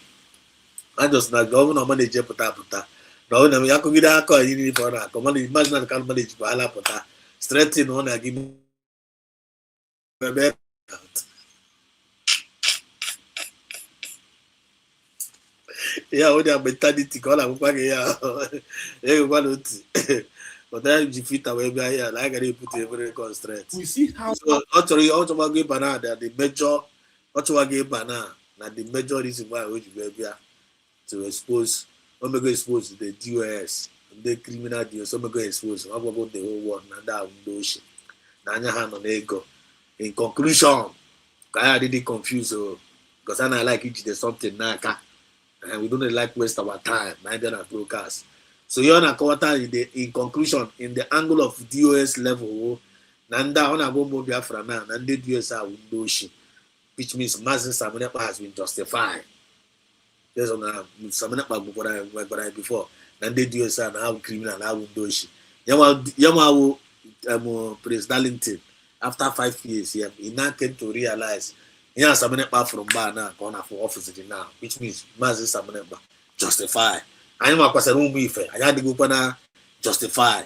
I just not governor manager pota. No, no, I could get a call in for a command. Imagine I can manage Bala pota. Straighten on and give me. Yeah, what their mentality call up here. But then you fit away by here, like I put a very constraint. We see how actually Ottawa banana that the major Ottawa banana and the major reason why we be to expose expose the DOS, the criminal deals, some go expose about the whole world and that ocean. Nanya hand on ego. In conclusion, I didn't confuse because I like it there's something now, and we don't like waste our time, neither as brokers. So you're on a quarter in conclusion, in the angle of DOS level, Nanda on a bomb Biafra now, and the DOS are window, which means Mazen Samunepa has been justified. There's on a Samunepa before, and the DOS are now criminal, now window. Yamawu Prince Darlington. After 5 years, he now came to realize he has something from bar now, gone for office now, which means Mazi Samaneba justify. I am a person who if I had to go now justify,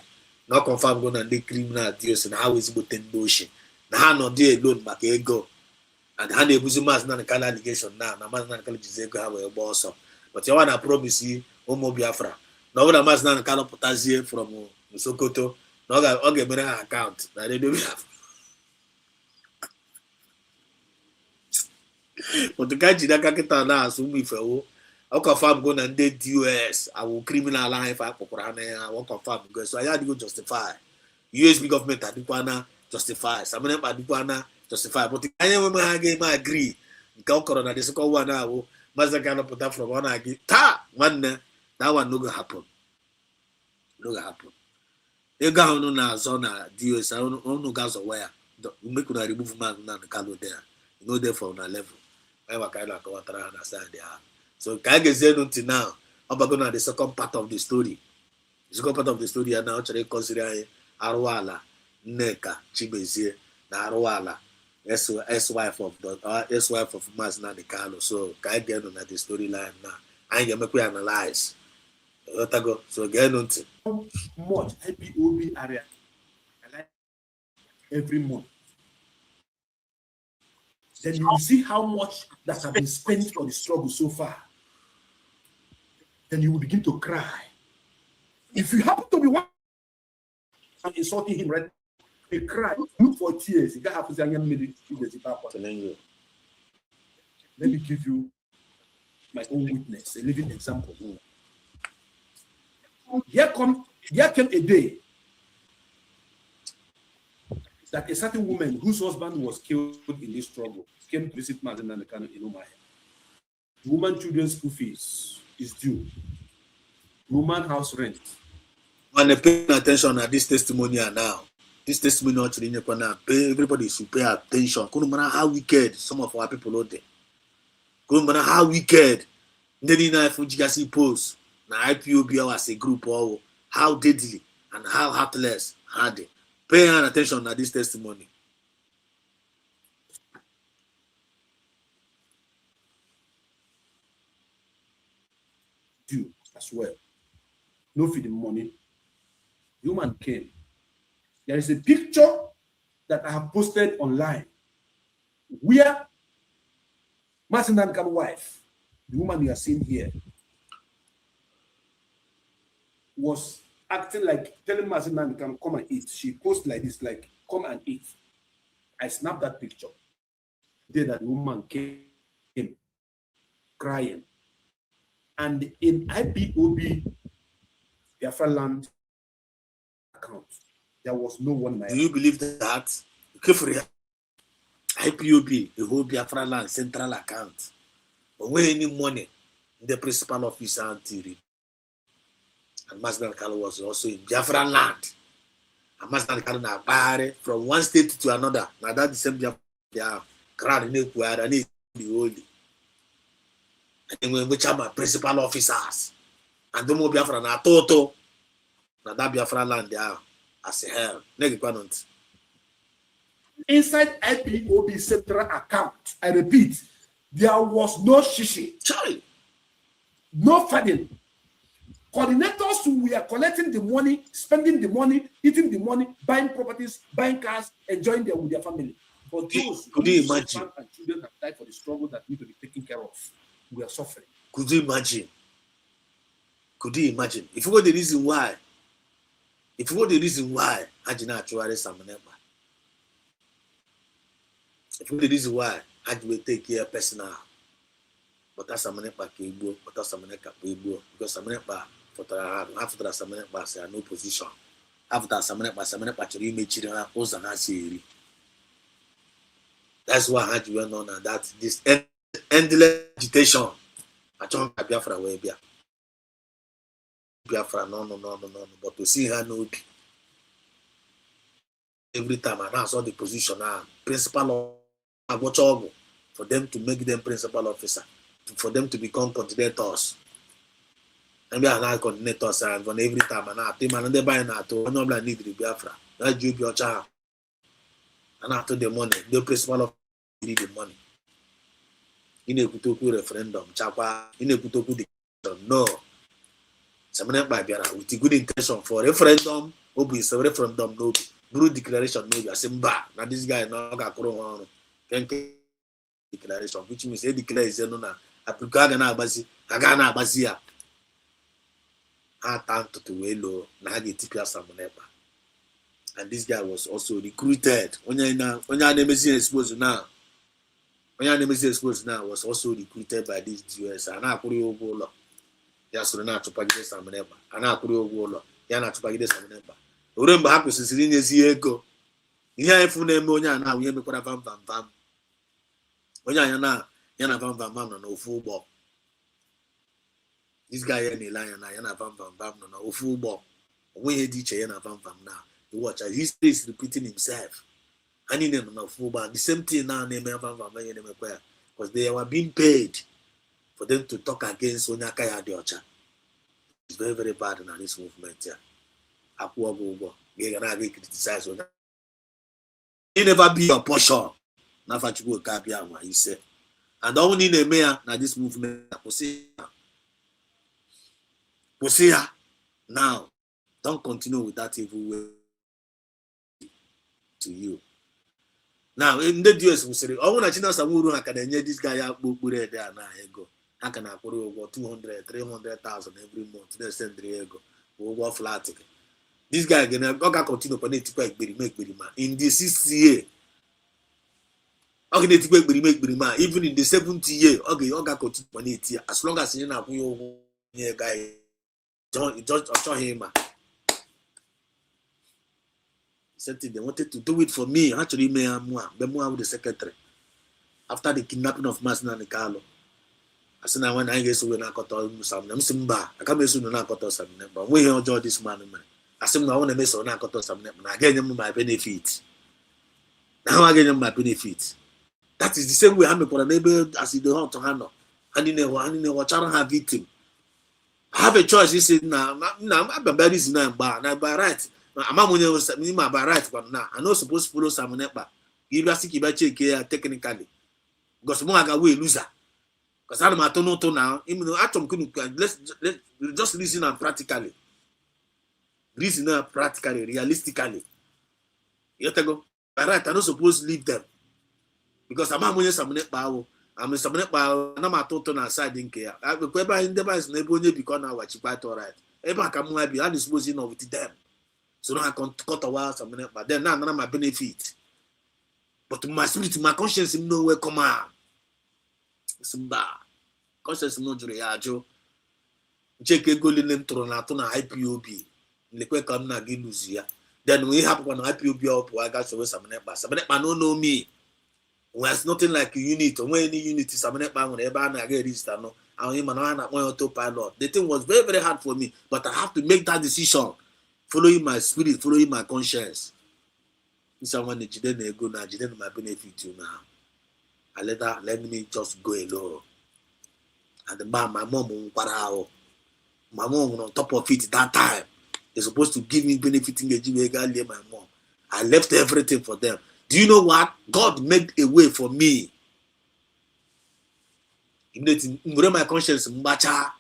not confirm going and the criminal deals and how is it in motion. Now, no dear alone, but go and hand a Buzimas non allegation now, Namazan colleges have a boss. But you want to promise you, Homo Biafra. No one has non calopotasia from Sokoto, no, I'll get an account that they do have. But the guy did not get now, so we fell. I'll confirm going and date US. I will criminal life. I will confirm because so I had to go justify. USB government at Duana justify. Some of them at Duana justify. But the I agree. The corona, the second one now, Mazda cannot put that from one again. One that one no go happen. No go happen. You go on a zona DOS. I don't know guys aware. You make una remove man na the calo there. You know there for una level. I kind of understand there. So can I say until now? I'm going to the second part of the story. The second part of the story are now actually considering Arwala, Neka, Chibezie, na Arwala. ex-wife of Mazi Nnamdi Kanu. So I get on the storyline now. I ain't gonna analyze. So get on to how much IPOB area every month. Then you will see how much that has been spent for the struggle so far. Then you will begin to cry. If you happen to be one insulting him, right? He cry, look for tears. You have to say, let me give you my own witness, a living example. There came a day that a certain woman whose husband was killed in this struggle came to visit Mazi Nnamdi Kanu in Umuahia. The woman children's school fees is due. Woman house rent. When they paying attention at this testimonial now, this testimonial to the now, everybody should pay attention. Couldn't matter how wicked some of our people out there. Couldn't matter how wicked. Then in a Fujigasi post, now IPOB as a group, or how deadly and how heartless are they? Pay attention at this testimony. Due as well. No feeding money. The woman came. There is a picture that I have posted online where Mazi Nnamdi Kanu's wife, the woman you are seeing here, was acting like telling Mazi Nnamdi Kanu, come and eat. She posted like this, like, come and eat. I snapped that picture. The day that the woman came crying. And in IPOB Biafra land account, there was no one. Do you believe that? IPOB, the whole Biafra land central account, but when any money, the principal officer until and Mazi Nnamdi Kanu was also in Biafra land. And Mazi Nnamdi Kanu now buy from one state to another. Now that the same Biafra crowd in the holy. And when which are my principal officers, and the more Biafra na toto, na that Biafra land there as a hell. Inside IPOB central account, I repeat, there was no shishi. Sorry. No funding. Coordinators who were collecting the money, spending the money, eating the money, buying properties, buying cars, enjoying them with their family. But those could you imagine? And children have died for the struggle that need to be taken care of. We are suffering. Could you imagine? Could you imagine? If you know the reason why, Hajina actually Samanepa. If you know the reason why, Hajj will take care personal. But that's Samanepa Kibo, but that's Samanepa Kibo, because Samanepa after Samanepa say no position. After Samanepa actually made children Ozana Siri. That's why Hajj went on and that this endless agitation. I don't have Biafra way Biafra, no. But to see her no every time I now saw the position now, principal of watch over for them to make them principal officer, for them to become coordinators. And we are now coordinators and for every time and I and they buy now to no need the Biafra. That's you your child. And after the money, the principal of need the money. In a Kutoku referendum, Chapa, in a Kutoku declaration, no. Samana Biara with a good intention for referendum, Obi is a referendum, no. Blue declaration, maybe I say, bah, now this guy now got Corona declaration, which means a declaration, no, Apukagana Basi, Agana Basia. I turned to Welo, Nagi Tipia Samanepa. And this guy was also recruited. When your name is exposed now. When your name is exposed now, was also recruited by these US. And I put you over. Yes, not to Pagide Samanepa. And I put you over. Yana to Pagide Samanepa. Remember, happens is in his ego. Here, if you name Monia now, we have a vam. When Yana Van Vam no football. This guy any lion, Yana Van Vam no football. When he did Yana Van Vam now, you watch his face repeating himself. And in them no football. The same thing now, name Van Vam because they were being paid for them to talk against Onyakaya Diocha. It's very, very bad in this movement here. Apuago, you're gonna get criticized. It never be your portion. n'afa Chukwu Okabia nwa ise. And all we need na this movement pussy now. Don't continue with that evil way to you. Now in the US we say, oh, na China Samuru I can enye this guy up there na ego. I can afford over 200, 300,000 every month. They send the ego. We go flat. This guy gonna go continue to make in the 6th year. Okay, make even in the 7th year. Okay, Oga continue to as long as you know you guy just show him. Something they wanted to do it for me. Actually, me with the secretary. After the kidnapping of Masina and Carlo. I said, I when I get so when I got all some them simba. I can't soon not got some but we enjoy this man. I said, I want to miss on I got some I get them my benefit. Now I get them my benefit. That is the same way I'm a neighbor as you don't to handle. And in a watch I don't have victim. I have a choice. He said, I'm very now bar now by right. I'm a by right, but now I'm not supposed to follow some nepa. Give us to keep a check here technically. Because more like a way loser. Because I'm a tono now. Even though let's just listen and practically. Reason practically, realistically. You have to go. By right, I'm not supposed to leave them. Because I'm a some nepa. I'm a some nepa. I'm a total aside in care. I will go by in the vice neighborhood because now what you quite all right. Ever come be disposing of them. So now I can cut a while some nepa. Then now my benefit. But my spirit, my conscience, no way come out. Simba. Conscience no jury ajo. Jake go linen tronato na IPOB. Lekwe come na gi lose. Then we have one IPOB up I got to some nepa. Some nepa no know me. There's nothing like a unit or any unit is some nepa whenever I get registered. No, I am on autopilot. The thing was very, very hard for me, but I have to make that decision. Following my spirit, following my conscience. Someone that you didn't go now, you didn't my benefit you now. I let me just go alone. And my mom, my mom on top of it that time. They're supposed to give me benefiting a my mom. I left everything for them. Do you know what? God made a way for me. In my conscience, Mbacha.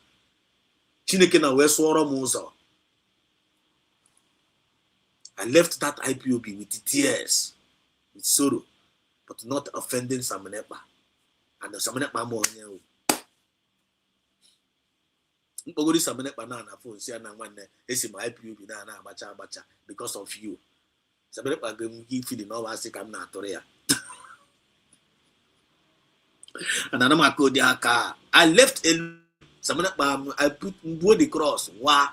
Chineke na we sworo muzo. I left that IPOB with tears, with sorrow, but not offending Samanepa. And the Samanepa more. Mpogori Samanepa na phone say na one esi my IPOB na abacha because of you. Samanepa give feeling no was I'm not Toria. And I'm a code car. I left in Samanepa. I put the cross. Wow.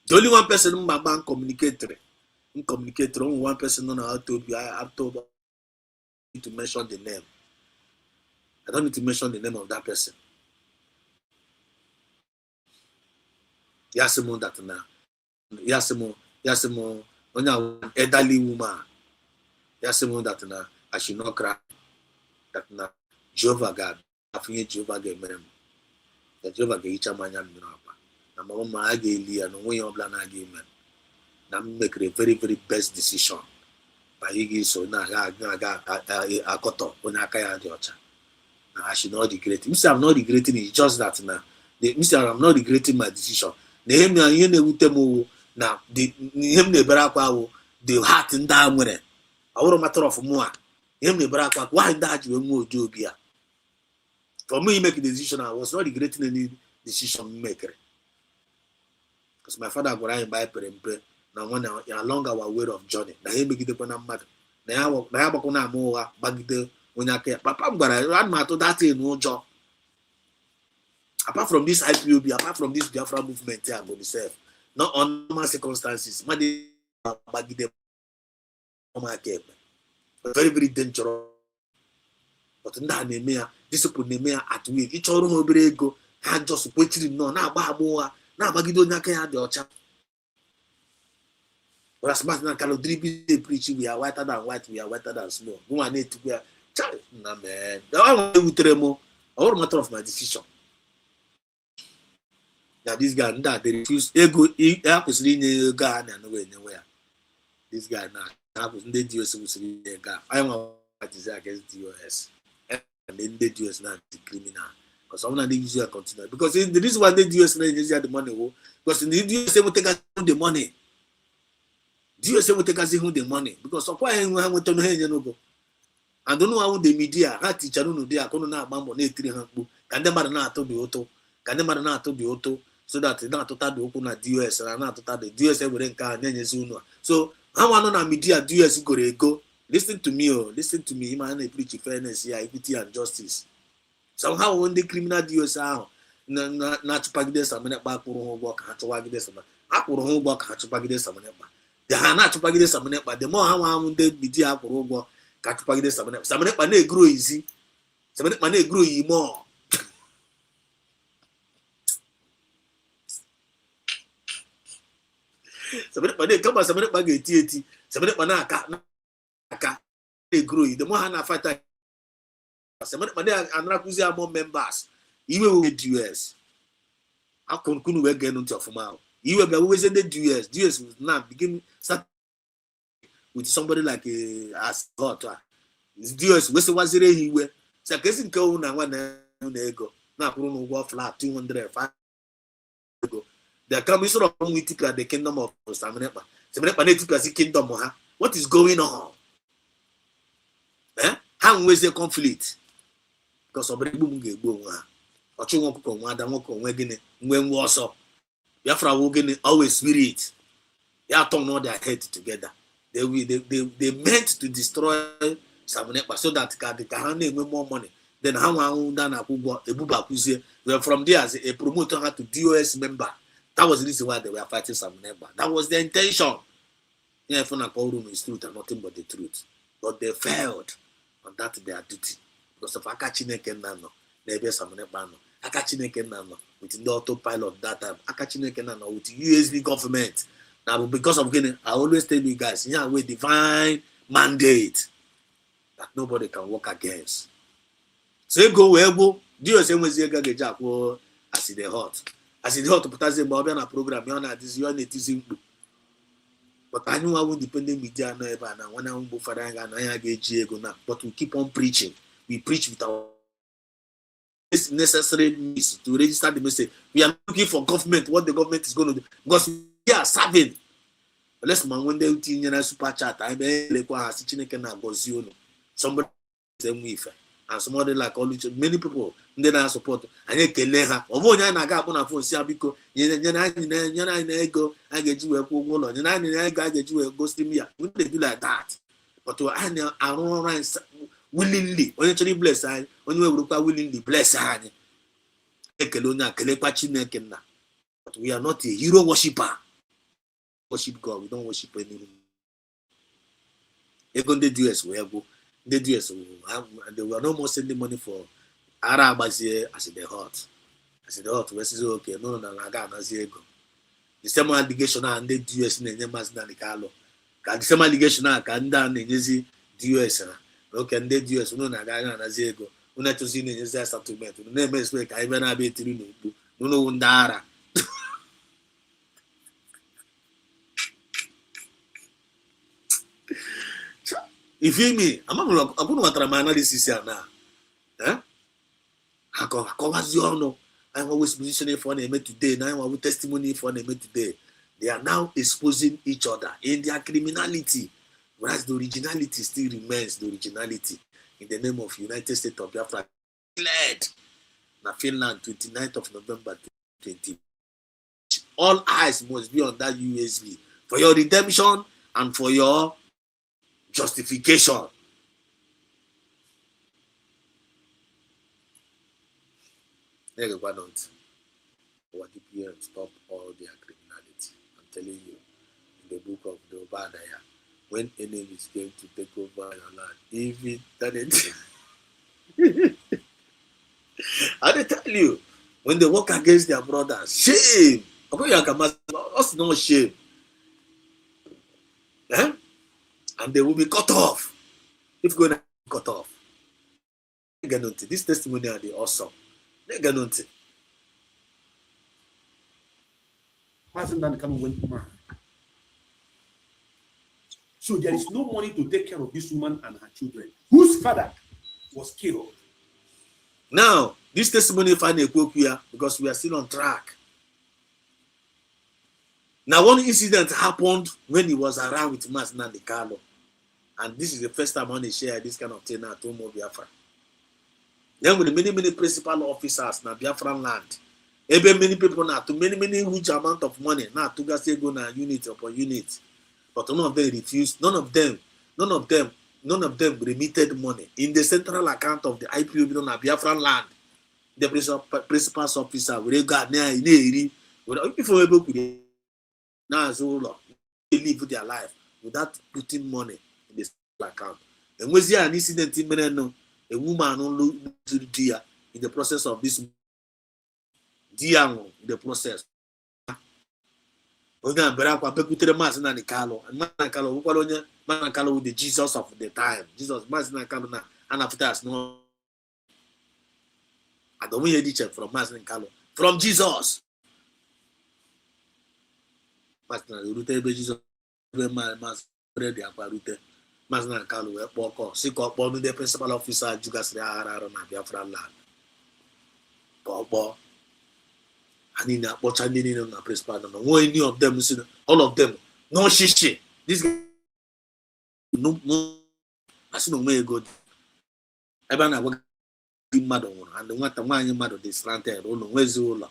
The only one person in my bank communicator, only one person know how to be. I have to mention the name. I don't need to mention the name of that person. Yasimo that now. Yasimo, only an elderly woman. Yasimo that now. I should not cry. That now. Jehovah God. I think Jehovah God me. That Jehovah God each man yam no. Na mama ageli and when you plan again, na make a very, very best decision. But he so na a koto when I kaya the ocha. Now I should not regret. Mr. I'm not regretting it, just that now. Mr. I'm not regretting my decision. Nehemi na yene utemo na the him ne berakwa the heart in that way. Our matter of more. Him ne berakwa why that you mo jobia. For me, make a decision. I was not regretting any decision maker. Because my father go around by perempe. Now when along our way of journey, now he make it upon a matter. Now I walk on a more bagide when I care. Papa, I'm gonna run my to that in no job. Apart from this IPOB, apart from this Biafra movement, I'm going to say, not on normal circumstances. My bagide my care. Very, very dangerous. But in that name, discipline at will. Each other will be go. And just waiting no now more. Now Magido Naka the Ocha. Whereas Martin Calodribi preaching, we are whiter than white, we are whiter than snow. Who I need to be a child. No man. I will tremor. All matter of my decision. that this guy that they refuse ego happens in a guy and nowhere. This guy now happens in the US was a guy. I am what is against the US. And then the US now the criminal. Because someone they use continue. Because the reason why the US now use the money, because in the US they will take us the money. The US will take us the money. Because of why we have to know. I don't know how the media, how teacher no they are going to now bambo na 300. Can them na to be auto? Can them na to be auto? So that they not to the open at US and not to the US every car and so how I know media US go. Listen to me, listen to me. Man, preach fairness, equity and justice. Somehow when the criminal US are not to pack this, I'm not back for work, had to work this. I would homework, had to pack this. They are not to pack this, but the more how I the media for work. Katupagide samane pane grow easy. Samane pane grow more. Samane pane kama samane page eti. Samane pana aka grow. The more hana fight. Samane pane anra kuzi more members. Iwe we US. Akon kunu we get into formal. Iwe be we send the US. US will now begin start with somebody like as God. It's Dios, we say wazire hiwe. Sa kesi nke una nwa na ego. Na kwuru n'ụgwọ flat 205 ego. They are coming sort of with the kingdom of Samenepa. Samenepa na tikasi kingdom ha. What is going on? How we say conflict? Because of the boom ge gbo nwa. Ochu nwoke ko nwa ada nwoke onwe gini nwe nwa oso. Biafra wo gini always spirit. They are turn all their head together. They meant to destroy Samenepa so that they can make more money. Then how from there as a promoter had to DOS member. That was the reason why they were fighting Samenepa. That was the intention. Yeah, for room is truth and nothing but the truth. But they failed on that their duty. Because of Akachineke Nano, they be Samenepa no. Akachineke Nano with the autopilot that time. Akachineke Nano with the USB government. Now, because of Guinea, I always tell you guys, yeah, with divine mandate that nobody can work against. So go where go, do you say when you get jack or as it hot? As it hot to put us in a program, you're not this, you're not simple. But I know I won't depend on media no ever now. When I won't go for that, I get Diego now. But we keep on preaching. We preach with our necessary needs to register the message. We are looking for government, what the government is going to do. Because we are serving. Unless man when they teach you super chat, I be like what Chineke na gozi somebody same with and somebody like all many people they na support and you kele ha obo nya na ga na phone si abiko nya na ego I get you ekwo ụlọ nya na ego I get you go stream ya we dey do like that but I run willingly onye chori bless anyị onye we rukwa willingly bless anyị ekele onye akele kwa Chineke na but we are not a hero worshipper. Worship God, we don't worship anyone. Even the US will go. The US will have, and they were no more sending money for Arabs here as in the hot. As in the hot, we say okay, no, I got no ego. The same allegation and the US in the Yamas than the Carlo. The same allegation and can down in the US. Okay, and the US, no, I got no ego. We need to see in the settlement. The name is like I even have it in no Undara. You feel me? I'm going to try my analysis here now. I always positioning for them today. Now I always testimony for them today. They are now exposing each other in their criminality, whereas the originality still remains the originality. In the name of United States of Biafra, declared na Finland, 29th of November 2020. All eyes must be on that USB for your redemption and for your justification. Why don't our DPM stop all their criminality? I'm telling you, in the book of the Obadiah, when enemies came to take over your land, even that it. I tell you, when they work against their brothers, shame. Us no shame. And they will be cut off. If going to be cut off. This testimony are the awesome. Mazi Nnamdi Kanu went mad. So there is no money to take care of this woman and her children, whose father was killed. Now, this testimony find a quote here because we are still on track. Now, one incident happened when he was around with Mazi Nnamdi Kanu. And this is the first time I want to share this kind of thing now to Biafra. Then with the many principal officers now Biafra land. Even many people now to many huge amount of money now to go now unit upon unit. But none of them refused, none of them remitted money in the central account of the IPOB on Biafra land. The principal officer will go near before we now as all they live their life without putting money in the central account. And was there an incident in a woman on dear in the process of this dear in the process. With the Jesus of the time. Jesus, and after us, no. I don't hear the check from Masin Kalo. From Jesus. Jesus, Masin Kalo, sick up on the principal officer, Jugas Rara, Biafra land. Bobo. And in that, what I need in the principal, no any of them, all of them, no shishi. This guy, no, I see no way good. Ebana work in Madon, and the one the mother this ranted, oh no, where's Zola?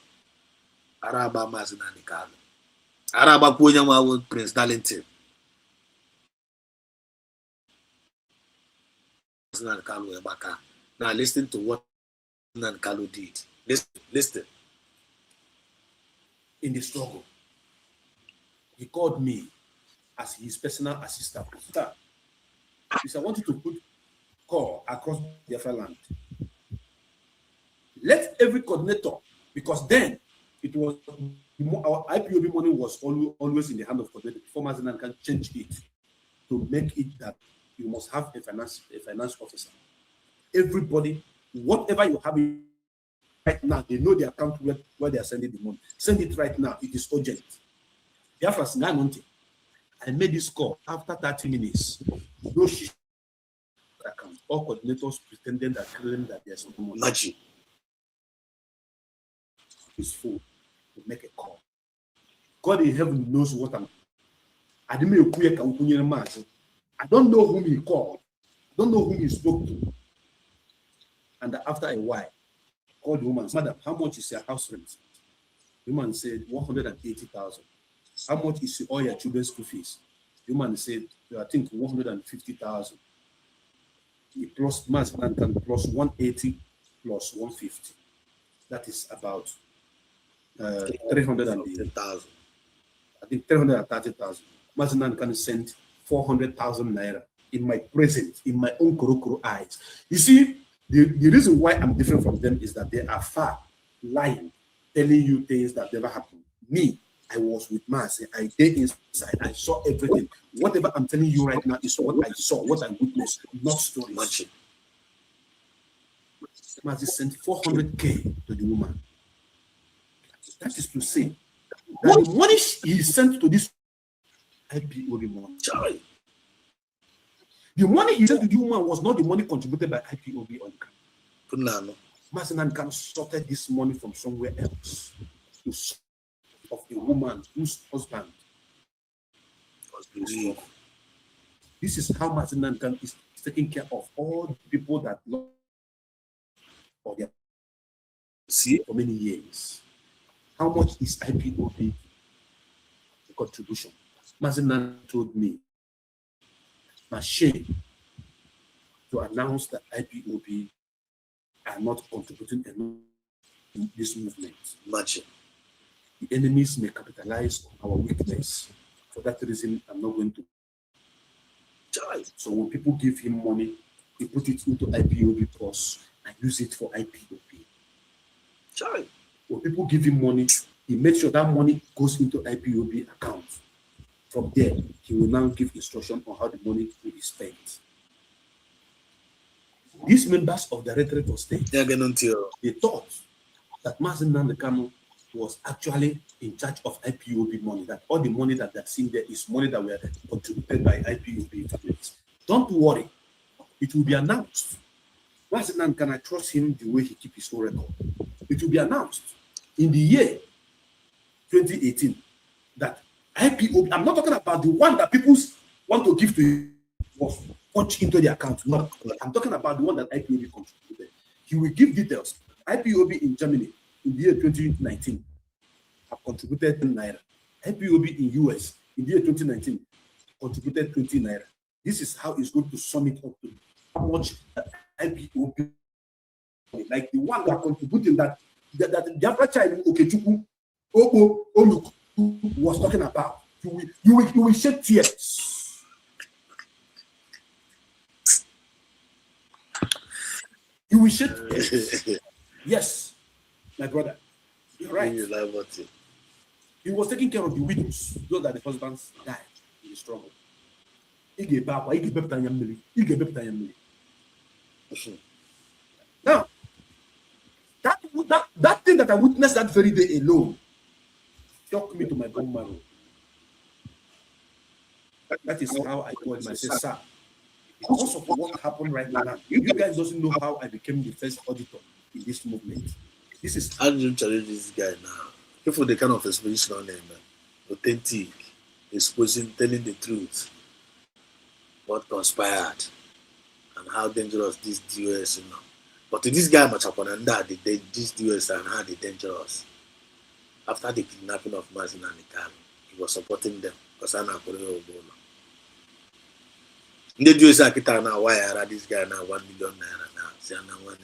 Araba Masin Nnamdi Kanu. Araba Puyama with Prince Darlington. Masin Nnamdi Kanu Ebaka. Now listen to what Nnamdi Kanu did. Listen. In the struggle, he called me as his personal assistant. Sir, I wanted to put call across Biafra land. Let every coordinator, because then it was our IPOB money was always in the hand of coordinator. Before Mazi Nnamdi can change it to make it that you must have a finance officer. Everybody, whatever you have right now, they know the account where they are sending the money. Send it right now. It is urgent. Biafra's Nanonti. I made this call after 30 minutes. No shit. Account. All coordinators pretending that claim that there's no money. Magic. It's full to make a call. God in heaven knows what I'm. I don't know whom he called. I don't know whom he spoke to. And after a while, called the woman, Madam, how much is your house rent? The woman said, 180,000. How much is all your children's school fees? The woman said, I think 150,000. Plus Mazi Nnamdi Kanu plus 180 plus 150. That is about 300,000. I think 330,000. Mazi Nnamdi Kanu sent 400,000 naira in my presence, in my own korokoro eyes. You see, the reason why I'm different from them is that they are far lying, telling you things that never happened. Me, I was with Mazi. I stayed inside. I saw everything. Whatever I'm telling you right now is what I saw, what I witnessed, not stories. Mazi sent 400K to the woman. That is to say that the money he sent to this IPOB money. The money he sent to the woman was not the money contributed by IPOB on the Mazi Nnamdi Kanu sorted this money from somewhere else of a woman whose husband was being. This is how Mazi Nnamdi Kanu is taking care of all the people that lost for their for many years. How much is IPOB contribution? Mazi Nnamdi told me, my shame to announce that IPOB are not contributing enough in this movement. Imagine. The enemies may capitalize on our weakness. For that reason, I'm not going to. So when people give him money, he put it into IPOB plus and use it for IPOB. When people give him money, he makes sure that money goes into IPOB account. From there, he will now give instruction on how the money will be spent. These members of the Directorate of State, they thought that Mazi Nnamdi Kanu was actually in charge of IPOB money. That all the money that that's in there is money that were contributed by IPOB families. Don't worry, it will be announced. Mazinan, can I trust him the way he keeps his own record? It will be announced in the year 2018 that IPOB, I'm not talking about the one that people want to give to him, was punched into the account. No, I'm talking about the one that IPOB contributed. He will give details. IPOB in Germany in the year 2019 have contributed 10 naira. IPOB in US in the year 2019 contributed 20 naira. This is how it's going to sum it up to how much IPOB, like the one that contributing that Biafra child Uchechi was talking about. You will shed tears. You will shed tears. Yes, my brother, you're right. He was taking care of the widows, those that the husbands died in the struggle. Now, that thing that I witnessed that very day alone shocked me to my bone marrow. That is how I told myself, sir, because of what happened right now, you guys doesn't know how I became the first auditor in this movement. This is how do you challenge this guy now? If for the kind of exposition on him, authentic, exposing, telling the truth, what conspired, and how dangerous this DOS, you know. But this guy much upon and that this DOS and how they dangerous. After the kidnapping of Mazin and Nikan, he was supporting them because I'm not going to go. The DOS are now why are this guy now 1 million naira now? See, I'm not going to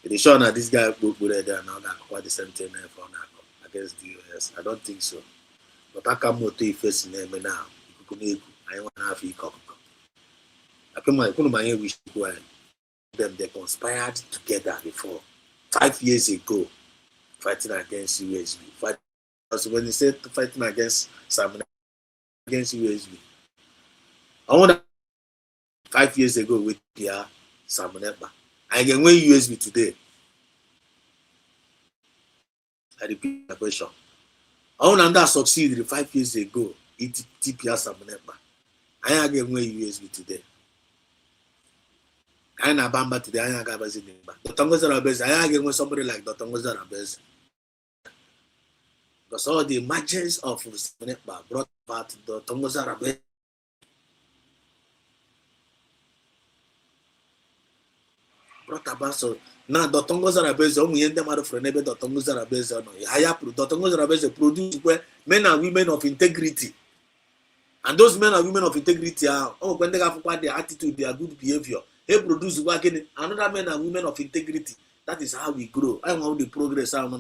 it is sure that this guy will go there now quite the same thing for now against the US. I don't think so. But I come to face name now. I want to have a cup. I come my wish them they conspired together before 5 years ago, fighting against USB. Because when they said fighting against Salmon against USB, I want 5 years ago with Pia Salmonella. I can win USB today. I repeat the question. I want to succeed 5 years ago. It TPS Salmonella. I can win USB today. I am Bamba today. I am Gabazin. Dr. Ngozarabez. I can win somebody like Dr. Ngozarabez. Because all the emergence of Salmonella brought about Dr. Ngozarabez. Brought about so now Dr. Ngozarabez only end them out for neighbor Dr. Ngozarabez no higher Dr. Ngozarabez produce where men and women of integrity, and those men and women of integrity are when they have their attitude, their good behavior, they produce working another men and women of integrity. That is how we grow. I want the progress I know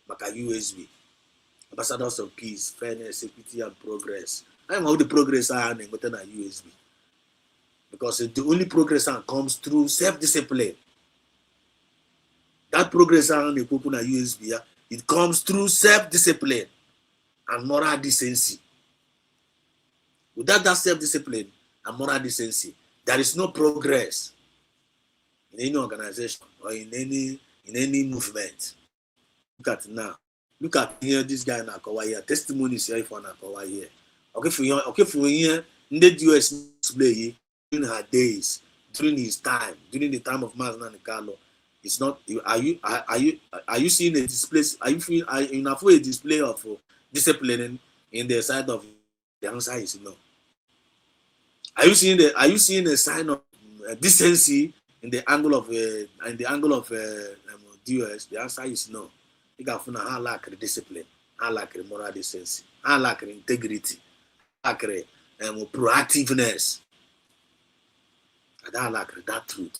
Maka USB ambassadors of peace, fairness, equity and progress. I want the progress I am with USB. Because the only progress comes through self-discipline. That progress on the people at USB, it comes through self-discipline and moral decency. Without that self-discipline and moral decency, there is no progress in any organization or in any movement. Look at now. Look at here, this guy now here. Testimonies here for now here. Okay for here. In the US display. During her days, during his time, during the time of Mazin and Carlo, it's not. Are you seeing a display? Are you a display of discipline in the side of the answer is no. Are you seeing a sign of decency in the angle of DOS? The answer is no. You got to how lack discipline, how lack moral decency, how lack integrity, lack proactiveness. I don't like that truth,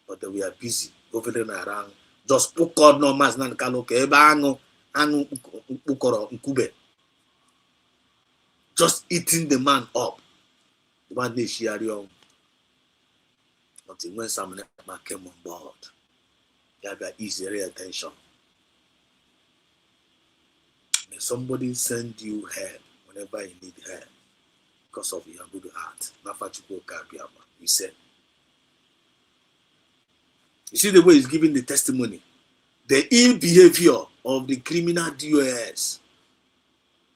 but we are busy hovering around. Just put God no mas nan kaloke anu ukoro nkube. Just eating the man up. The man they share until when someone came on board, they have easy attention. May somebody send you help whenever you need help because of your good heart. He said, you see the way he's giving the testimony. the ill behavior of the criminal DOS,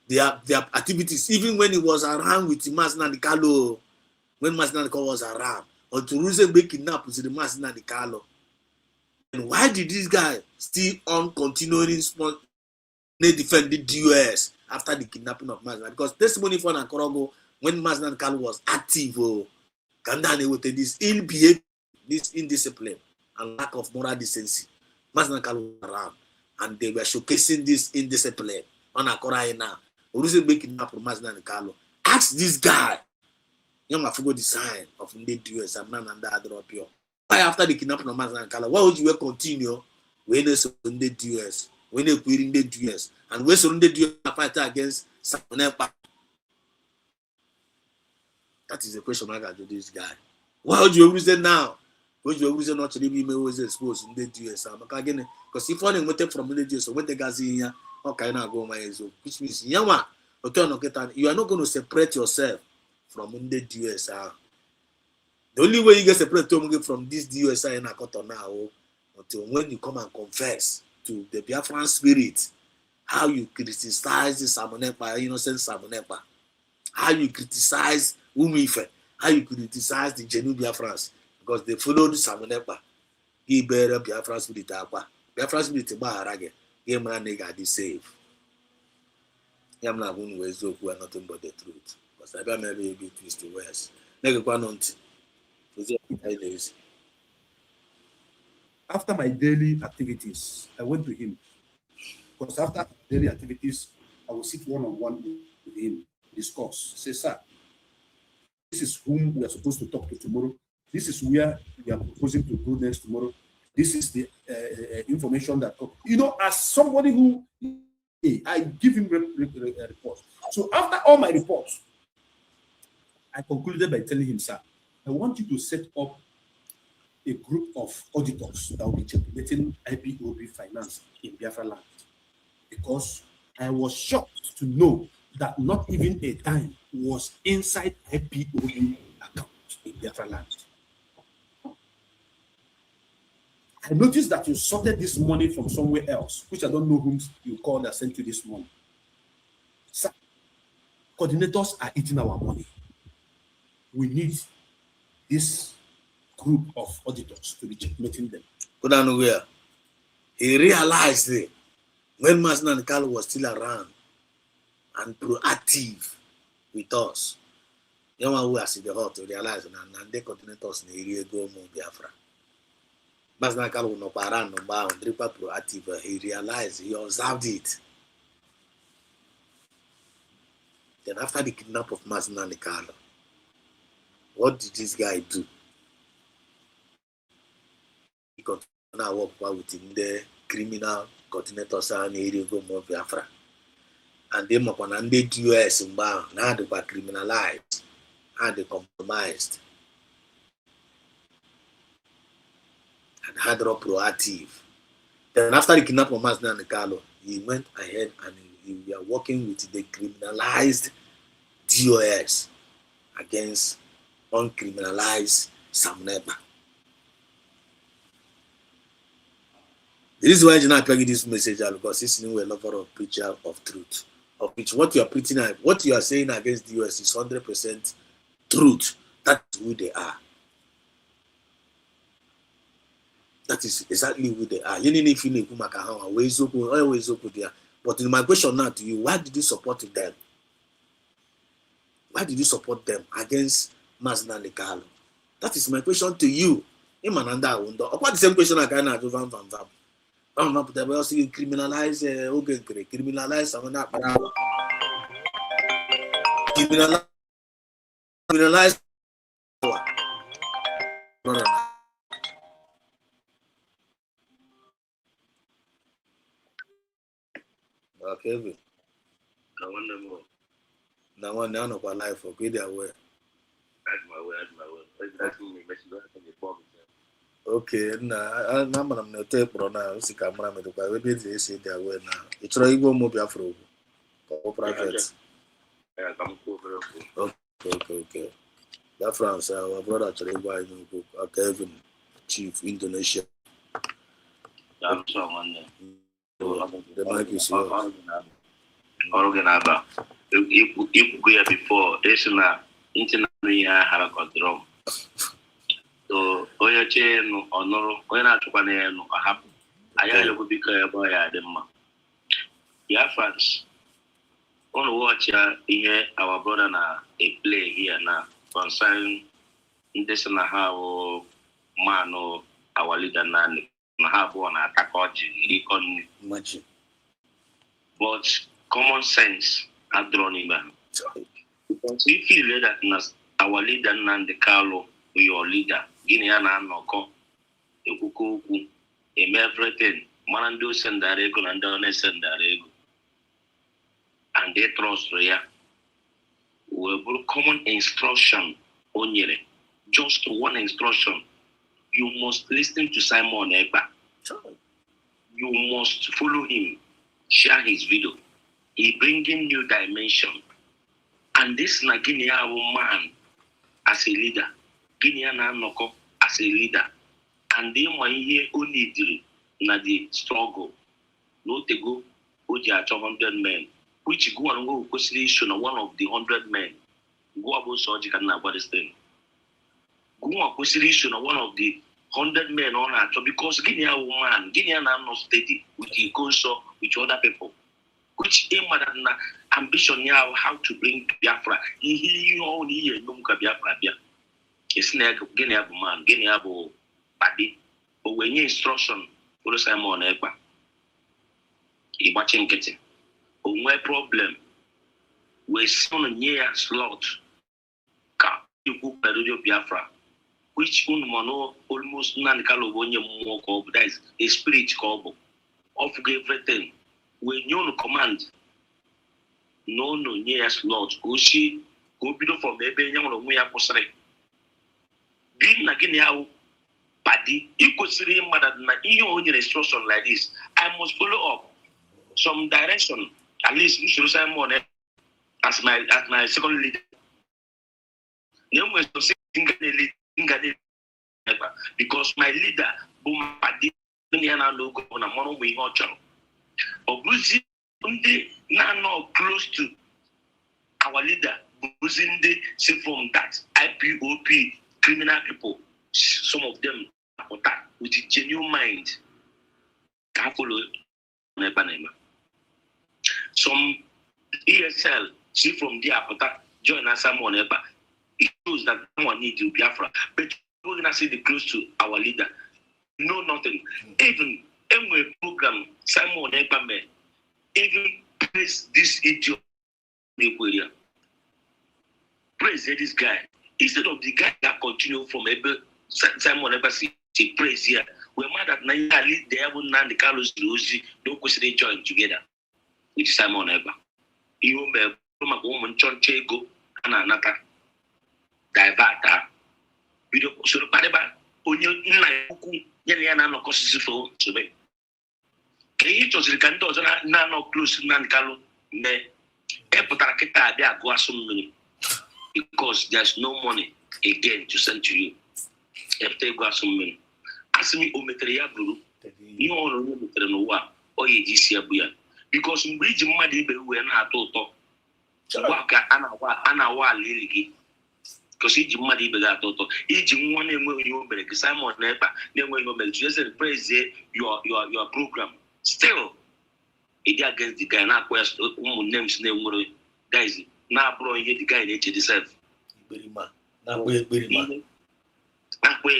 their activities, even when he was around with Masina Nikalo, when Masina Nikalo was around, or to reason they kidnapped with the Masina Nikalo. And why did this guy still on continuing defend the DOS after the kidnapping of Masina? Because testimony for Nakorogo, when Masina Nikalo was active, Kandane with this ill behavior, this indiscipline, and lack of moral decency. Masina Nikalo was around, and they were showcasing this indiscipline on Akora now. Reason they kidnapped Masina Nikalo. Ask this guy. Young Afugo design of the DOS and man and that drop you. Why after the kidnapping of Masina Nikalo, why would you continue when they surrender the DOS, when they querying the DOS, and when surrender the DOS fight against Samonepa? That is the question I got to this guy. Why would you reason now? Would you reason not to be always exposed in the DOS? Because if one went from the DOS, when the guys here, okay, now go my so which means you are not going to separate yourself from the DOS. The only way you get separated from this DOS in Akoto now, until when you come and confess to the Biafran spirit, how you criticize the Samonepa, innocent Samonepa, how you criticize Umife, how you criticize the genuine Biafrans, because they followed Samonepa. He bear up Biafran spirit. Biafran spirit, Baharage, game man, nigga, they save. I'm not going to waste who are nothing but the truth. Because I don't maybe be twist the words. Nigga, go on. After my daily activities, I went to him. Because after daily activities, I will sit one-on-one with him, discuss. Say, sir, this is whom we are supposed to talk to tomorrow. This is where we are proposing to go next tomorrow. This is the information that, as somebody who, I give him reports. So after all my reports, I concluded by telling him, sir, I want you to set up a group of auditors that will be checkmating IPOB finance in Biafra land. Because I was shocked to know that not even a dime was inside IPOB account in Biafra land. I noticed that you sorted this money from somewhere else, which I don't know whom you called that sent you this money. Sir, coordinators are eating our money. We need this group of auditors to be checkmating them. Go down where he realized it when Masina Nikalo was still around and proactive with us. You know who has the heart to realize and they coordinators in the area go more Biafra. Masina Nikalo no around no bound, proactive. He realized, he observed it. Then after the kidnap of Masina Nikalo, what did this guy do? He continued to work within the criminal coordinators and area go more Biafra. And they upon the DOS in Bound, now they were criminalized, and they compromised, and had a proactive. Then after the kidnap of Masina Nikalo, he went ahead and he were working with the criminalized DOS against uncriminalized Samonepa. This is why I'm not playing this message because this new a lover of preacher of truth. Of which what you are preaching, what you are saying against the US is 100% truth. That's who they are. That is exactly who they are. But in my question now to you, why did you support them? Why did you support them against Masina Nikalo? That is my question to you. What the same question I can do from. I don't know, but they will also criminalize criminalize someone that criminalize okay. Now one down of our life for good away. That's my way. That's me. Okay, now I'm not tape now. See, camera me to buy. We be say their way now. It's try go more Biafra for private. Okay. That France, our brother actually buy new book. Kevin, Chief Indonesia. The mic is yours. Organaba. If we are before, it's not international harakotrom. So, Oyache no honor, when I took an air no happen. I will be clear by Adema. Biafrans, on watch here our brother na a play here now concerning this na how man or our leader na have one attack or economy. But common sense are drawn in them. Because if you feel that our leader Nandi Carlo, your leader, Guinea no ko, a kuku, a everything, Manando Sendarego and Done Sendarego. And they trust ya. We will common instruction on you. Just one instruction. You must listen to Simon Eba. You must follow him. Share his video. He bringing new dimension. And this na Guinea man as a leader. Guinea na noko as a leader. And they might hear only na the struggle. No te go oja 100 men. Which go and go consideration one of the 100 men. Go about surgical na about this thing. Go and consideration one of the 100 men on that because Guinea woman, Guinea na not steady with the consort with other people. Which aim at an ambition now how to bring Biafra. He only no Biafra. It's not Guinea man, Guinea body. But when you instruction for Simon Eba, he watching getting. My problem we son near slot ka you cook radio Biafra, which mono almost none calobonye more cob that is a spirit cob of everything. When you command no near slot, go she go below from maybe young or we are posting. Being again how body equal three mother than your instruction like this. I must follow up some direction. At least you should say more as my second leader. Because my leader, boom, padi, no go on a mono we watch. Or Bruzi, no close to our leader, Bruzi, say from that IPOP criminal people, some of them with a genuine mind, can follow Nebanema. Some ESL see from there, join us someone ever. It shows that someone needs to Biafra. But we're gonna see the close to our leader. No, nothing. Even a program, Simon Ekpame, even praise this idiot. Praise this guy. Instead of the guy that continue from Simon Ekpame, he praise here. We're mad at Naya lead the Evan and the Carlos Lucy, don't consider join together. With Simon Eba. You may from a woman church go and another divert. We don't so the Padeba, when you like Yeliana no costs for to me. Can you just recant those no close to Nancalo? Me, Epotaketa, they are guasum because there's no money again to send to you. If they guasum money, ask me, Ometria Guru, you all know what, or ye Gisia. Because in bridge money we are not total. Waka Anawa Lily. Because each money be that total. Each one you make Simon Nepa, then when you make just praise your program. Still, it against the guy not quest names name guys now bro here the guy nature deserve. Not wait,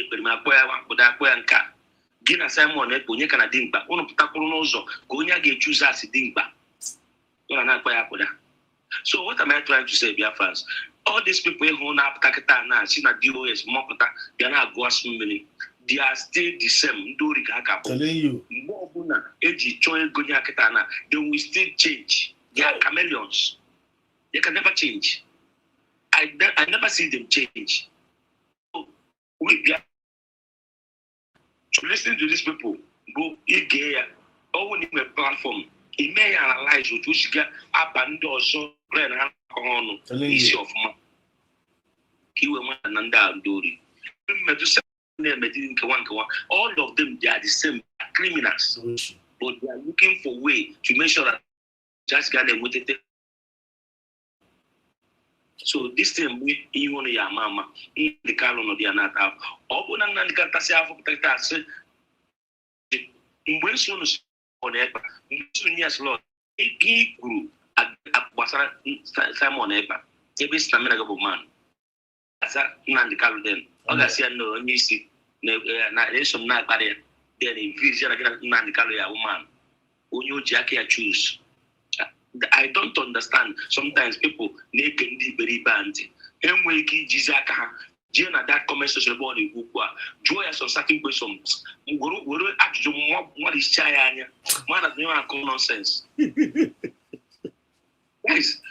but my boy but that boy and cat. Gina Simon Eponya can a dingba, one of Takunozo, Gonya get choose as a dingba. You are not quite. So, what am I trying to say, Biafrans? All these people who have Takata now, Sina DOS, Mokota, they are not Guasmini. They are still the same. Telling you, Mobuna, Edey, Choi, Gonya Katana, they will still change. They are chameleons. They can never change. I never see them change. So, we to listen to these people, go igea, all in a platform. He may analyze what you get up and do so grand on easy of man. He will want an down dory. all of them, they are the same criminals, but they are looking for a way to make sure that just get them with it. So this thing we even ya mama in the Carlo no dia not have. Open and the Catasi protect us. When soon as on ever, years Lord, he grew at Simon Ever. Every stamina of man. As a Nandi Carlo then. Ogasia no Nisi, some night barrier. Then in vision again Nandi Carlo woman. When you Jackie I choose. I don't understand. Sometimes people make a very band. And we keep Jizaka, Jena that comment social body, joy as of certain questions. What is China? Man of no common sense. That is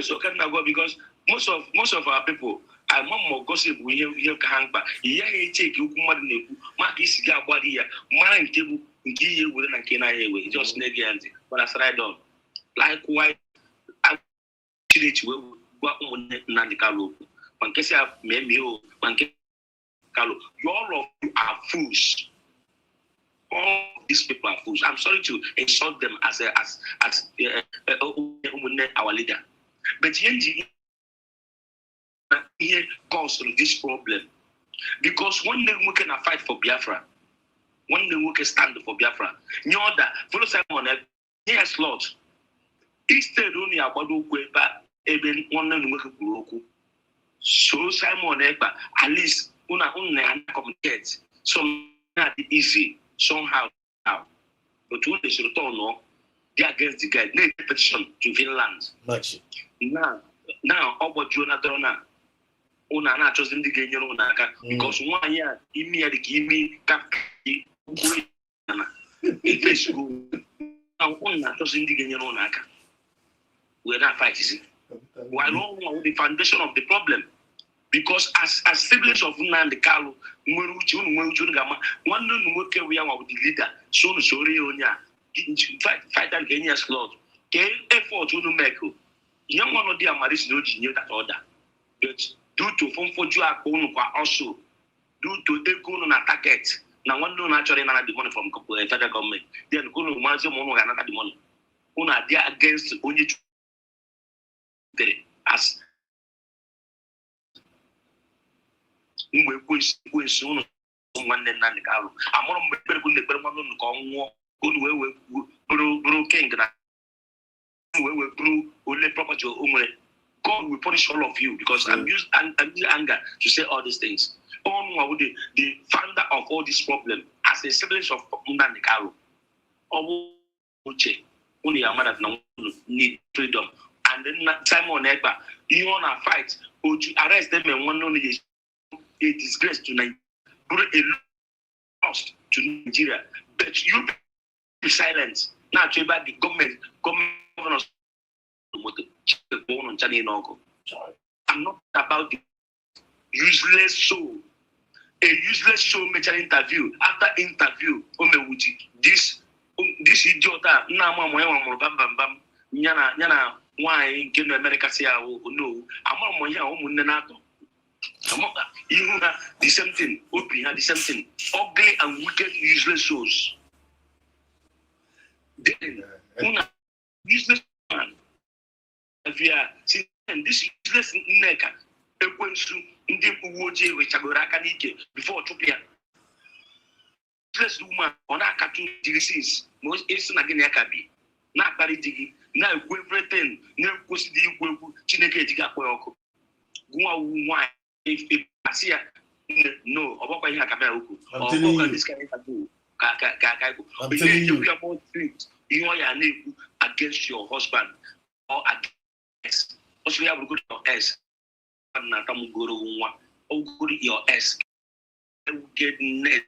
so can I go because most of our people. I mom gossip we have hang back. Yeah, he take you madneku. Mark is body here. Man table give with an kena way. Just negate. But as I don't. Likewise, I chile to what Nandicalo. One case of Memio, one case Calo. All of you are fools. All these people are fools. I'm sorry to insult them as our leader. But Yenji here caused this problem because one day we can fight for Biafra, one day we can stand for Biafra. You know that follow Simon. Yes, Lord. Instead, only about even one day we can so Simon at least una communicate. Some not easy somehow now, but when they should return, no, they against the guy. They petition to Finland. Much now about Jonathan. Una na chosen the game because 1 year immediately na face go now una chosen the game we're not fighting. Why not the foundation of the problem? Because as siblings of Nandi Carlo, one no we are the leader, so sorry onya fight against Lord. Effort to make young one of the Amaris no that order. But due to also due to the go na target now one no naturally not the money from federal government then go no manzo money the money una they against only as we no one then na Carlo amoro mbere go nekere mo no ko nwo go bro king na we bro only property onwere. God will punish all of you because I'm using anger to say all these things. The founder of all this problem, as a sibling of Nandi Carlo, Uchechi, only a man that need freedom. And then Simon Ekpa, you want to fight or to arrest them and one only a disgrace to Nigeria, a loss to Nigeria. But you be silent. Now to about the governors. I'm not about the useless show. A useless show makes an interview. After interview, this idiot bam yana why in America say no. I'm the same thing. The same thing. Ugly and wicked useless shows. Then useless man. This useless neka ekwensu ndị uweojii wechagoro aka n'ike before Chupia. Useless woman ọ na-akatụ dirisis ma esi na gị na ya ka bi na-akparị di gị na-ekwu everything na-ekwesịghị ikwu ekwu Chineke ejighị akpọ ya ọkụ gụnwa wu nwaanyị asị ya no ọ bụkwa ihe akaba ya okwu ọkụkọ this kind of thing ka ekwu ihe ọ ya na-ekwu against your husband or against also we have to go to your S and not go to your S get net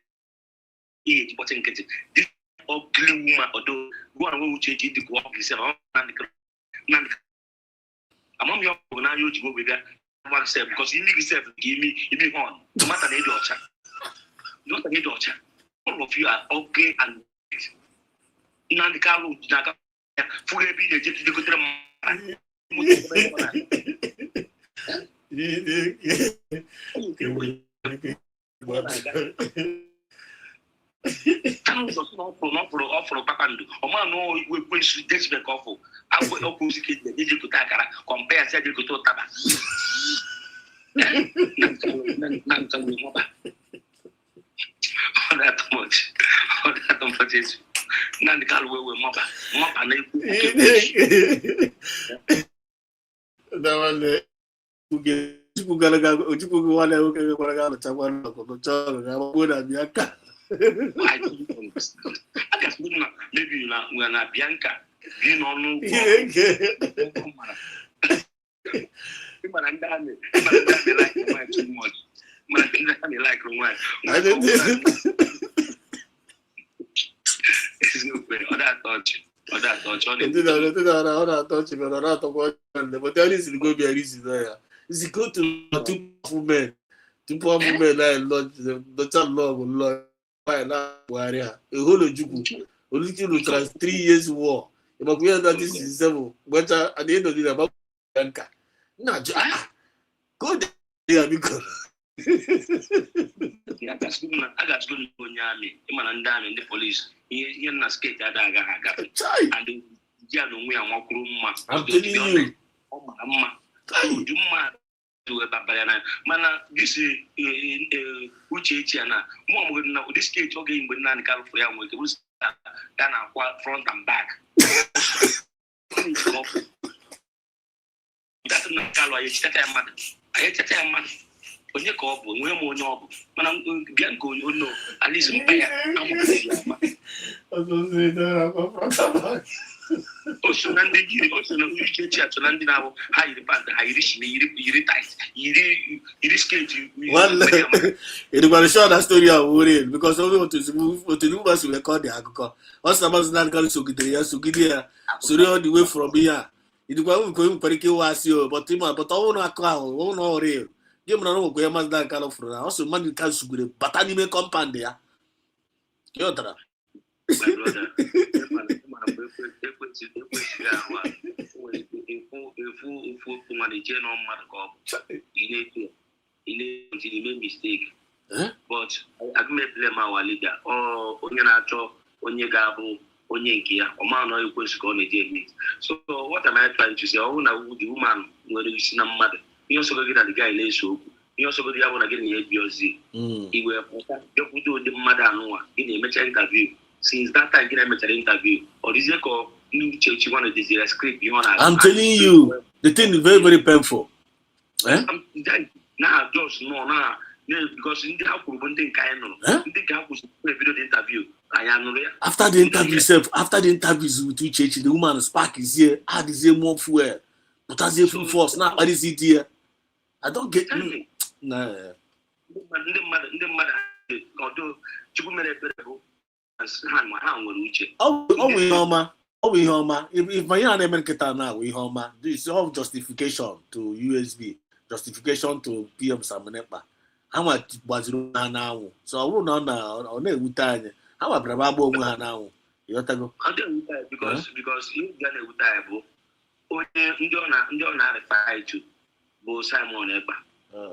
age but in get this ugly woman although go and we change the work yourself and among your now you go with that myself because you need yourself give me on no matter the daughter not the daughter all of you are okay and now the car fully be the Ọfụrụ kpakpando ọma na igwe kwesịrị desibek ọfụ agwọ ọkụ osike ejikọta akara kọmpe ya si ejikọta ụtaba na ntanwe mọba ọ na-atọ mọchi ezu na ndị kalụ wewe mọba na-ekwu Ojukwu nwanne nwoke nwekwara ga alụchakwa n'ọkụkụ chọọ ọrụ ga agbagbo na Bianca. Maybe na Bianca bi n'ọnụ It's go to two powerful men. Two powerful men like the child love Lord. Why not warrior? A whole Juku. Only to trans 3 years war. But we are not this is 7. But at the end of the day, about Bianca. No, go there because I got school in Yami, Imanandam and the police. You're not skate at Aga. And the Jano, we are walk room. I'm telling you. Juma to a Babana. Mana, this is Uchechi and Mom will know this cage again with Nan California with the Ghana front and back. That's not Calo. I tell a man. When you call, when we're more noble, when I'm Bianca, you know, at least I'm also, Nandi, also, Uchechi at Landing now, high the part, high risk, you tight, you skate you. Well, it was a short story of worry because only what to move what to do was to record the Agco. What's the most non Sugidia, Sugidia, Suryo the way from here. It was going to was you, but all no account, all no real. Give me no way much than California. Also, money can Sugri, but anime compound there. Yotra. Mistake. But I may blame our leader or Onyenacho, Onyegabu, Onyenkia, or man or equals going to meet. So, what am I trying to say? Oh, now, the woman where you see no mother. You also get the guy lay so. You also go the other again in ABOZ. He will do the mother in a major interview. Since that time, I met an interview. Or is it called Uchechi one of the script? I'm telling you, the thing is very, very painful. Now, just no, because in the house, we don't think I know. In the house, we video interview. I am there. After the interviews with Uchechi, the woman spark is here. Add is here more fuel. But as a full force, now what is it here? I don't get it. Nah. The mother, although you if my name now, we homa. This is all justification to USB, justification to PM Samanepa. How much was it now? So I won't know now on a time. How about Bravo now? You have to go because you get a utable. You don't have a fight to go Simon Eba.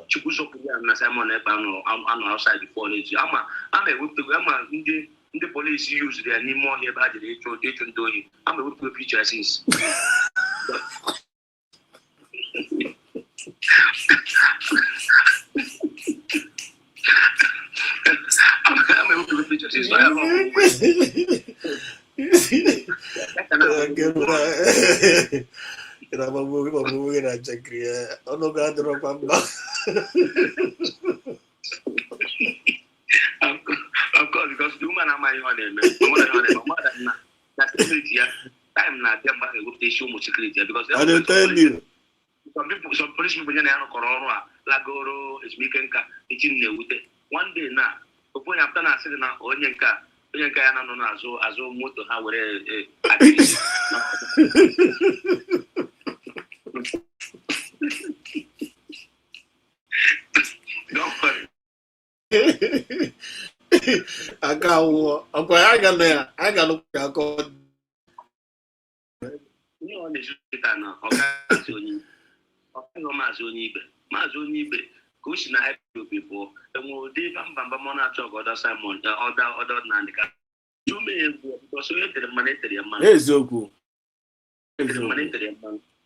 Chukuso and Simon Eba on outside before it. I'm a whip to the police use their name more here about the agent doing. I'm a whip to picture since. I'm a whip to picture since. I'm moving at Jackia. Oh no, God, of course, because the woman are my mother. That's security. I'm not them, but they show more security because I don't tell you. Some police people in Corona, Lagoro, is making it's in there with it. One day now, before after I said now, Onyenka, as all motor, how don't worry. I got there. I got look at You know, the now. Okay, Maazị onye ibe ka o si na IPOB bụ enwe ụdị bamba mọ na-achọ ka ọda Simon ọda na ndị ka ume egwu ọsọ onye tere mmanụ etere ya mmanụ eziokwu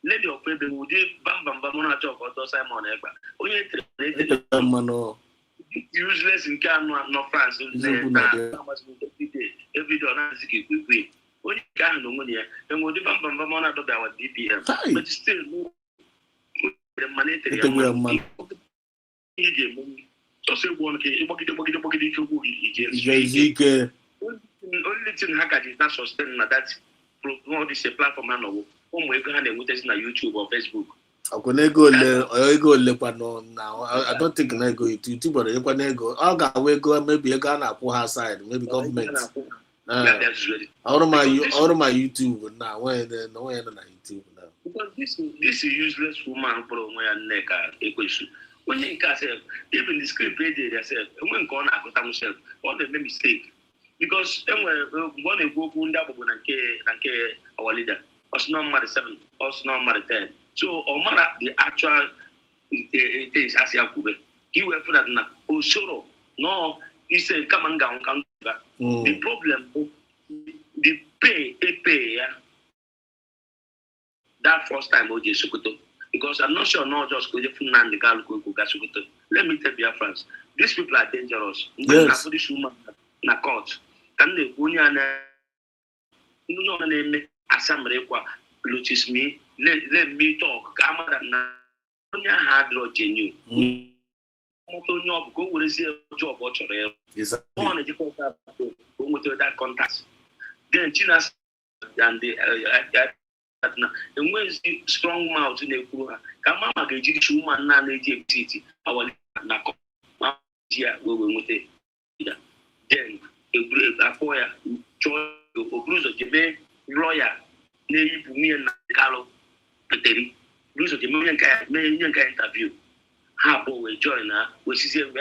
lady of ebe ụdị bamba mọ na-achọ ka ọda Simon Egba onye tere mmanụ useless nke anọ France ebido na-azị ka ikwekwe onye nke ahụ na onwe ya enwe ụdị bamba mọ na-adọba awa DPM but still mmanụ etere ya mmanụ only thing Hackard is not sustaining that this platform and na YouTube or Facebook. I don't think na ego YouTube but ego ọ ga-awa ego maybe ego a na-akwụ ha side maybe government ọrụ ma YouTube na nwanyị na YouTube na because this useless woman kpọrọ onwe ya Nneka Ekwesu onye nke asef even the script edere yourself enwe nke ọ na-agụta himself ọ na-eme mistake because enwere mgbe ọ na-ekwu okwu ndị agbụgbọ na nke our leader ọsụnọ mmadụ 7 ọsụnọ mmadụ 10 so ọ mara the actual things asị ya kwube ka iwe fụ that na usoro no ise kama nga nka nga the problem the pay ya that first time o je Sokoto. Because I'm not sure not just go from Nandi Kaluku. Let me tell you, friends, these people are dangerous. Yes. This woman na court. Can they go and no name Asamrekwa Lucis me? Let me talk. Kamada na hard road genuine. Go with a job or on a different that contact. Then China's and the and when strong mouth in a poor, Kamama gave woman na-eji etiti our na here we will with it. Then a boy joy or bruise of Jebe lawyer, nay, me and Carlo Peteri, bruise of the million interview. Half boy join her, which is a